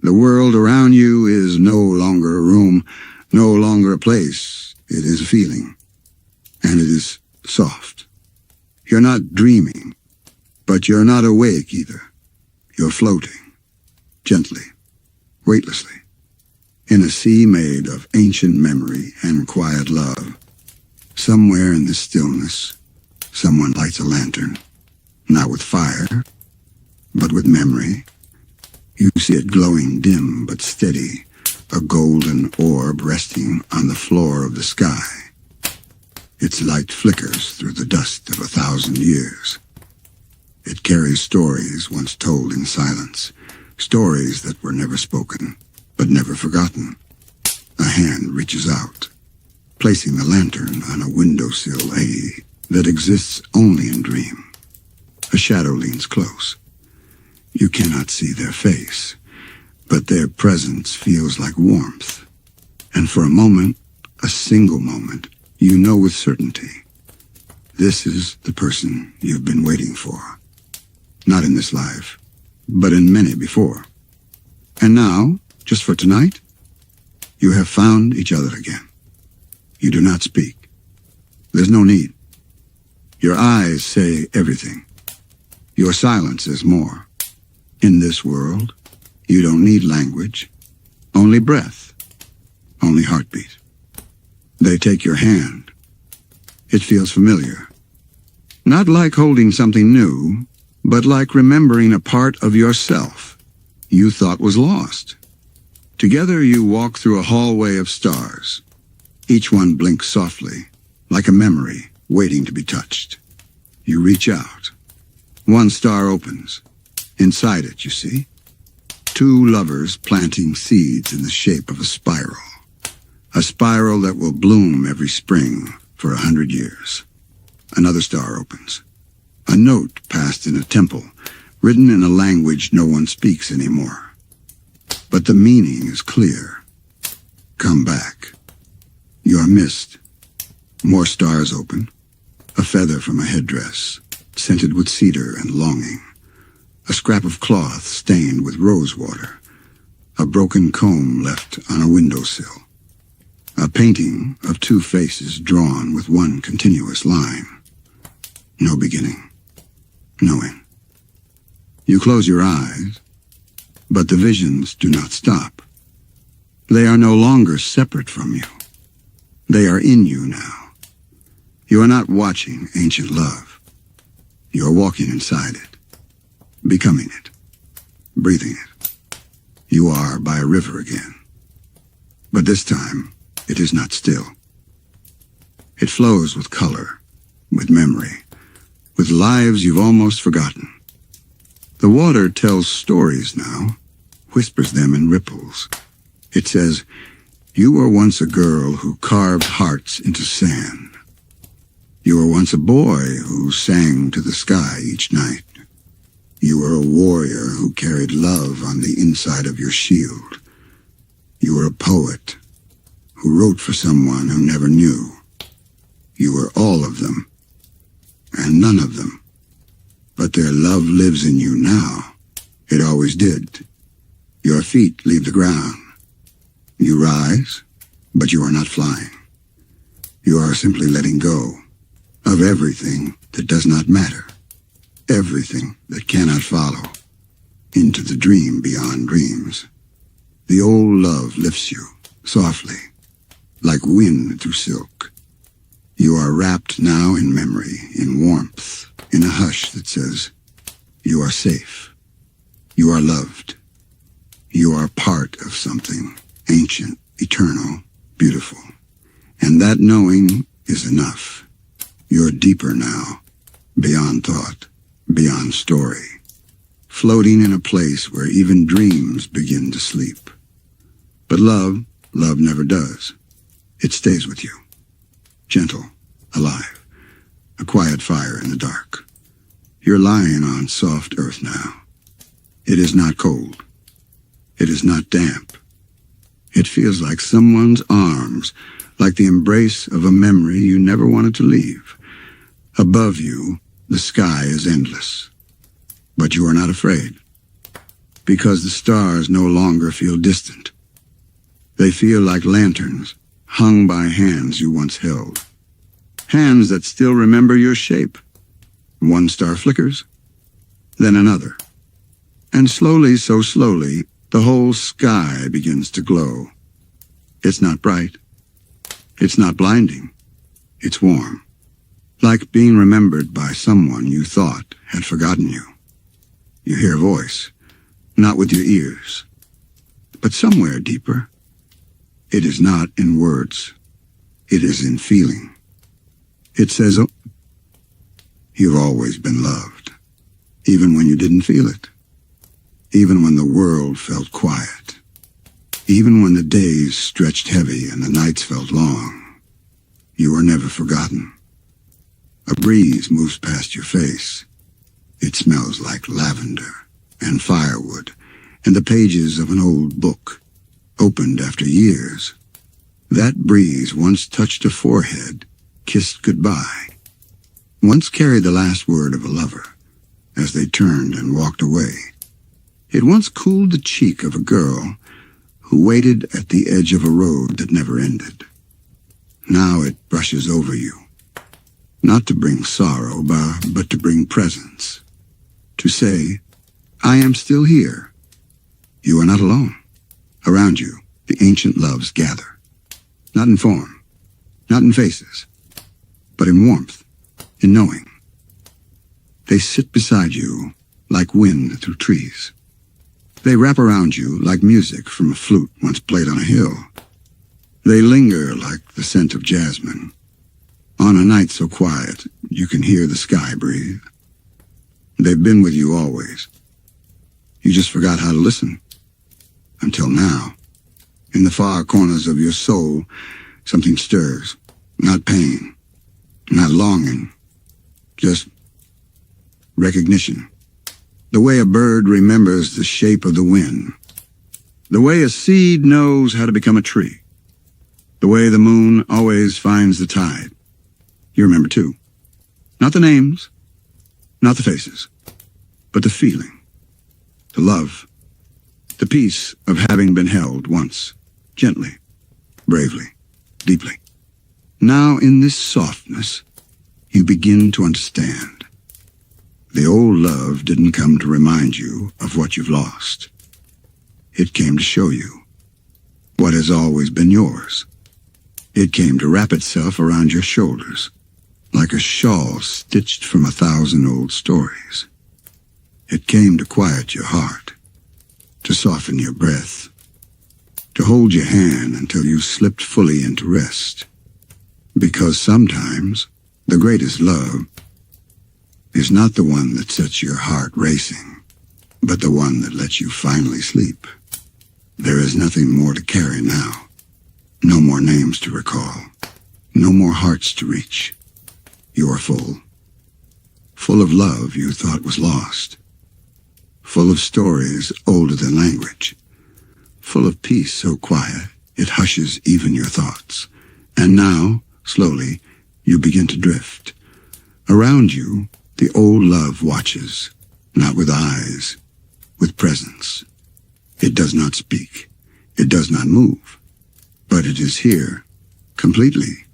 The world around you is no longer a room, no longer a place. It is a feeling, and it is soft. You're not dreaming, but you're not awake either. You're floating, gently, weightlessly, in a sea made of ancient memory and quiet love. Somewhere in the stillness, someone lights a lantern, not with fire, but with memory. You see it glowing dim but steady, a golden orb resting on the floor of the sky. Its light flickers through the dust of 1,000 years. It carries stories once told in silence, stories that were never spoken, but never forgotten. A hand reaches out, placing the lantern on a windowsill that exists only in dream. A shadow leans close. You cannot see their face, but their presence feels like warmth. And for a moment, a single moment, you know with certainty, this is the person you've been waiting for. Not in this life, but in many before. And now, just for tonight, you have found each other again. You do not speak. There's no need. Your eyes say everything. Your silence is more. In this world, you don't need language, only breath, only heartbeat. They take your hand. It feels familiar. Not like holding something new, but like remembering a part of yourself you thought was lost. Together you walk through a hallway of stars. Each one blinks softly, like a memory waiting to be touched. You reach out. One star opens. Inside it, you see, 2 lovers planting seeds in the shape of a spiral that will bloom every spring for 100 years. Another star opens. A note passed in a temple, written in a language no one speaks anymore. But the meaning is clear. Come back. You are missed. More stars open. A feather from a headdress, scented with cedar and longing. A scrap of cloth stained with rose water. A broken comb left on a windowsill. A painting of 2 faces drawn with one continuous line. No beginning. No end. You close your eyes, but the visions do not stop. They are no longer separate from you. They are in you now. You are not watching ancient love. You are walking inside it. Becoming it, breathing it. You are by a river again. But this time, it is not still. It flows with color, with memory, with lives you've almost forgotten. The water tells stories now, whispers them in ripples. It says, you were once a girl who carved hearts into sand. You were once a boy who sang to the sky each night. You were a warrior who carried love on the inside of your shield. You were a poet who wrote for someone who never knew. You were all of them, and none of them. But their love lives in you now. It always did. Your feet leave the ground. You rise, but you are not flying. You are simply letting go of everything that does not matter. Everything that cannot follow, into the dream beyond dreams. The old love lifts you, softly, like wind through silk. You are wrapped now in memory, in warmth, in a hush that says, you are safe. You are loved. You are part of something ancient, eternal, beautiful. And that knowing is enough. You're deeper now, beyond thought. Beyond story, floating in a place where even dreams begin to sleep. But love never does. It stays with you, gentle, alive, a quiet fire in the dark. You're lying on soft earth now. It is not cold. It is not damp. It feels like someone's arms, like the embrace of a memory you never wanted to leave. Above you, the sky is endless, but you are not afraid, because the stars no longer feel distant. They feel like lanterns hung by hands you once held, hands that still remember your shape. One star flickers, then another, and slowly, so slowly, the whole sky begins to glow. It's not bright, it's not blinding, it's warm. Like being remembered by someone you thought had forgotten you. You hear a voice, not with your ears, but somewhere deeper. It is not in words. It is in feeling. It says, oh, you've always been loved, even when you didn't feel it, even when the world felt quiet, even when the days stretched heavy and the nights felt long. You are never forgotten. A breeze moves past your face. It smells like lavender and firewood and the pages of an old book, opened after years. That breeze once touched a forehead, kissed goodbye, once carried the last word of a lover as they turned and walked away. It once cooled the cheek of a girl who waited at the edge of a road that never ended. Now it brushes over you, not to bring sorrow, but to bring presence, to say, I am still here. You are not alone. Around you, the ancient loves gather, not in form, not in faces, but in warmth, in knowing. They sit beside you like wind through trees. They wrap around you like music from a flute once played on a hill. They linger like the scent of jasmine. On a night so quiet, you can hear the sky breathe. They've been with you always. You just forgot how to listen. Until now, in the far corners of your soul, something stirs. Not pain, not longing, just recognition. The way a bird remembers the shape of the wind. The way a seed knows how to become a tree. The way the moon always finds the tide. You remember too. Not the names, not the faces, but the feeling, the love, the peace of having been held once, gently, bravely, deeply. Now in this softness, you begin to understand. The old love didn't come to remind you of what you've lost. It came to show you what has always been yours. It came to wrap itself around your shoulders, like a shawl stitched from 1,000 old stories. It came to quiet your heart, to soften your breath, to hold your hand until you slipped fully into rest. Because sometimes the greatest love is not the one that sets your heart racing, but the one that lets you finally sleep. There is nothing more to carry now. No more names to recall. No more hearts to reach. You are full. Full of love you thought was lost. Full of stories older than language. Full of peace so quiet it hushes even your thoughts. And now, slowly, you begin to drift. Around you, the old love watches, not with eyes, with presence. It does not speak. It does not move. But it is here, completely.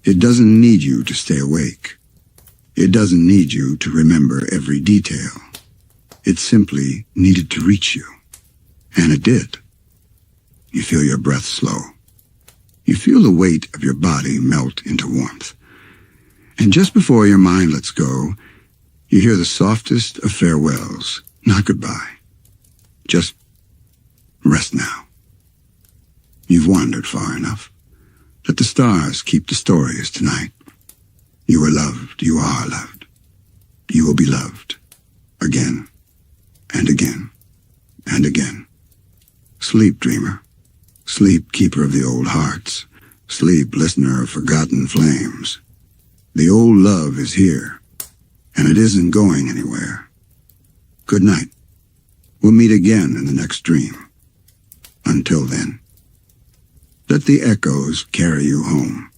It doesn't need you to stay awake. It doesn't need you to remember every detail. It simply needed to reach you. And it did. You feel your breath slow. You feel the weight of your body melt into warmth. And just before your mind lets go, you hear the softest of farewells, not goodbye. Just rest now. You've wandered far enough. Let the stars keep the stories tonight. You are loved. You are loved. You will be loved. Again, and again, and again. Sleep, dreamer. Sleep, keeper of the old hearts. Sleep, listener of forgotten flames. The old love is here, and it isn't going anywhere. Good night. We'll meet again in the next dream. Until then, let the echoes carry you home.